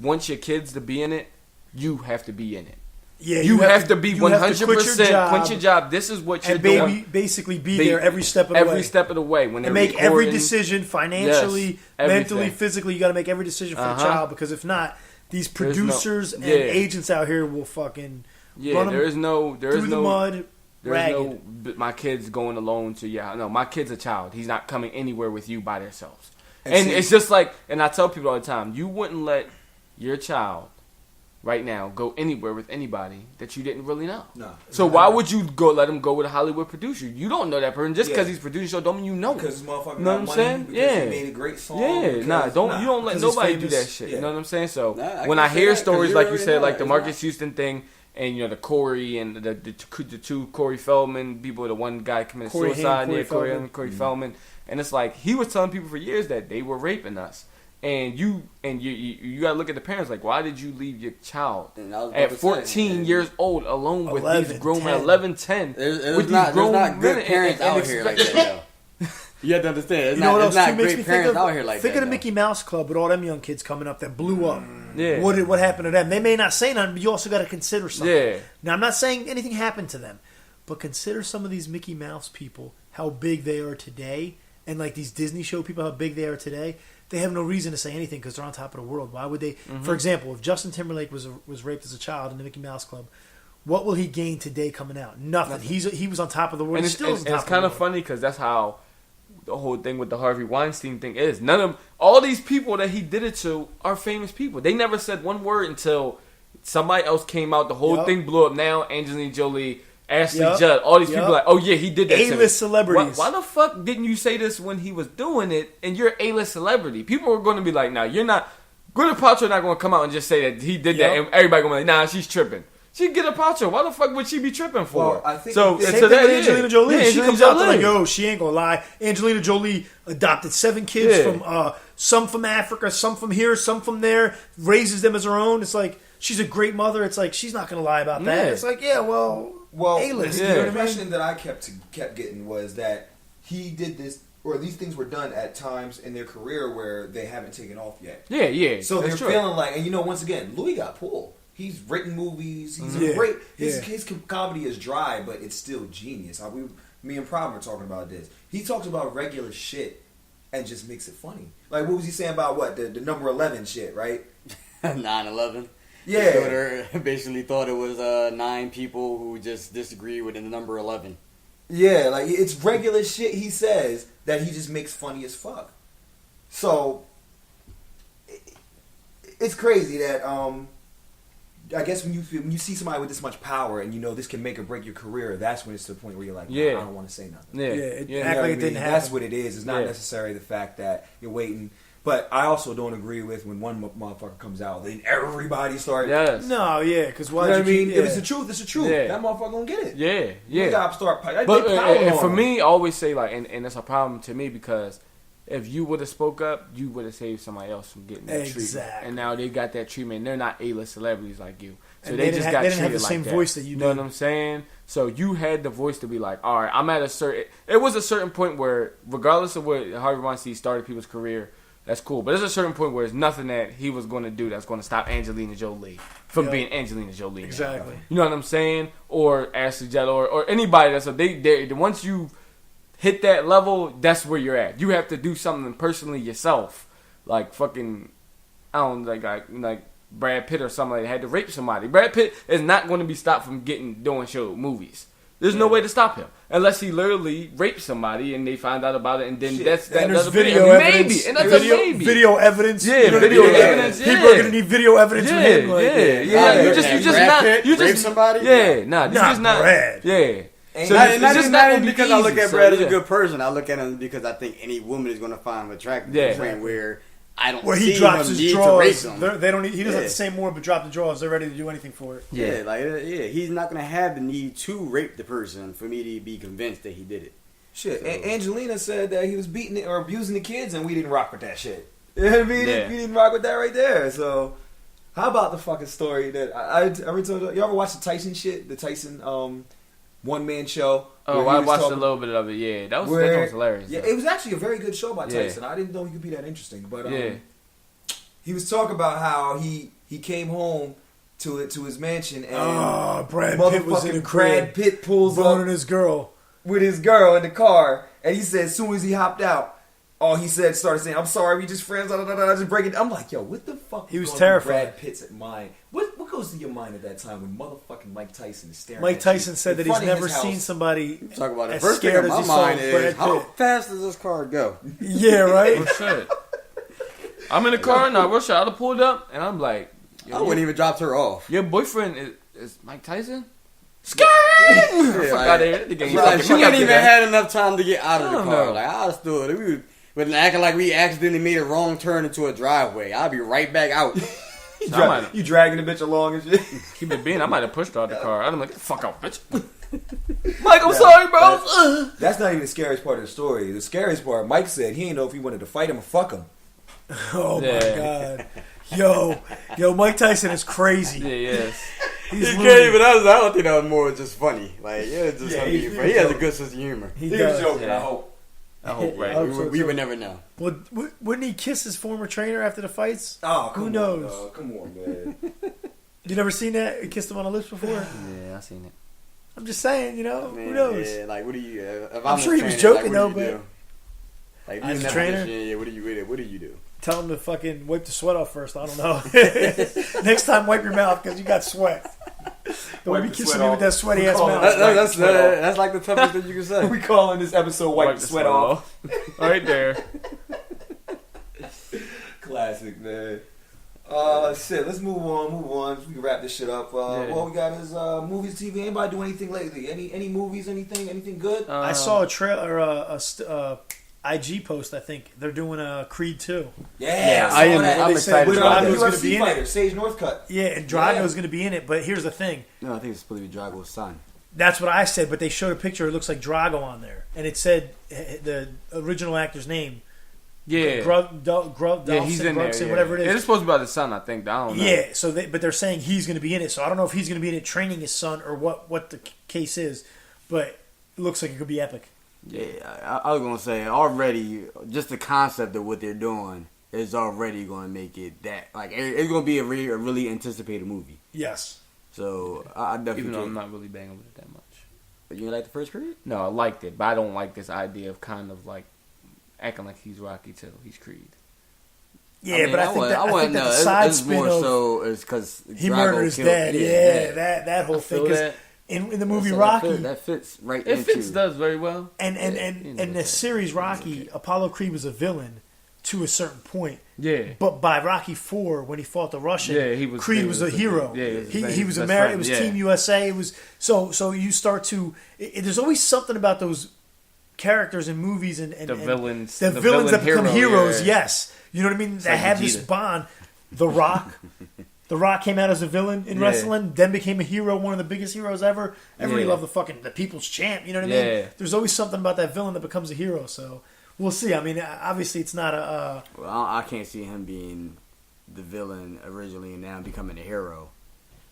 want your kids to be in it, you have to be in it. Yeah, you have to be 100% quit your job. This is what you're doing. Basically, be there every step of the way. Every step of the way. When and make every decision financially, mentally, physically. You got to make every decision for the child because if not, these producers and agents out here will fucking run them through the mud. My kid's going alone to my kid's a child. He's not coming anywhere with you by themselves. And it's just like, and I tell people all the time, you wouldn't let your child right now go anywhere with anybody that you didn't really know. No. So why would you let him go with a Hollywood producer? You don't know that person just because he's producing a show. Don't mean you know. Because motherfucker, you know what I'm saying? Yeah. He made a great song. Yeah. You don't let nobody do that shit. You know what I'm saying? So when I hear stories like you said, like the Marcus Houston thing. And the Corey and the two Corey Feldman people, the one guy committed suicide, Corey Feldman, and it's like he was telling people for years that they were raping us, and you gotta look at the parents like, why did you leave your child at 14 years old alone with these grown men, 11, 10, with these grown men? Good parents out here like that, though. You have to understand. It's not great parents out here like that. Think of the Mickey Mouse Club with all them young kids coming up that blew up. Yeah. What happened to them? They may not say nothing, but you also got to consider something. Yeah. Now, I'm not saying anything happened to them, but consider some of these Mickey Mouse people, how big they are today, and like these Disney show people, how big they are today. They have no reason to say anything because they're on top of the world. Why would they? Mm-hmm. For example, if Justin Timberlake was raped as a child in the Mickey Mouse Club, what will he gain today coming out? Nothing. He was on top of the world. And it's kind of funny because that's how the whole thing with the Harvey Weinstein thing is. All these people that he did it to are famous people. They never said one word until somebody else came out. The whole thing blew up. Now Angelina Jolie, Ashley Judd, all these people are like, oh yeah, he did that. A-list celebrities. Why the fuck didn't you say this when he was doing it? And you're an A-list celebrity. People are going to be like, nah, you're not. Gwyneth Paltrow not going to come out and just say that he did that, and everybody going to be like, nah, she's tripping. She get a Paltrow. Why the fuck would she be tripping for? Well, I think same thing with Angelina Jolie. She comes out like, yo, she ain't gonna lie. Angelina Jolie adopted 7 kids from some from Africa, some from here, some from there, raises them as her own. It's like she's a great mother. It's like she's not gonna lie about that. It's like, well, A-list. The impression that I kept getting was that he did this, or these things were done at times in their career where they haven't taken off yet. Yeah. So they're feeling like, and once again, Louis got pulled. He's written movies. He's a great. His comedy is dry, but it's still genius. Me and Prom were talking about this. He talks about regular shit and just makes it funny. Like, what was he saying about the number 11 shit, right? 9/11. Yeah. His daughter basically thought it was 9 people who just disagree with the number 11. Yeah, like it's regular shit he says that he just makes funny as fuck. So it's crazy that I guess when you see somebody with this much power and this can make or break your career, that's when it's to the point where you're like, I don't want to say nothing. Act like it didn't happen. That's what it is. It's not necessarily the fact that you're waiting. But I also don't agree with when one motherfucker comes out, then everybody starts. Yes. No, because why? You know what I mean? If it's the truth, it's the truth. Yeah. That motherfucker gonna get it. Yeah. You gotta start. But for me, I always say and it's a problem to me because if you would have spoke up, you would have saved somebody else from getting that treatment. And now they got that treatment. And they're not A-list celebrities like you, so and they just got treated like that. They didn't have the same voice that you know what I'm saying? So you had the voice to be like, all right, I'm at a certain. It was a certain point where, regardless of what Harvey Weinstein started people's career, that's cool. But there's a certain point where there's nothing that he was going to do that's going to stop Angelina Jolie from being Angelina Jolie. Exactly. You know what I'm saying? Or Ashley Judd or anybody that's they once you hit that level, that's where you're at. You have to do something personally yourself, like fucking I don't like Brad Pitt or somebody that had to rape somebody. Brad Pitt is not going to be stopped from doing movies. There's no way to stop him unless he literally raped somebody and they find out about it, and then that's video evidence. Maybe, and that's a maybe. Video evidence. Yeah, video evidence. Yeah. People are gonna need video evidence from him. Like, You just not. You just rape somebody. Yeah, nah. You just not. Brad. Yeah. So not just because I look at Brad as a good person. I look at him because I think any woman is going to find him attractive. Yeah. Where I don't. Where he drops his drawers. They don't. He doesn't have to say more, but drop the drawers. They're ready to do anything for it. He's not going to have the need to rape the person for me to be convinced that he did it. Shit, so. Angelina said that he was beating or abusing the kids, and we didn't rock with that shit. You know what I mean? We didn't rock with that right there. So, how about the fucking story that I ever told you? You ever watch the Tyson shit? The Tyson one-man show? Oh, I watched a little bit of it. Yeah, that was hilarious. Yeah, it was actually a very good show by Tyson. I didn't know he could be that interesting, but he was talking about how he came home to his mansion and Brad Pitt was in the crib. Brad Pitt pulls boning up his girl with his girl in the car, and he said as soon as he hopped out, all he started saying, "I'm sorry, we just friends." Just breaking. I'm like, yo, what the fuck? He was terrified. Brad Pitt's mind. What goes through your mind at that time when motherfucking Mike Tyson is staring? Mike Tyson said that he's never seen somebody talk about it. as First scared thing as on he my saw mind is Brad how Pitt. fast does this car go? Yeah, right. Oh, shit. I'm in the car and I wish I'd have pulled up, and I'm like, I wouldn't even dropped her off. Your boyfriend is Mike Tyson? Skirt! She hadn't even had enough time to get out of the car. Like I stood, but acting like we accidentally made a wrong turn into a driveway. I'll be right back out. You dragging the bitch along and shit. Keep it being. I might have pushed her out the car. I'm like, get the fuck out, bitch. Mike, I'm sorry, bro. That's not even the scariest part of the story. The scariest part, Mike said he didn't know if he wanted to fight him or fuck him. Oh my god. Yo, Mike Tyson is crazy. Yeah, yes. He's crazy, but I don't think that was more just funny. Like, he has a good sense of humor. He was joking, I hope, right? We would never know. Well, wouldn't he kiss his former trainer after the fights? Oh, who knows? Come on, man. You never seen that? He kissed him on the lips before? Yeah, I seen it. I'm just saying, who knows? Yeah, like, what do you? If I'm sure he was joking, like, though, but like, as a trainer, what do you do? Tell him to fucking wipe the sweat off first. I don't know. Next time, wipe your mouth because you got sweat. Don't be kissing me with that sweaty ass mouth. That's like the toughest thing you can say. We calling this episode "Wipe the Sweat Off." Right there. Classic, man. Shit. Let's move on. We can wrap this shit up. What we got is movies, TV. Anybody do anything lately? Any movies? Anything good? I saw a trailer, a IG post. I think they're doing a Creed 2. Yeah, I'm excited. With Drago's going to UFC be in fighter, it. Sage Northcutt. Yeah, and Drago's going to be in it. But here's the thing. No, I think it's supposed to be Drago's son. That's what I said. But they showed a picture. It looks like Drago on there, and it said the original actor's name. Yeah, he's in there. Yeah. Whatever it is. It's supposed to be about the son, I think. I don't know. Yeah, but they're saying he's going to be in it. So I don't know if he's going to be in it training his son or what the case is. But it looks like it could be epic. Yeah, I was going to say, already, just the concept of what they're doing is already going to make it that, like, it's going to be a really anticipated movie. Yes. So, I definitely even though I'm not really banging with it that much. But you didn't like the first Creed? No, I liked it, but I don't like this idea of kind of, like, acting like he's Rocky too. He's Creed. Yeah, I mean, but I think that the side spin more so is because he murdered his dad. Yeah, that whole thing. Because in the movie Rocky, that fits right. It does very well. And in the series Rocky, Apollo Creed was a villain to a certain point. Yeah. But by Rocky 4, when he fought the Russian, Creed was a hero. Yeah, he was American. It was Team USA. It was so you start to. There's always something about those characters in movies and the villains that become heroes. Yeah. Yes, you know what I mean. That have this bond. The Rock. The Rock came out as a villain in wrestling, then became a hero, one of the biggest heroes ever. Everybody loved the People's Champ. You know what I mean? There's always something about that villain that becomes a hero. So we'll see. I mean, obviously, it's not a. Well, I can't see him being the villain originally and now becoming a hero.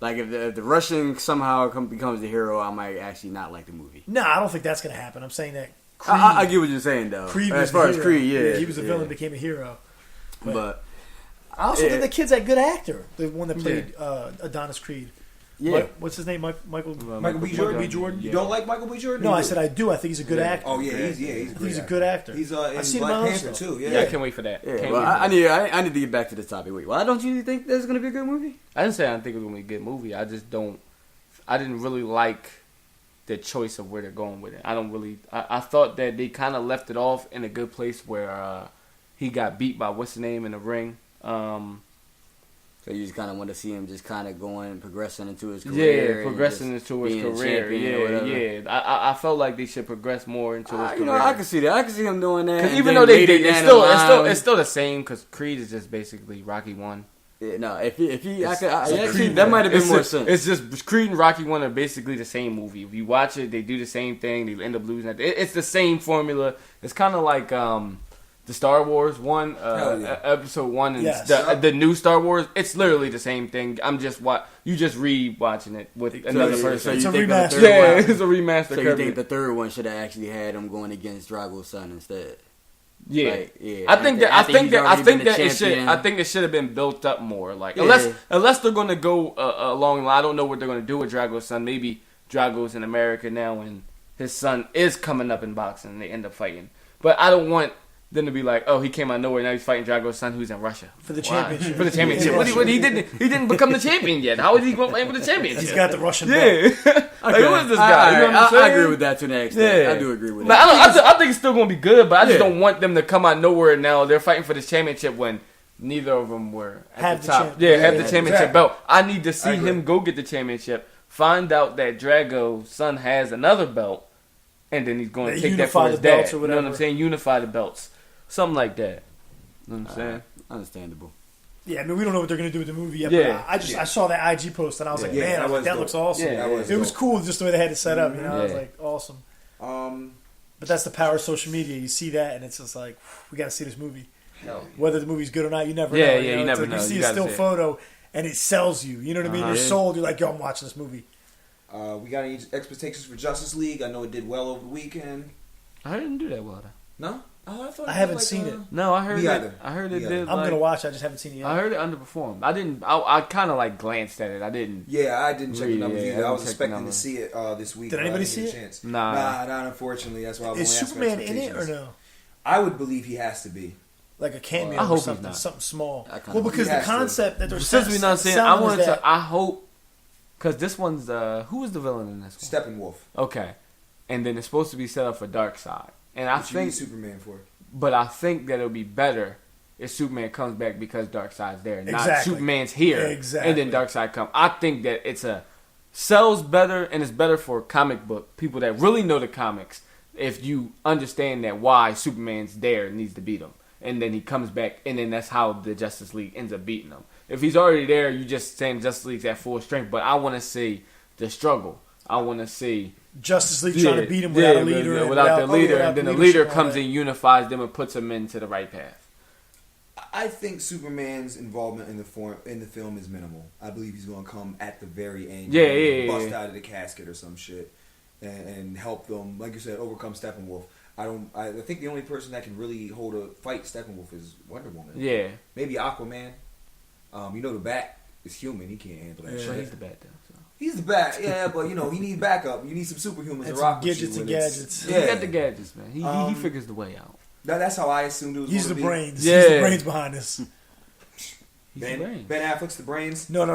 Like if the Russian somehow becomes the hero, I might actually not like the movie. No, I don't think that's going to happen. I'm saying that. Creed, I get what you're saying though. Creed as far as Creed, he was a villain, became a hero. But I also think the kid's a good actor. The one that played Adonis Creed. Yeah. What's his name? Michael B. Jordan. You don't like Michael B. Jordan? No, I said I do. I think he's a good actor. Oh yeah, he's a good actor. He's I've in seen Black him Panther too. Yeah, I can't wait for that. Yeah, well, I need to get back to the topic. Wait, why don't you think there's gonna be a good movie? I didn't say I didn't think it was gonna be a good movie. I just don't. I didn't really like the choice of where they're going with it. I thought that they kind of left it off in a good place where he got beat by what's his name in the ring. So you just kind of want to see him just kind of progressing into his career. Yeah, progressing into his career. Yeah. I felt like they should progress more into his career. You know, I can see that. I can see him doing that. Even though it's still the same because Creed is just basically Rocky 1. Yeah, no, that might have been more sense. It's just Creed and Rocky 1 are basically the same movie. If you watch it, they do the same thing. They end up losing. It's the same formula. It's kind of like the Star Wars one, episode 1, and the new Star Wars. It's literally the same thing. You just re-watching it with another person. It's a remaster. It's a remaster. So you think the third one should have actually had him going against Drago's son instead? Yeah, I think it should have been built up more. Like unless they're gonna go along. I don't know what they're gonna do with Drago's son. Maybe Drago's in America now, and his son is coming up in boxing, and they end up fighting. But I don't want them to be like, oh, he came out of nowhere. Now he's fighting Drago's son, who's in Russia for the championship. For the championship. He didn't become the champion yet. How is he going to play for the championship? He's got the Russian belt. Like, who is this guy? You know what I'm saying? I agree with that to an extent. I do agree with that. I think it's still going to be good, but I just don't want them to come out of nowhere now. They're fighting for this championship when neither of them were at the top. Have the championship belt. I need to see him go get the championship, find out that Drago's son has another belt, and then he's going to take that for his dad. You know what I'm saying? Unify the belts. Something like that. You know what I'm saying? Understandable. Yeah, I mean, we don't know what they're going to do with the movie yet, but I saw that IG post, and I was like, man, that looks awesome. Yeah, it was cool just the way they had it set up, you know? I was like, awesome. But that's the power of social media. You see that, and it's just like, we got to see this movie. Whether the movie's good or not, you never know. You never know. You see a still photo, and it sells you. You know what I mean? You're sold. You're like, yo, I'm watching this movie. We got any expectations for Justice League? I know it did well over the weekend. I didn't do that well, though. No? I haven't seen it. No, I heard it. I heard it did. I'm gonna watch. I just haven't seen it yet. I heard it underperformed. I didn't. I kind of like glanced at it. I didn't. Yeah, I didn't check the numbers either. I was expecting to see it this week. Did anybody see it? Nah, not unfortunately. That's why I was Is Superman in it or no? I would believe he has to be. Like a cameo I hope or something, he's not. Something small. Well, because the concept that they're since we're not saying, I wanted to. I hope because this one's who is the villain in this one? Steppenwolf. Okay, and then it's supposed to be set up for Darkseid, and I think you need Superman for it. But I think that it'll be better if Superman comes back because Darkseid's there, not Superman's here, and then Darkseid comes. I think that sells better, and it's better for comic book people that really know the comics. If you understand that why Superman's there and needs to beat him, and then he comes back, and then that's how the Justice League ends up beating him. If he's already there, you just saying Justice League's at full strength. But I want to see the struggle. I want to see Justice League trying to beat him without a leader. Without the leader, and then the leader comes and unifies them and puts them into the right path. I think Superman's involvement in the film is minimal. I believe he's going to come at the very end. Bust out of the casket or some shit and help them, like you said, overcome Steppenwolf. I think the only person that can really fight Steppenwolf is Wonder Woman. Yeah. Maybe Aquaman. The Bat is human. He can't handle that shit. He's the Bat, though. So. He's the Bat, yeah, but he needs backup. You need some superhumans to rock with you. Gadgets and gadgets. Yeah. He got the gadgets, man. He figures the way out. That's how I assumed it was. He's the brains. Yeah. He's the brains behind this. Ben Affleck's the brains. No.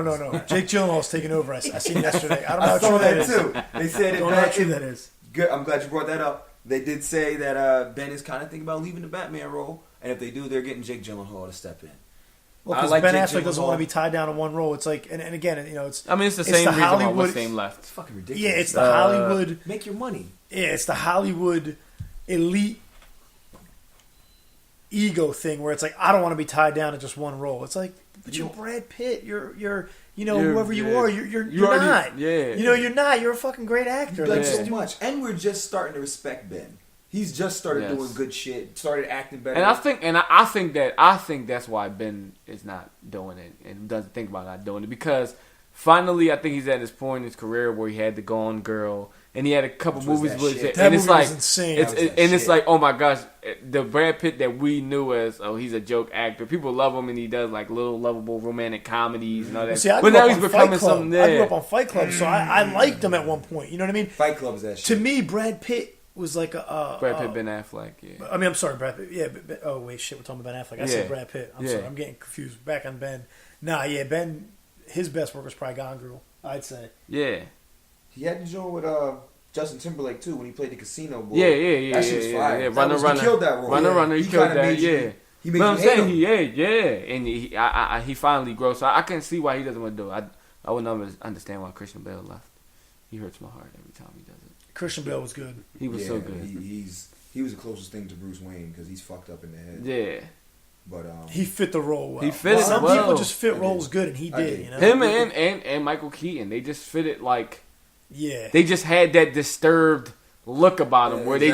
Jake Gyllenhaal's taking over. I seen yesterday. I don't know how true that is. Too. They said don't know how true that is. Good. I'm glad you brought that up. They did say that Ben is kind of thinking about leaving the Batman role, and if they do, they're getting Jake Gyllenhaal to step in. Well, because Ben Affleck doesn't want to be tied down to one role. It's like, and again, it's. I mean, it's the same reason why what's name left. It's fucking ridiculous. Yeah, it's the Hollywood. Make your money. Yeah, it's the Hollywood elite ego thing where it's like, I don't want to be tied down to just one role. It's like, but you're Brad Pitt. You're whoever you are. You're not. Yeah. You're not. You're a fucking great actor. You've done so much, and we're just starting to respect Ben. He's just started doing good shit. Started acting better. And I think that's why Ben is not doing it and doesn't think about not doing it, because finally I think he's at this point in his career where he had the Gone Girl. And he had a couple movies with it, That and it's movie like was insane. It's like, oh my gosh, the Brad Pitt that we knew as he's a joke actor. People love him, and he does like little lovable romantic comedies and all that. See, I but grew now up he's on becoming Fight Club. something there. I grew up on Fight Club, so I liked him at one point. You know what I mean? Fight Club's that shit. To me, Brad Pitt was like a Brad Pitt, Ben Affleck. Yeah. I mean, I'm sorry, Brad Pitt. Yeah. Oh wait, shit, we're talking about Ben Affleck. I said Brad Pitt. I'm Yeah. sorry, I'm getting confused. Back on Ben. Nah, yeah, Ben. His best work was probably Gone Girl. I'd say. Yeah. He had to join with Justin Timberlake too when he played the casino boy. Yeah. That shit was fire. Yeah. He killed that role. Runner, he killed that. Yeah. He made but I'm you hate saying, him. and he finally grows. So I can see why he doesn't want to do it. I would never understand why Christian Bale left. He hurts my heart every time he does it. Christian Bale was good. He was so good. He was the closest thing to Bruce Wayne because he's fucked up in the head. Yeah. But he fit the role well. He fit it Some well. people just fit roles good, and he did. You know? Him and Michael Keaton, they just fit it like. Yeah. They just had that disturbed look about him where they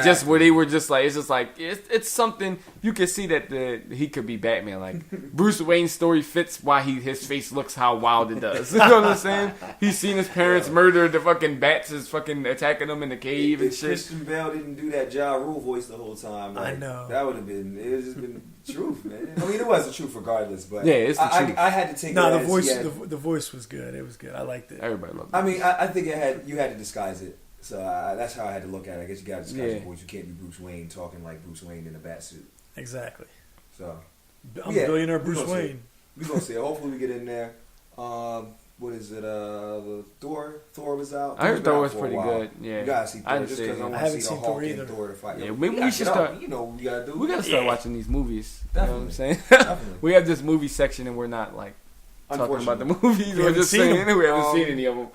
were just like it's something you can see that he could be Batman. Like Bruce Wayne's story fits why his face looks how wild it does. You know what I'm saying? He's seen his parents murder the fucking bats is fucking attacking him in the cave and shit. Christian Bale didn't do that Ja Rule voice the whole time. Like, I know. That would have been just been truth, man. I mean, it was the truth regardless, but yeah, it's the truth. I had to take the voice. The voice was good. It was good. I liked it. Everybody loved it. I mean, I think you had to disguise it. So that's how I had to look at it. I guess you got to disguise your voice. You can't be Bruce Wayne talking like Bruce Wayne in a bat suit. Exactly. So I'm billionaire Bruce Wayne. We're gonna see it. Hopefully we get in there. What is it? The Thor was out. I heard Thor was pretty good. Yeah, you gotta see Thor just because I want to see the Hulk and Thor to fight. Yeah, maybe we should start. You know what we gotta do? We gotta start watching these movies. Definitely. You know what I'm saying? Definitely. We have this movie section and we're not like talking about the movies. We're just saying we haven't seen any of them.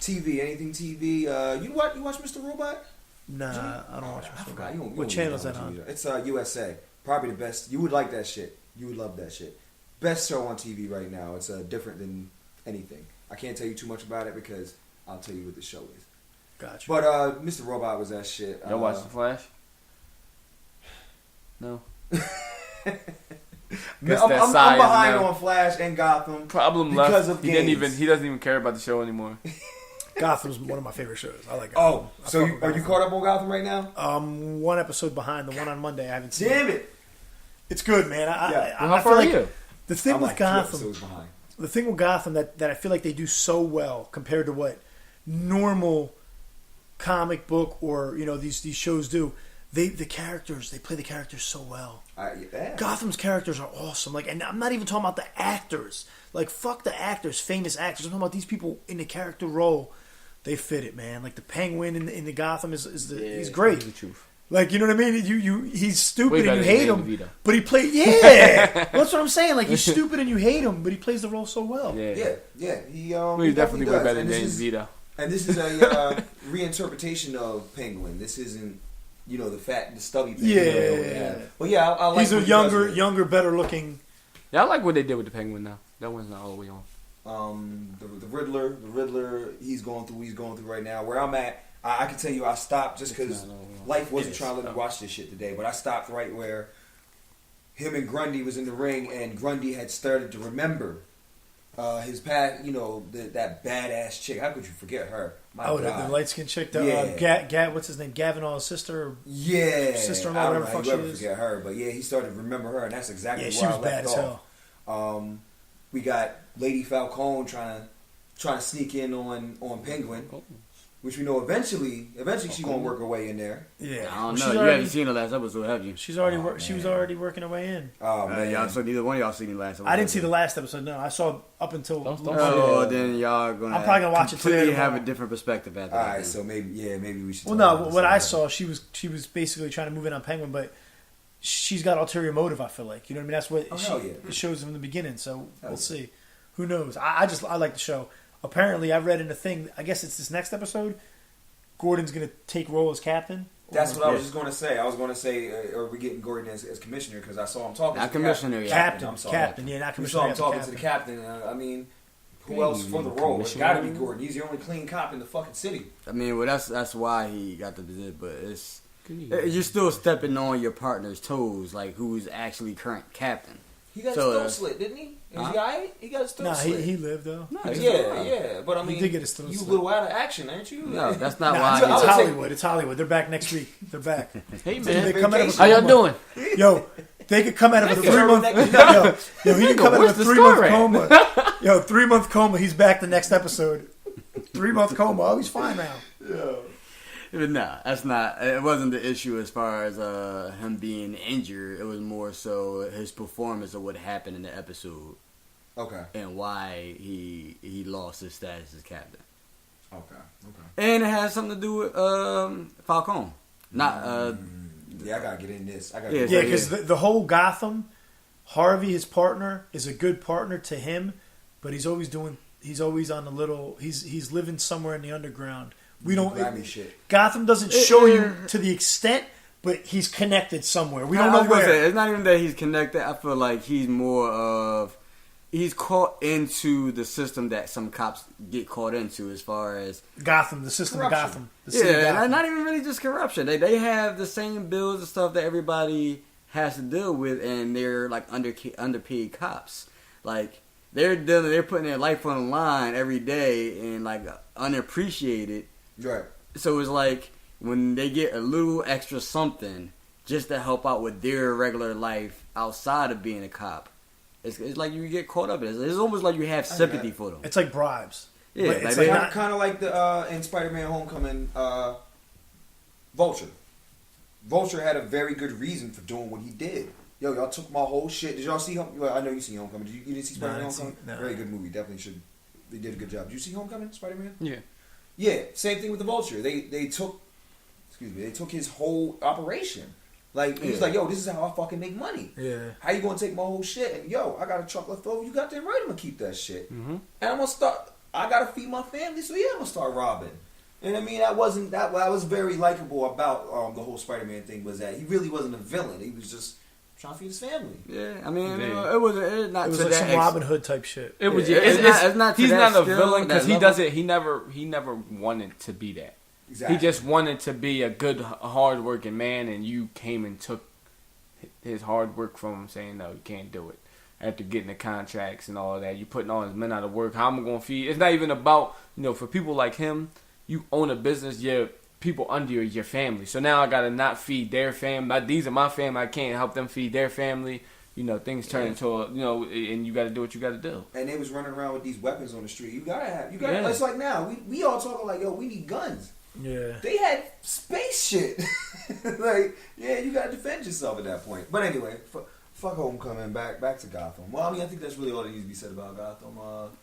TV, anything TV? You watch Mr. Robot? Nah, I don't watch Mr. Robot. What channel is that on? It's USA. Probably the best. You would like that shit. You would love that shit. Best show on TV right now. It's different than anything. I can't tell you too much about it because I'll tell you what the show is. Gotcha. But Mr. Robot was that shit. Y'all watch The Flash? No. I'm behind on Flash and Gotham. Problem because left. Of he doesn't even care about the show anymore. Gotham's one of my favorite shows. I like Gotham. Oh, so are you caught up on Gotham right now? One episode behind. The one on Monday I haven't seen. Damn it! It's good, man. How far are you? The thing with Gotham, behind. The thing with Gotham that I feel like they do so well compared to what normal comic book or these shows do. They play the characters so well. Yeah. Gotham's characters are awesome. Like, and I'm not even talking about the actors. Like, fuck the actors, famous actors. I'm talking about these people in the character role. They fit it, man. Like the Penguin in the Gotham he's great. The truth. Like, you know what I mean? He's stupid and you hate him, but he plays. Yeah, that's what I'm saying. Like, he's stupid and you hate him, but he plays the role so well. Yeah. He's definitely way better than James Vito. And this is a reinterpretation of Penguin. This isn't. The stubby thing. Yeah. Well, yeah, I like. He's a younger, better looking. Yeah, I like what they did with the Penguin now. That one's not all the way on. The Riddler, he's going through what he's going through right now. Where I'm at, I can tell you, I stopped just because life wasn't trying to let me watch this shit today. But I stopped right where him and Grundy was in the ring, and Grundy had started to remember his past. That badass chick. How could you forget her? The light skinned chick. What's his name? Gavin's sister. Yeah, sister-in-law, whatever the fuck she is. Forget her, but yeah, he started to remember her, and that's exactly she where was I left bad as hell. We got Lady Falcone trying to sneak in on Penguin, which we know eventually she's gonna work her way in there. Yeah, I don't know. You haven't seen the last episode, have you? She's already she was already working her way in. Oh man, so neither one of y'all seen the last episode. I didn't see the last episode. No, I saw up until. Then y'all gonna. I'm probably gonna watch it today. Completely have a different perspective at that. All right, so maybe we should. Well, no, what I saw, she was basically trying to move in on Penguin, but she's got ulterior motive. I feel like, you know what I mean. That's what it shows from the beginning. So we'll see. Who knows? I like the show. Apparently, I read in a thing. I guess it's this next episode. Gordon's going to take role as captain. That's what I was just going to say. I was going to say, are we getting Gordon as commissioner? Because I saw him talking not to commissioner, the captain. I'm sorry. Captain, yeah, not commissioner. We saw him talking to the captain. I mean, who else for the role? It's got to be Gordon. He's the only clean cop in the fucking city. I mean, well, that's why he got the position. But you're still stepping on your partner's toes, like who's actually current captain. He got So, his throat slit, didn't he? Is he alright? He got his throat slit. He lived though. No, Yeah. But I mean, he did get his throat you a slit. little out of action, ain't you? No, that's not Nah, why. it's Hollywood. It's Hollywood. They're back next week. They're back. Hey man, They come out of a how y'all coma. doing? Yo, they could come out of a 3 month. Yo, he could come out of a 3 month coma. Yo, 3 month coma. He's back the next episode. 3 month coma. Oh, he's fine now. Yeah. But nah, that's not. It wasn't the issue as far as him being injured. It was more so his performance of what happened in the episode. Okay. And why he lost his status as captain. Okay. And it has something to do with Falcone. Not. Yeah, I gotta get in this. Yeah, because the whole Gotham, Harvey, his partner, is a good partner to him, but he's always on a little. He's living somewhere in the underground. We don't. Gotham doesn't show you to the extent, but he's connected somewhere. We don't know where. It's not even that he's connected. I feel like he's more of. He's caught into the system that some cops get caught into, as far as Gotham, the system corruption. of Gotham. The city of Gotham. Not even really just corruption. They have the same bills and stuff that everybody has to deal with, and they're like underpaid cops. Like they're putting their life on the line every day and like unappreciated. Right. So it's like when they get a little extra something just to help out with their regular life outside of being a cop. It's like you get caught up in it. It's almost like you have sympathy for them. It's like bribes. Yeah, it's kind of like the in Spider-Man: Homecoming, Vulture. Vulture had a very good reason for doing what he did. Yo, y'all took my whole shit. Did y'all see Homecoming? Well, I know you seen Homecoming. You didn't see Spider-Man: Homecoming? No. Very good movie. Definitely should. They did a good job. Did you see Homecoming, Spider-Man? Yeah. Yeah. Same thing with the Vulture. They took his whole operation. Like, he was like, yo, this is how I fucking make money. Yeah. How you gonna take my whole shit? And yo, I got a truck left over. You got damn right I'm gonna keep that shit. Mm-hmm. And I'm gonna start. I gotta feed my family, so yeah, I'm gonna start robbing. And I mean, that was very likable about the whole Spider-Man thing, was that he really wasn't a villain. He was just trying to feed his family. Yeah, I mean, it was like some Robin Hood type shit. It was. Yeah, it's not. He's not a skill, villain because he level. doesn't. He never wanted to be that. Exactly. He just wanted to be a good, hard-working man, and you came and took his hard work from him, saying, no, you can't do it. After getting the contracts and all of that, you putting all his men out of work. How am I going to feed? It's not even about, for people like him, you own a business, you're people under your family. So now I got to not feed their family. These are my family. I can't help them feed their family. Things turn into, and you got to do what you got to do. And they was running around with these weapons on the street. You got to, it's like now, we all talking like, yo, we need guns. Yeah. They had space shit. Like, yeah, you gotta defend yourself at that point. But anyway, fuck Homecoming, back to Gotham. Well, I mean, I think that's really all that needs to be said about Gotham.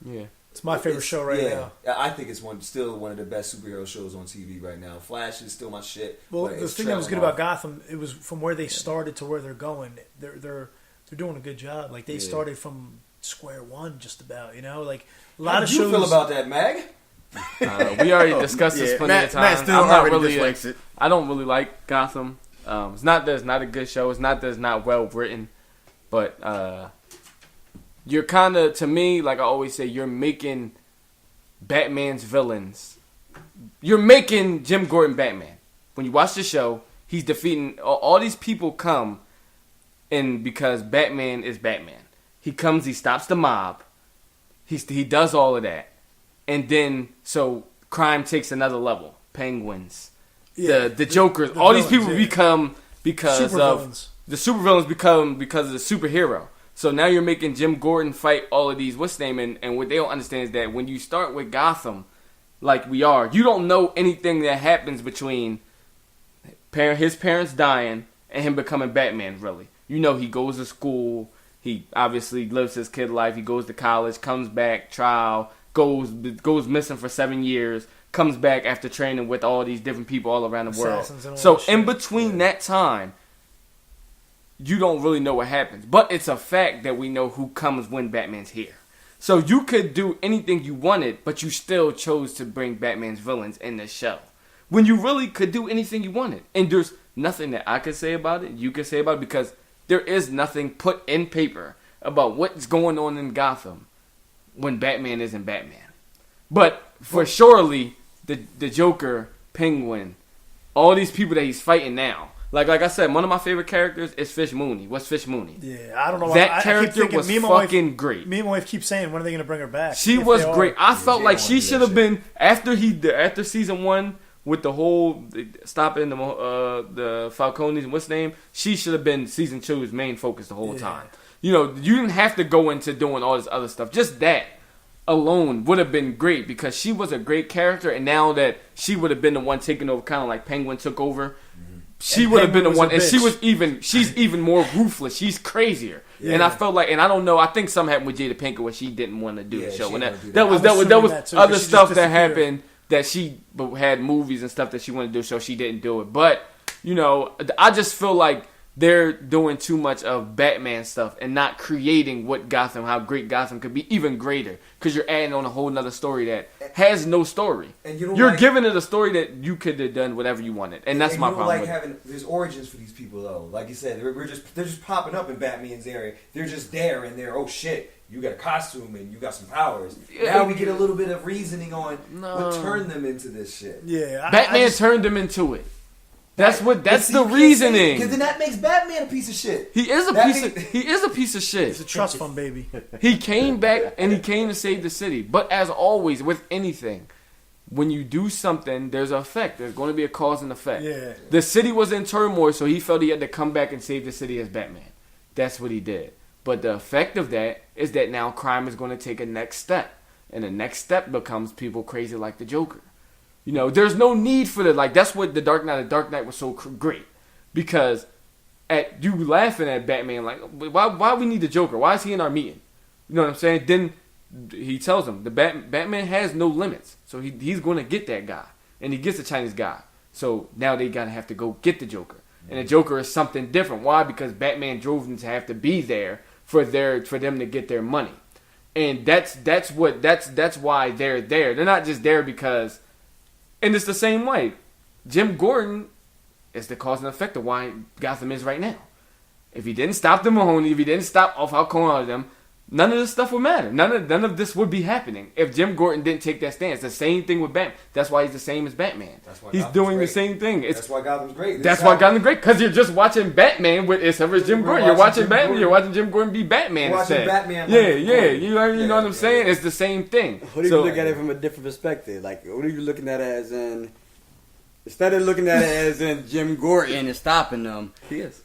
Yeah. It's my favorite show right now. I think it's still one of the best superhero shows on TV right now. Flash is still my shit. Well, the thing that was good about Gotham, it was from where they started to where they're going. They're doing a good job. Like, they started from square one, just about. Like a lot of shows. How do you feel about that, Mag? We already discussed this plenty of times. Matt still already dislikes it. I don't really like Gotham. It's not that it's not a good show. It's not that it's not well written. But you're kind of, to me, like I always say, you're making Batman's villains. You're making Jim Gordon Batman. When you watch the show, he's defeating all these people come in because Batman is Batman. He comes, he stops the mob. He does all of that. And then, so crime takes another level. Penguins, the Jokers, all these people become because of the supervillains become because of the superhero. So now you're making Jim Gordon fight all of these what's name, and what they don't understand is that when you start with Gotham, like we are, you don't know anything that happens between his parents dying and him becoming Batman. Really, he goes to school, he obviously lives his kid life, he goes to college, comes back, trial. Goes missing for 7 years, comes back after training with all these different people all around the world. So in between that time, you don't really know what happens. But it's a fact that we know who comes when Batman's here. So you could do anything you wanted, but you still chose to bring Batman's villains in the show. When you really could do anything you wanted. And there's nothing that I could say about it, you could say about it, because there is nothing put in paper about what's going on in Gotham when Batman isn't Batman. But for surely the Joker, Penguin, all these people that he's fighting now, Like I said, one of my favorite characters is Fish Mooney. What's Fish Mooney? Yeah, I don't know. That character was fucking great. Me and my wife keep saying, when are they going to bring her back? She was great. I felt like she should have been after season 1 with the whole stopping the Falcones and what's the name. She should have been season 2's main focus the whole time. You know, you didn't have to go into doing all this other stuff. Just that alone would have been great because she was a great character, and now that she would have been the one taking over, kind of like Penguin took over. She would have been the one, and she's even more ruthless. She's crazier, and I felt like, and I don't know. I think something happened with Jada Pinkett where she didn't want to do the show, and that was other stuff that happened that she had movies and stuff that she wanted to do, so she didn't do it. But you know, I just feel like they're doing too much of Batman stuff and not creating how great Gotham could be even greater. Because you're adding on a whole nother story that has no story. And you're giving it a story that you could have done whatever you wanted. And that's my problem. There's origins for these people though. Like you said, they're just popping up in Batman's area. They're just there and they're, oh shit, you got a costume and you got some powers. Now we get a little bit of reasoning on what turned them into this shit. Yeah, Batman turned them into it. That's the reasoning. Because then that makes Batman a piece of shit. He is a piece of shit. It's a trust fund, baby. He came back and he came to save the city. But as always with anything, when you do something, there's an effect. There's going to be a cause and effect. Yeah. The city was in turmoil, so he felt he had to come back and save the city as Batman. That's what he did. But the effect of that is that now crime is going to take a next step. And the next step becomes people crazy like the Joker. You know, there's no need for that. Like, that's what The Dark Knight was so great. Because at you laughing at Batman, like, why we need the Joker? Why is he in our meeting? You know what I'm saying? Then he tells him, Batman has no limits. So he's going to get that guy. And he gets the Chinese guy. So now they got to have to go get the Joker. And the Joker is something different. Why? Because Batman drove them to have to be there for them to get their money. And that's why they're there. They're not just there because... And it's the same way. Jim Gordon is the cause and effect of why Gotham is right now. If he didn't stop the Mahoney, if he didn't stop Falcone them, none of this stuff would matter. None of this would be happening if Jim Gordon didn't take that stance. The same thing with Batman. That's why he's the same as Batman. He's doing the same thing. That's why Gotham's great. That's why Gotham's great, because you're just watching Batman with Jim Gordon. You're watching Batman. You're watching Jim Gordon be Batman instead. Batman. You know what I'm saying? It's the same thing. What do you look at it from a different perspective? Like, what are you looking at it as in? Instead of looking at it as in Jim Gordon is stopping them, he is.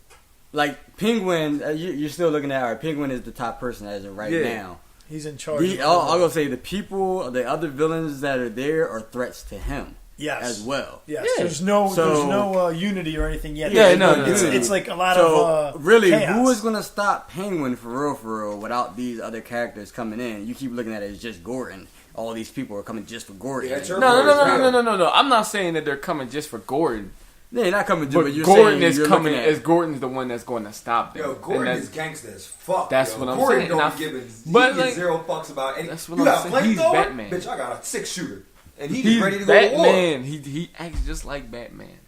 Like Penguin, you're still looking at. All right, Penguin is the top person as of right now. He's in charge. I'll go say the people, the other villains that are there are threats to him. Yes. As well. Yes. Yeah. There's no unity or anything yet. Yeah, It's like a lot of really, chaos. who is going to stop Penguin for real without these other characters coming in? You keep looking at it as just Gordon. All these people are coming just for Gordon. Yeah, no. I'm not saying that they're coming just for Gordon. They're not coming just, but you're Gordon saying is coming as Gordon's the one that's going to stop them. Yo, Gordon is gangsta as fuck. That's yo. what I'm Gordon saying. Don't give zero fucks about anything. That's what I'm saying. He's Batman. Bitch, I got a 6-shooter. And he's ready to go Batman. to war. He acts just like Batman.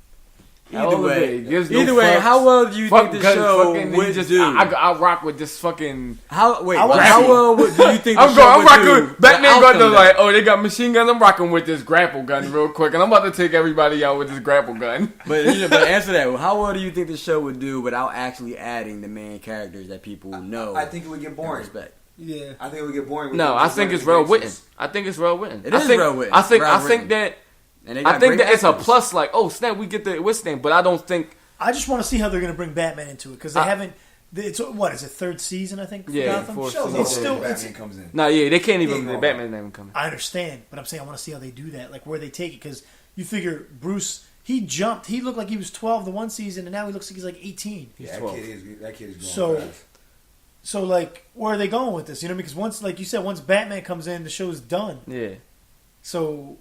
Either way, how well do you think the show would do? I rock with this fucking. How well do you think the show I'm would rocking do? With Batman got the like, oh, they got machine guns. I'm rocking with this grapple gun real quick, and I'm about to take everybody out with this grapple gun. But answer that. How well do you think the show would do without actually adding the main characters that people know? I think it would get boring. Yeah, I think it would get boring. No, I think it's well written. I think it's well written. It is well written. I think that it's a plus. Like, oh snap, we get the what's name, but I don't think. I just want to see how they're going to bring Batman into it because they haven't. It's what is it? Third season, I think. For Gotham? It's still Batman comes in. No, they can't even. Batman's not even coming. I understand, but I'm saying I want to see how they do that, like where they take it, because you figure Bruce. He jumped. He looked like he was 12 the one season, and now he looks like he's like 18. Yeah, that kid is going fast. So like, where are they going with this? You know, because once, like you said, once Batman comes in, the show's done. Yeah. So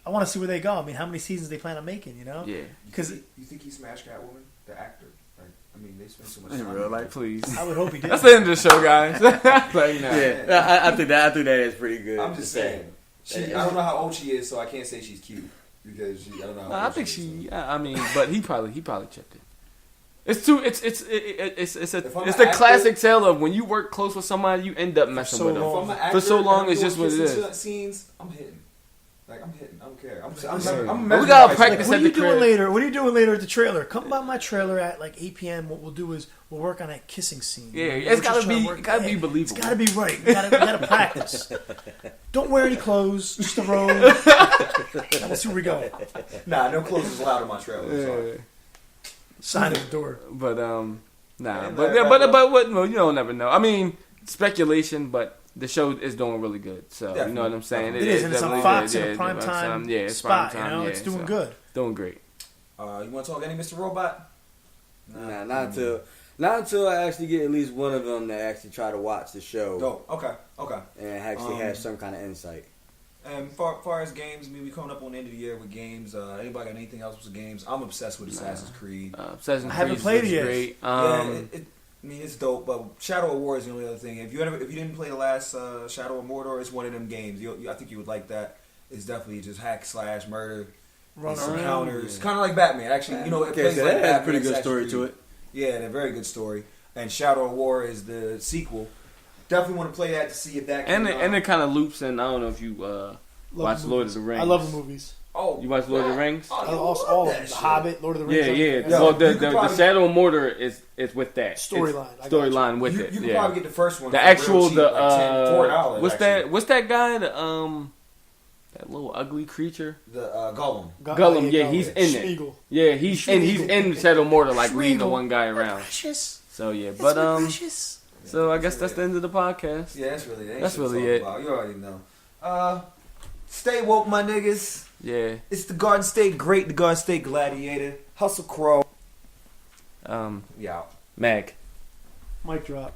I want to see where they go. I mean, how many seasons they plan on making? You know? Yeah. Because you think he smashed Catwoman, the actor? Like, I mean, they spent so much time. In real life, please. I would hope he did. That's the end of the show, guys. I think that is pretty good. I'm just saying. I don't know how old she is, so I can't say she's cute because I don't know. I think she. I mean, but he probably chipped it. It's the classic tale of when you work close with somebody, you end up messing with them. For so long, it's just what it is. Scenes, I'm hitting. Like I'm hitting. I don't care. We gotta practice What at are you the doing crib. later? What are you doing later at the trailer? Come by my trailer at like 8 p.m. What we'll do is we'll work on that kissing scene. Yeah, We're it's just gotta trying be, to work- it gotta be yeah, believable. It's gotta be right. We gotta practice. Don't wear any clothes. Just a robe. Let's see where we go. Nah, no clothes is allowed in my trailer. I'm sorry. Sign at the door. But nah, Yeah, but what? No, you don't never know. I mean, speculation, but the show is doing really good. So Definitely. you know what I'm saying. It is, and it's on definitely Fox good. in a Yeah, prime it's time it's spot. prime time, You know, yeah, it's doing so, good. Doing great. You want to talk any Mr. Robot? Nah, not until I actually get at least one of them to actually try to watch the show. Dope. Okay. And actually have some kind of insight. And far as games, I mean, we coming up on the end of the year with games. Anybody got anything else with games? I'm obsessed with Assassin's Creed. Assassin's I haven't played it yet. Great. I mean, it's dope, but Shadow of War is the only other thing. If you didn't play the last Shadow of Mordor, it's one of them games. I think you would like that. It's definitely just hack slash murder, Run some around. counters, kind of like Batman. Actually, it plays so like that has Batman, a pretty good Assassin's story Creed. to it. Yeah, and a very good story. And Shadow of War is the sequel. Definitely want to play that to see if that can... And it kind of loops in. I don't know if you watch Lord of the Rings. I love the movies. Oh, you watch Lord of the Rings? All of them. The Hobbit, Lord of the Rings. Yeah. Well, the Shadow of Mordor is with that Storyline with you it. You can yeah. probably get the first one. The for actual real cheap, like $4. what's actually. that? What's that guy? That little ugly creature. The Gollum. Gollum. Yeah, he's in Schmeagol. it. Yeah, he's in Shadow of Mordor, like leading the Schmeagol. one guy around. Precious. So yeah, It's but precious. so I guess that's the end of the podcast. Yeah, that's really it. That's really it. You already know. Stay woke, my niggas. Yeah. It's the Garden State Great, the Garden State Gladiator. Hustle Crow. Yeah. Mag. Mic drop.